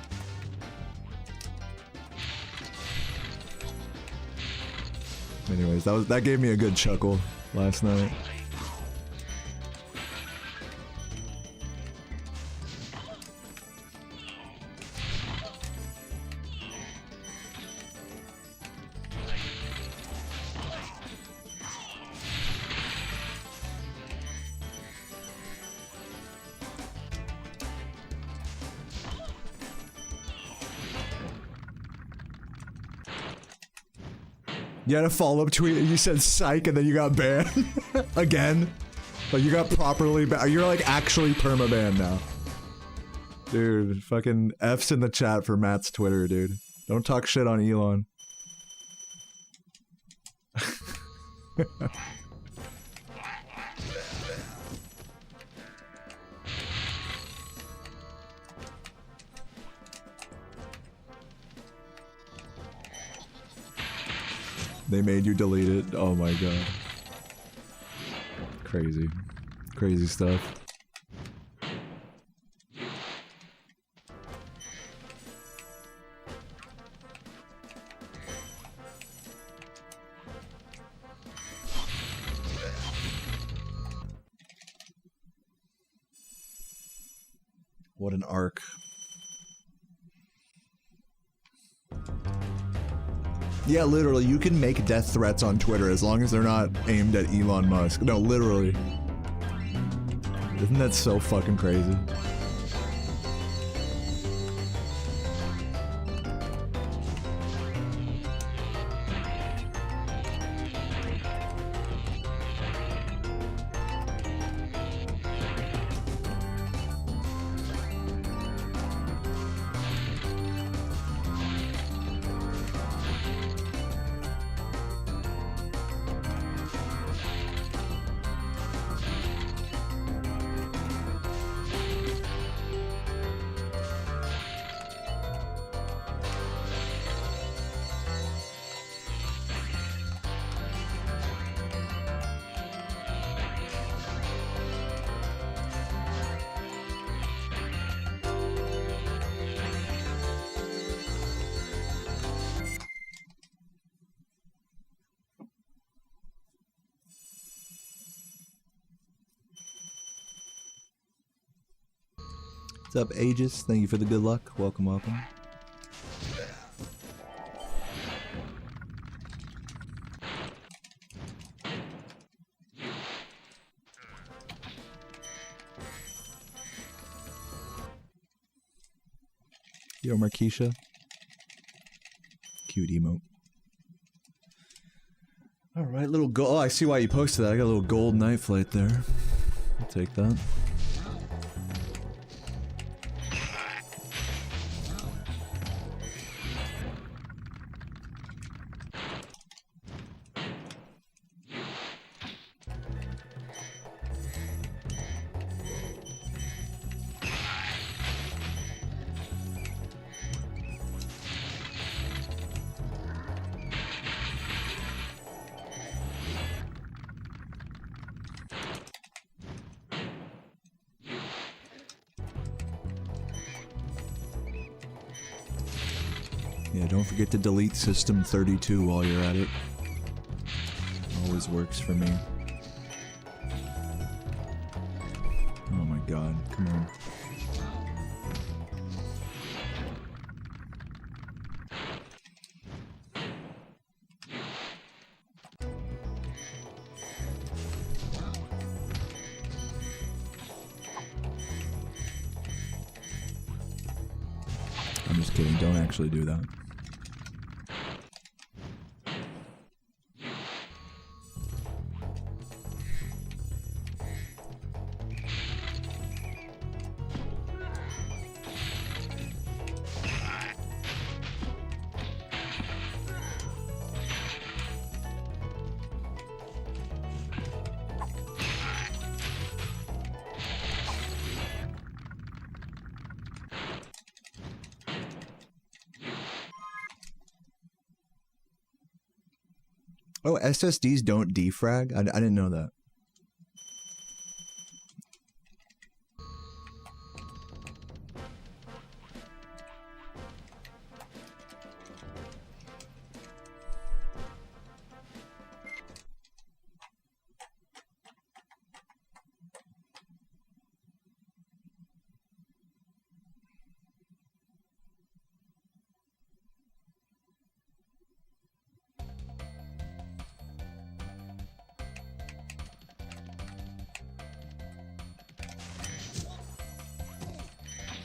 Anyways, that gave me a good chuckle last night. You had a follow-up tweet and you said psych and then you got banned. Again. But you got properly banned. You're like actually perma-banned now. Dude, fucking F's in the chat for Matt's Twitter, dude. Don't talk shit on Elon. They made you delete it. Oh my god. Crazy. Crazy stuff. What an arc. Yeah, literally, you can make death threats on Twitter as long as they're not aimed at Elon Musk. No, literally. Isn't that so fucking crazy? What's up, Aegis? Thank you for the good luck. Welcome, welcome. Yo, Markeisha. Cute emote. Alright, little gold. Oh, I see why you posted that. I got a little gold night flight there. I'll take that. Yeah, don't forget to delete System 32 while you're at it. Always works for me. Oh my god, come on. I'm just kidding, don't actually do that. Oh, SSDs don't defrag? I didn't know that.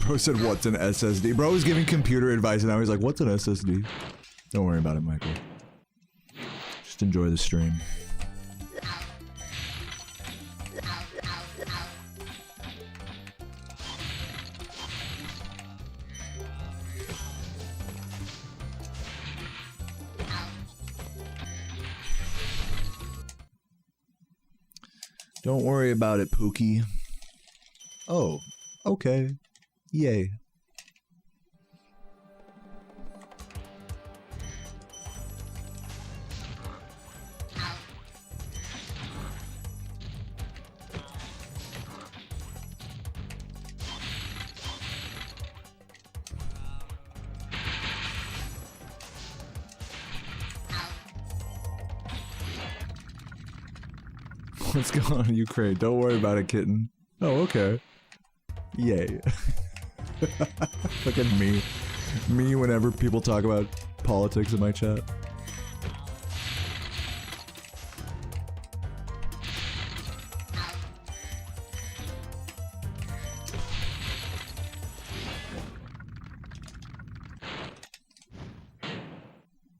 Bro said, what's an SSD? Bro was giving computer advice and I was like, what's an SSD? Don't worry about it, Michael. Just enjoy the stream. Don't worry about it, Pookie. Oh, okay. Yay. What's going on in Ukraine? Don't worry about it, kitten. Oh, okay. Yay. Fucking me. Me whenever people talk about politics in my chat.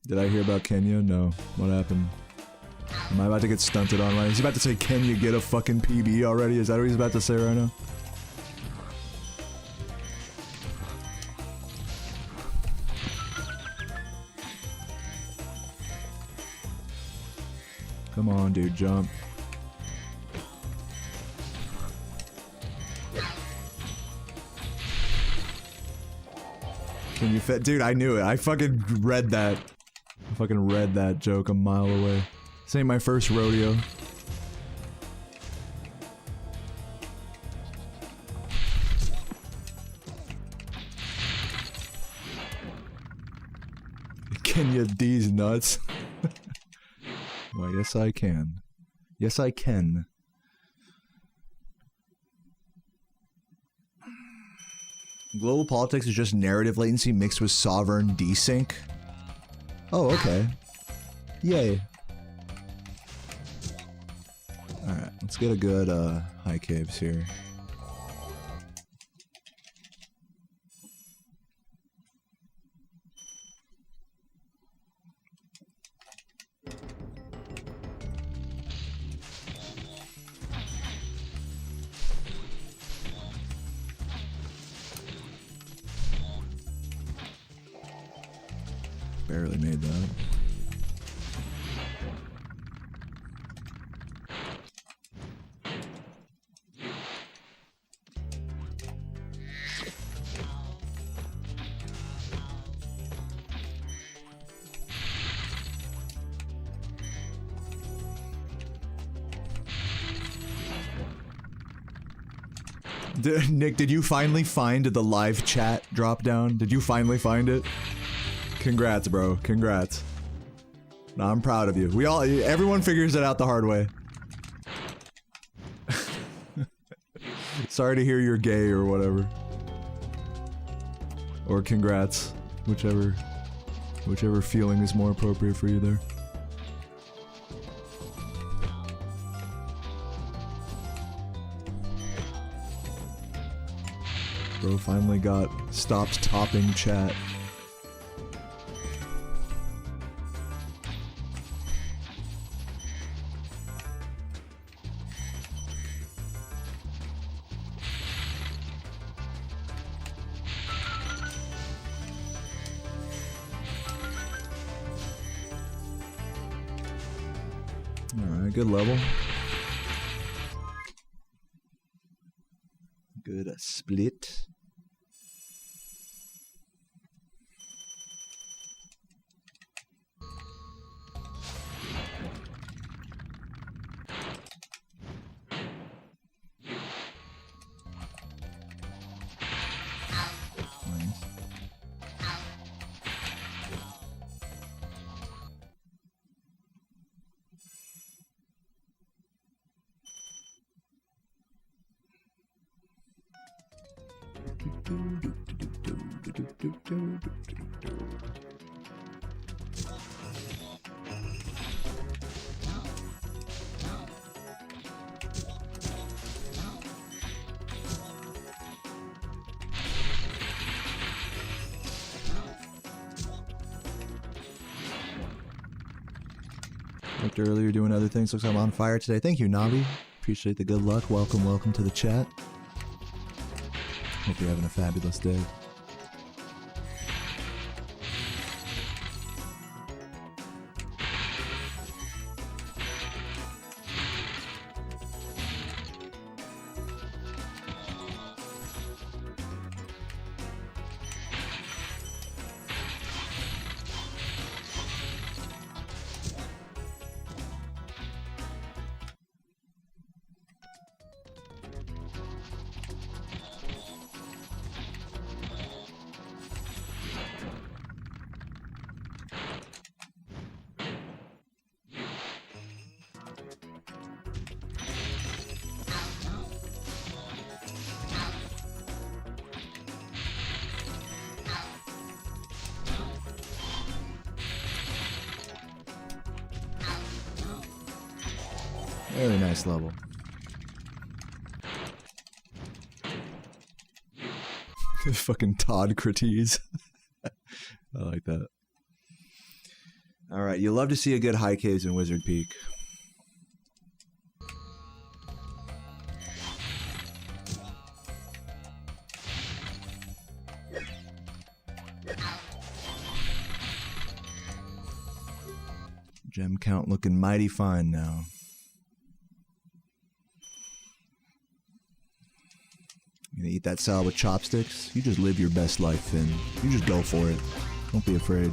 Did I hear about Kenya? No. What happened? Am I about to get stunted on right? He's about to say, can you get a fucking PB already? Is that what he's about to say right now? Come on, dude, jump. Can you fit? Dude, I knew it. I fucking read that. I fucking read that joke a mile away. This ain't my first rodeo. Can you these nuts? Well, yes I can. Yes I can. Global politics is just narrative latency mixed with sovereign desync. Oh, okay. Yay. Alright, let's get a good high caves here. Barely made that. Nick, did you finally find the live chat drop down? Did you finally find it? Congrats, bro. Congrats. No, I'm proud of you. Everyone figures it out the hard way. Sorry to hear you're gay or whatever. Or congrats. Whichever feeling is more appropriate for you there. Bro finally stopped topping chat. Alright, good level. Good split. Looked earlier doing other things. Looks like I'm on fire today. Thank you, Navi. Appreciate the good luck. Welcome to the chat. Hope you're having a fabulous day. Very nice level. Fucking Todd Crites. I like that. Alright, you love to see a good high caves in Wizard Peak. Gem count looking mighty fine now. You gonna eat that salad with chopsticks? You just live your best life, Finn. You just go for it. Don't be afraid.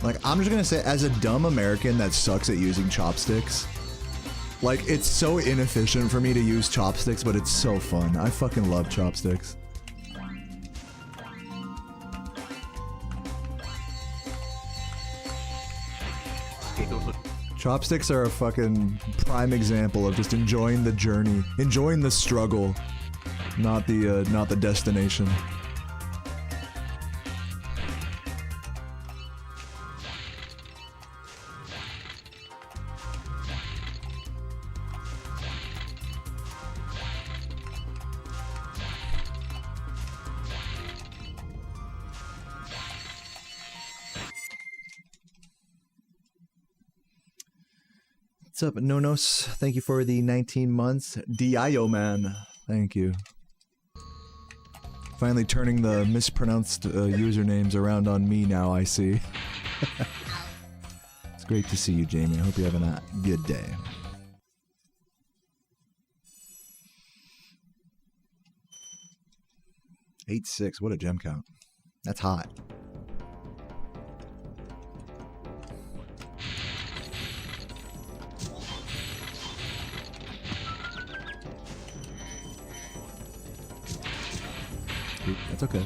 Like, I'm just gonna say, as a dumb American that sucks at using chopsticks, like, it's so inefficient for me to use chopsticks, but it's so fun. I fucking love chopsticks. Chopsticks are a fucking prime example of just enjoying the journey, enjoying the struggle, not the destination. What's up, Nonos? Thank you for the 19 months. Dio man. Thank you. Finally turning the mispronounced usernames around on me now, I see. It's great to see you, Jamie. I hope you're having a good day. $8.6. What a gem count. That's hot. That's okay.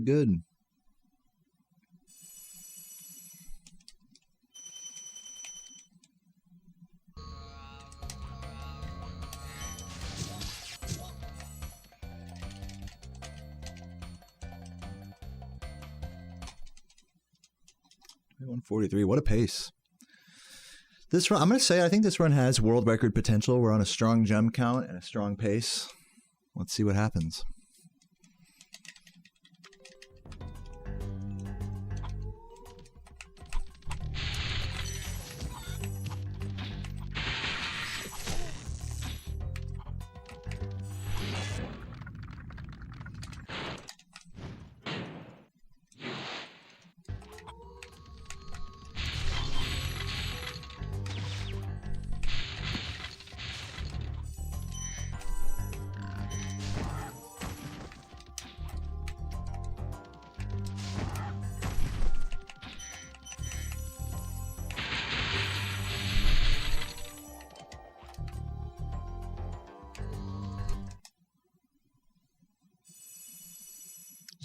Good. $143. What a pace. This run, I'm going to say, I think this run has world record potential. We're on a strong gem count and a strong pace. Let's see what happens.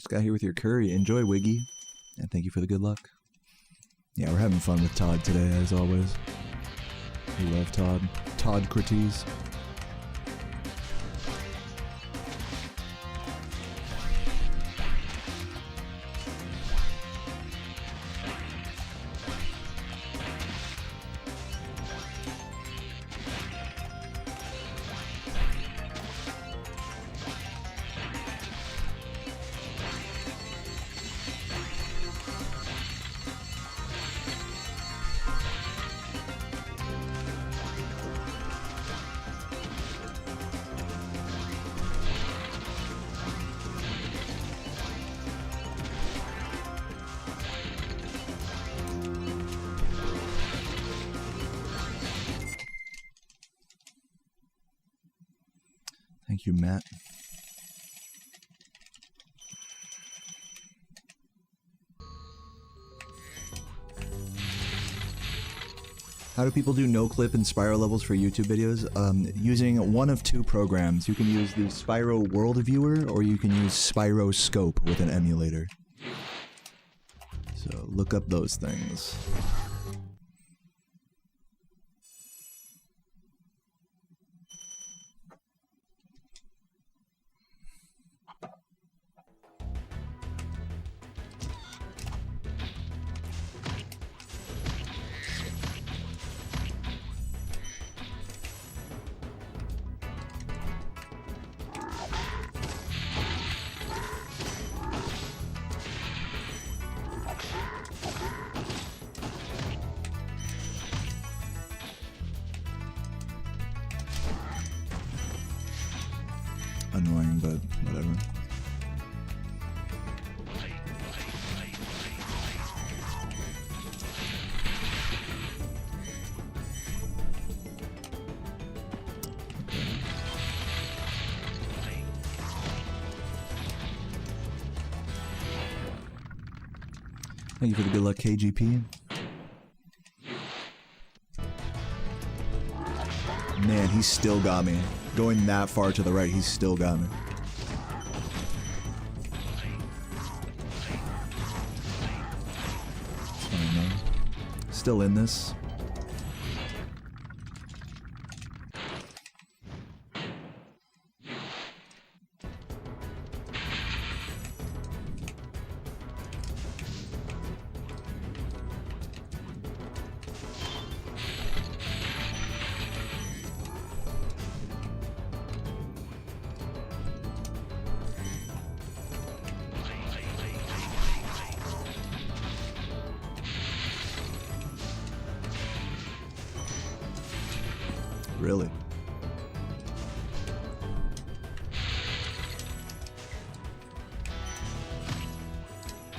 Got here with your curry. Enjoy, Wiggy. And thank you for the good luck. Yeah, we're having fun with Todd today, as always. We love Todd. Todd-Crates. Thank you, Matt. How do people do no-clip and Spyro levels for YouTube videos? Using one of two programs. You can use the Spyro World Viewer, or you can use Spyro Scope with an emulator. So look up those things. annoying, but whatever. Thank you for the good luck, KGP. Man, he still got me. Going that far to the right, he still got me. It's fine, though. Still in this. Really?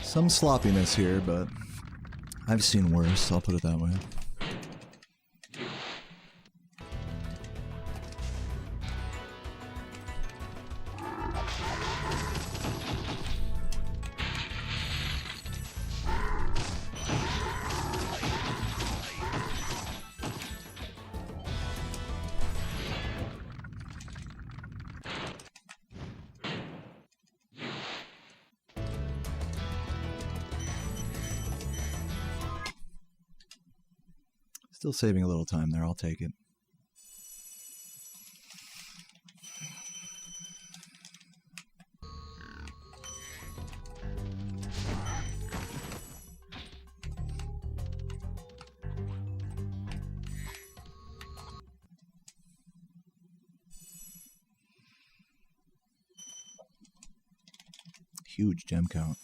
Some sloppiness here, but I've seen worse, I'll put it that way. Still saving a little time there, I'll take it. Huge gem count.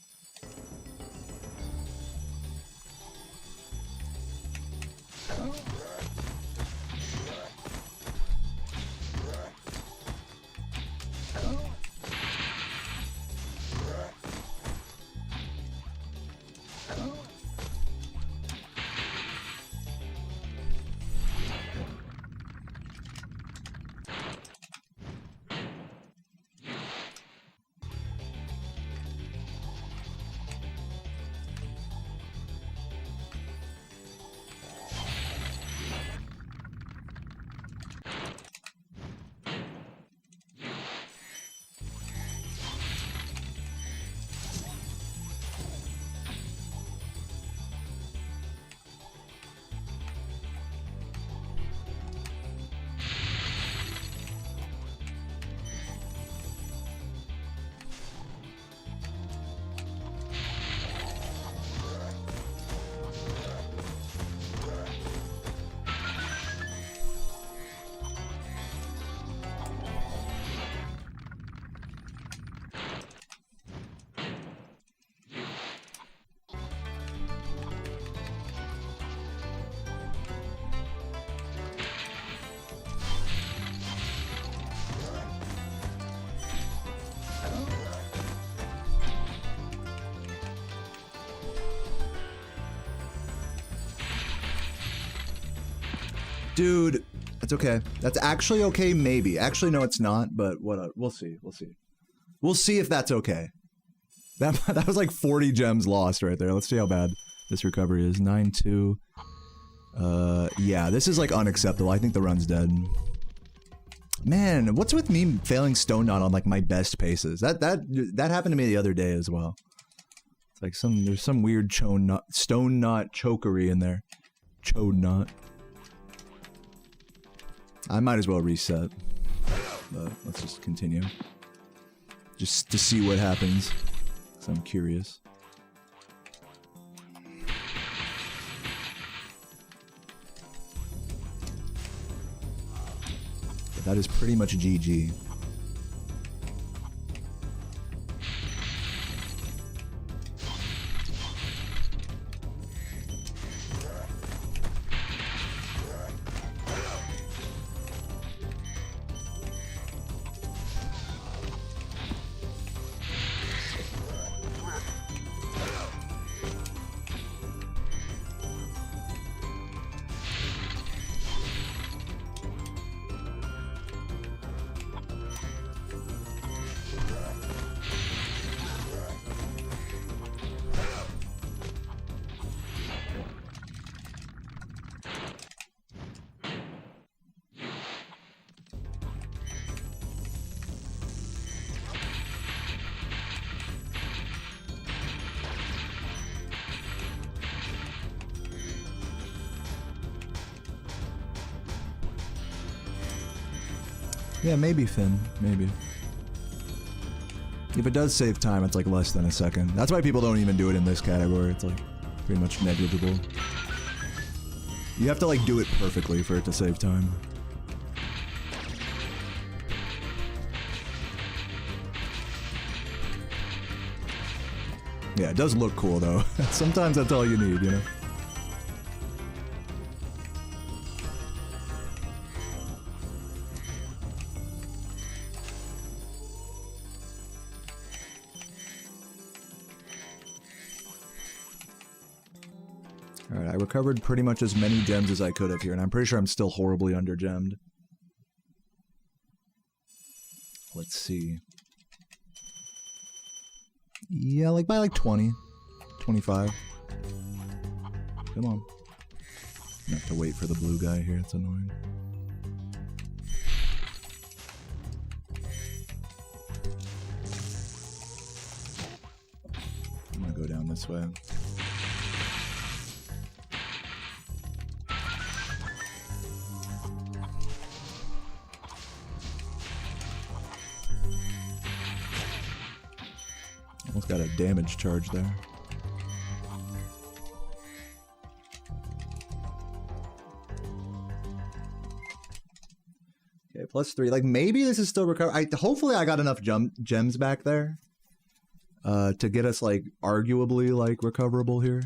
Dude, that's okay. That's actually okay, maybe. Actually, no, it's not, but what? We'll see. We'll see. We'll see if that's okay. That was like 40 gems lost right there. Let's see how bad this recovery is. 9-2. Yeah, this is like unacceptable. I think the run's dead. Man, what's with me failing Stone Knot on like my best paces? That happened to me the other day as well. It's like there's some weird Stone Knot chokery in there. Chode Knot. I might as well reset, but let's just continue. Just to see what happens, because I'm curious. But that is pretty much GG. Yeah, maybe Finn. Maybe. If it does save time, it's like less than a second. That's why people don't even do it in this category. It's like pretty much negligible. You have to like do it perfectly for it to save time. Yeah, it does look cool though. Sometimes that's all you need, you know? Alright, I recovered pretty much as many gems as I could have here, and I'm pretty sure I'm still horribly under-gemmed. Let's see. Yeah, like by like 20. 25. Come on. I have to wait for the blue guy here, it's annoying. I'm gonna go down this way. Almost got a damage charge there. Okay, +3. Like, maybe this is still recover. Hopefully I got enough gems back there to get us, like, arguably, like, recoverable here.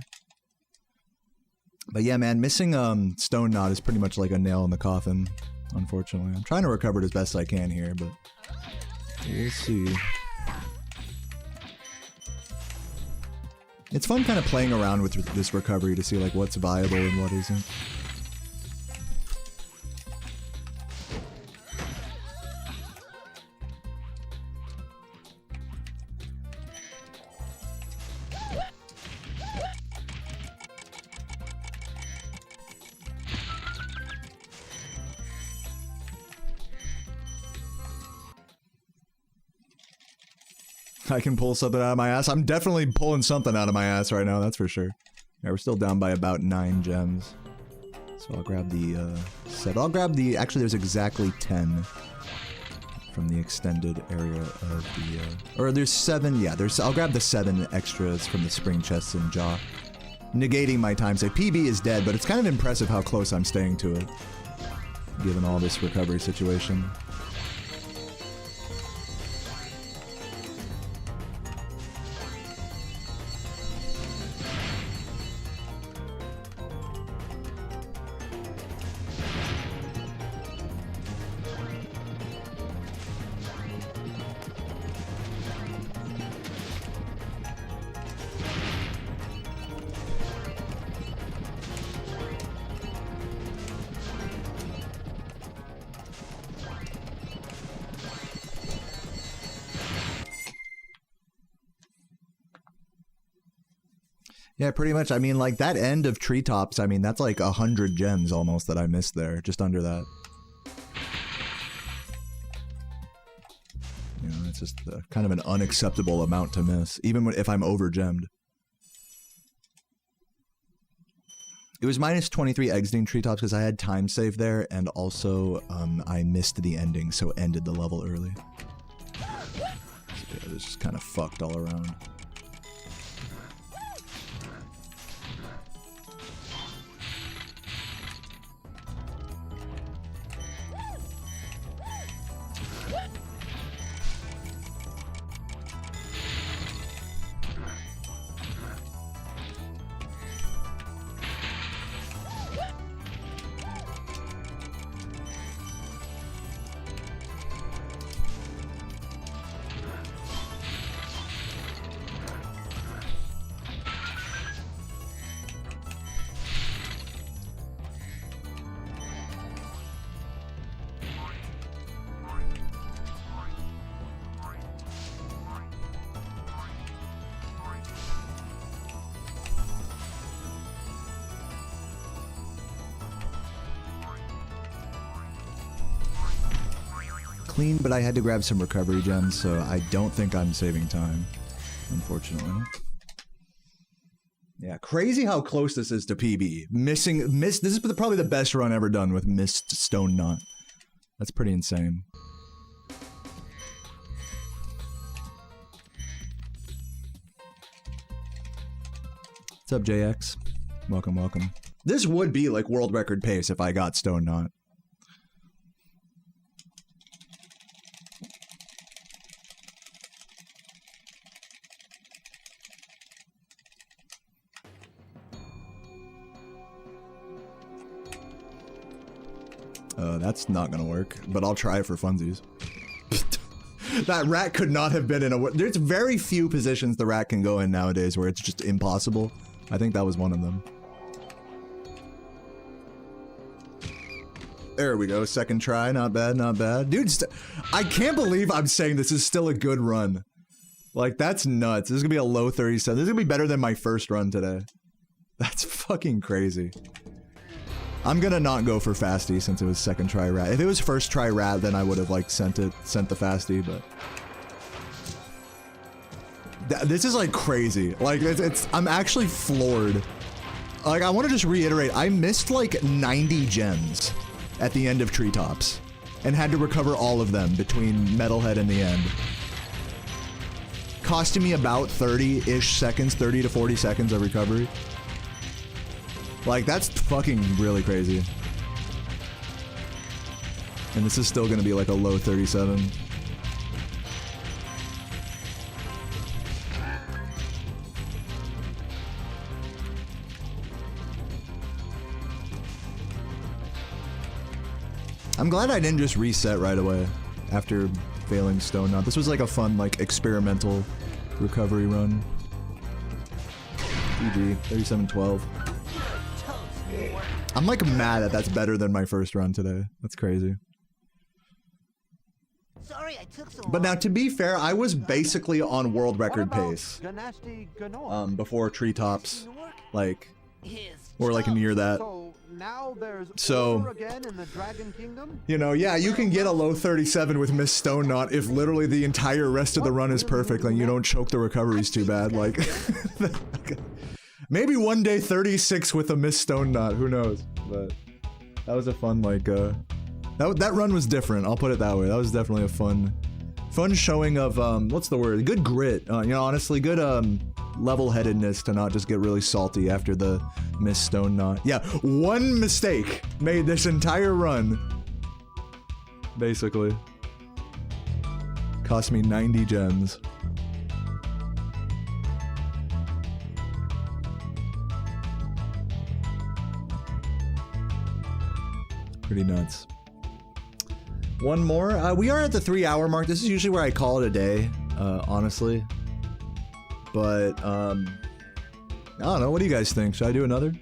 But yeah, man, missing Stone Knot is pretty much like a nail in the coffin, unfortunately. I'm trying to recover it as best I can here, but we'll see. It's fun kind of playing around with this recovery to see like what's viable and what isn't. I can pull something out of my ass. I'm definitely pulling something out of my ass right now, that's for sure. Yeah, we're still down by about 9 gems. So I'll grab the set. I'll grab the, actually there's exactly 10 from the extended area of the, or there's 7, yeah, I'll grab the 7 extras from the spring chests and jaw. Negating my time save. PB is dead, but it's kind of impressive how close I'm staying to it, given all this recovery situation. Yeah, pretty much. I mean, like, that end of Treetops, I mean, that's like 100 gems almost that I missed there, just under that. You know, it's just kind of an unacceptable amount to miss, even if I'm over-gemmed. It was -23 exiting Treetops because I had time save there, and also I missed the ending, so ended the level early. So yeah, it was just kind of fucked all around. Clean, but I had to grab some recovery gems, so I don't think I'm saving time, unfortunately. Yeah, crazy how close this is to PB. This is probably the best run ever done with missed Stone Knot. That's pretty insane. What's up, JX? Welcome, welcome. This would be like world record pace if I got Stone Knot. That's not gonna work, but I'll try it for funsies. That rat could not have been in a... There's very few positions the rat can go in nowadays where it's just impossible. I think that was one of them. There we go, second try, not bad, not bad. Dude, I can't believe I'm saying this is still a good run. Like, that's nuts. This is gonna be a low 37. This is gonna be better than my first run today. That's fucking crazy. I'm gonna not go for Fasty since it was second try rat. If it was first try rat, then I would have like sent the Fasty, but this is like crazy. Like I'm actually floored. Like I want to just reiterate, I missed like 90 gems at the end of Treetops and had to recover all of them between Metalhead and the end. Costing me about 30-ish seconds, 30 to 40 seconds of recovery. Like, that's fucking really crazy. And this is still gonna be like a low 37. I'm glad I didn't just reset right away after failing Stone Knot. This was like a fun, like, experimental recovery run. GG, 37-12. I'm like mad that that's better than my first run today. That's crazy. Sorry I took so But long. now, to be fair, I was basically on world record pace before Treetops, like, or like near that. So, you know, yeah, you can get a low 37 with Miss Stone Knot if literally the entire rest of the run is perfect and you don't choke the recoveries too bad. Like, maybe one day 36 with a Miss Stone Knot, who knows? But that was a fun, like, that run was different, I'll put it that way. That was definitely a fun showing of, what's the word? Good grit. You know, honestly, good, level-headedness to not just get really salty after the Miss Stone Knot. Yeah, one mistake made this entire run, basically. Cost me 90 gems. Pretty nuts. One more. We are at the 3-hour mark. This is usually where I call it a day, honestly. But, I don't know. What do you guys think? Should I do another?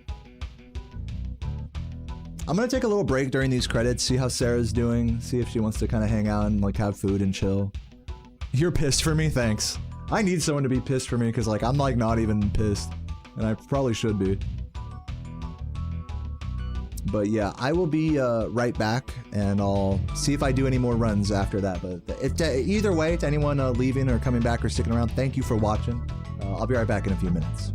I'm gonna take a little break during these credits, see how Sarah's doing, see if she wants to kind of hang out and, like, have food and chill. You're pissed for me? Thanks. I need someone to be pissed for me, because, like, I'm, like, not even pissed. And I probably should be. But yeah, I will be right back, and I'll see if I do any more runs after that. But either way, to anyone leaving or coming back or sticking around, thank you for watching. I'll be right back in a few minutes.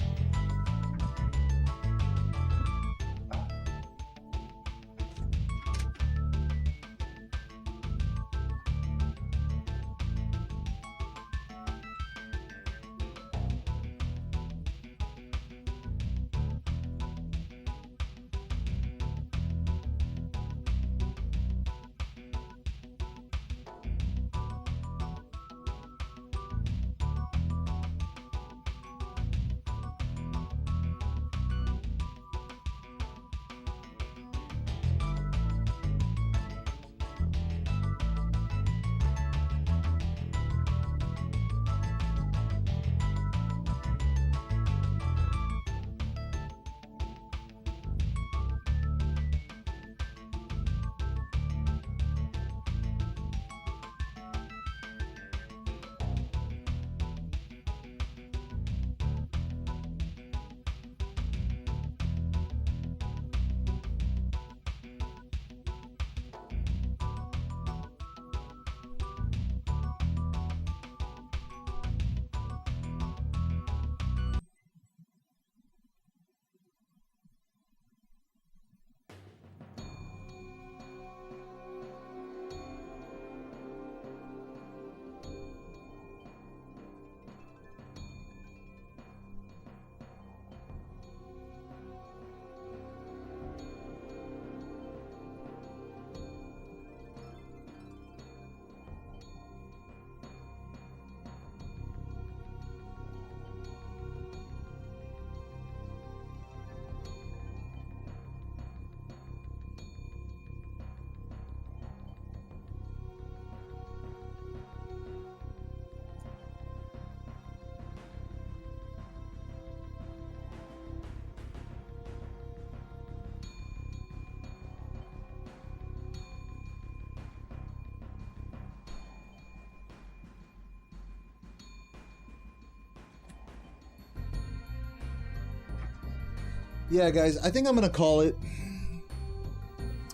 Yeah, guys, I think I'm gonna call it.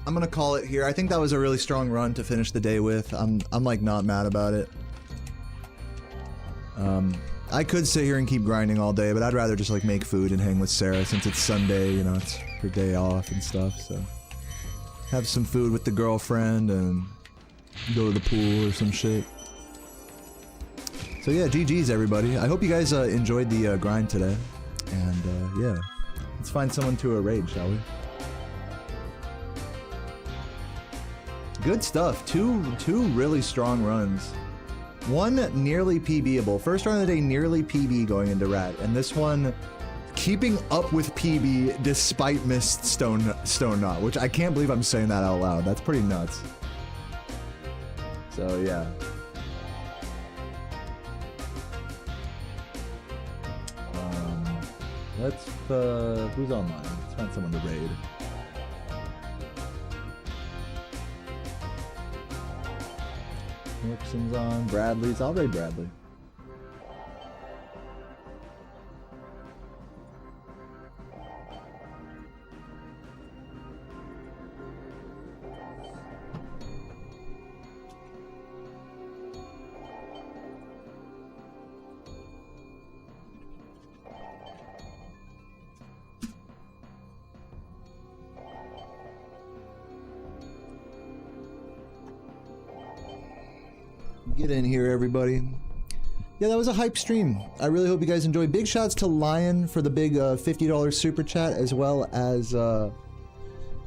I'm gonna call it here. I think that was a really strong run to finish the day with. I'm like not mad about it. I could sit here and keep grinding all day, but I'd rather just like make food and hang with Sarah since it's Sunday, you know, it's her day off and stuff, so. Have some food with the girlfriend and go to the pool or some shit. So yeah, GG's everybody. I hope you guys enjoyed the grind today. And yeah, let's find someone to raid, shall we? Good stuff. Two really strong runs. One nearly PBable. First run of the day, nearly PB going into Rat, and this one keeping up with PB despite missed Stone Knot, which I can't believe I'm saying that out loud. That's pretty nuts. So yeah. Let's who's online? Let's find someone to raid. Nixon's on. Bradley's. I'll raid Bradley. Get in here, everybody. Yeah, that was a hype stream. I really hope you guys enjoyed. Big shouts to Lion for the big $50 super chat, as well as, well,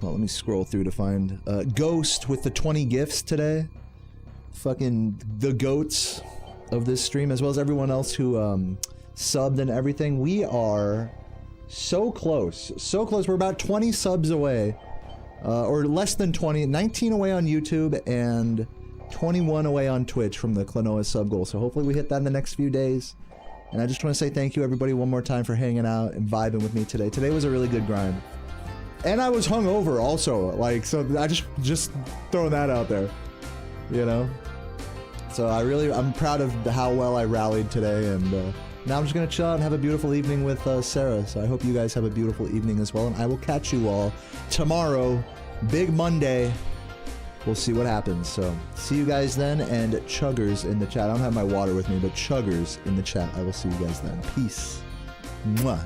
let me scroll through to find, Ghost with the 20 gifts today. Fucking the goats of this stream, as well as everyone else who, subbed and everything. We are so close. So close. We're about 20 subs away. Or less than 20. 19 away on YouTube, and 21 away on Twitch from the Klonoa sub goal, so hopefully we hit that in the next few days. And I just want to say thank you everybody one more time for hanging out and vibing with me today. Today was a really good grind. And I was hungover also, like, so I just throwing that out there, you know? So I'm proud of how well I rallied today, and now I'm just gonna chill out and have a beautiful evening with Sarah, so I hope you guys have a beautiful evening as well, and I will catch you all tomorrow, Big Monday. We'll see what happens, so see you guys then, and chuggers in the chat. I don't have my water with me, but chuggers in the chat. I will see you guys then. Peace. Mwah.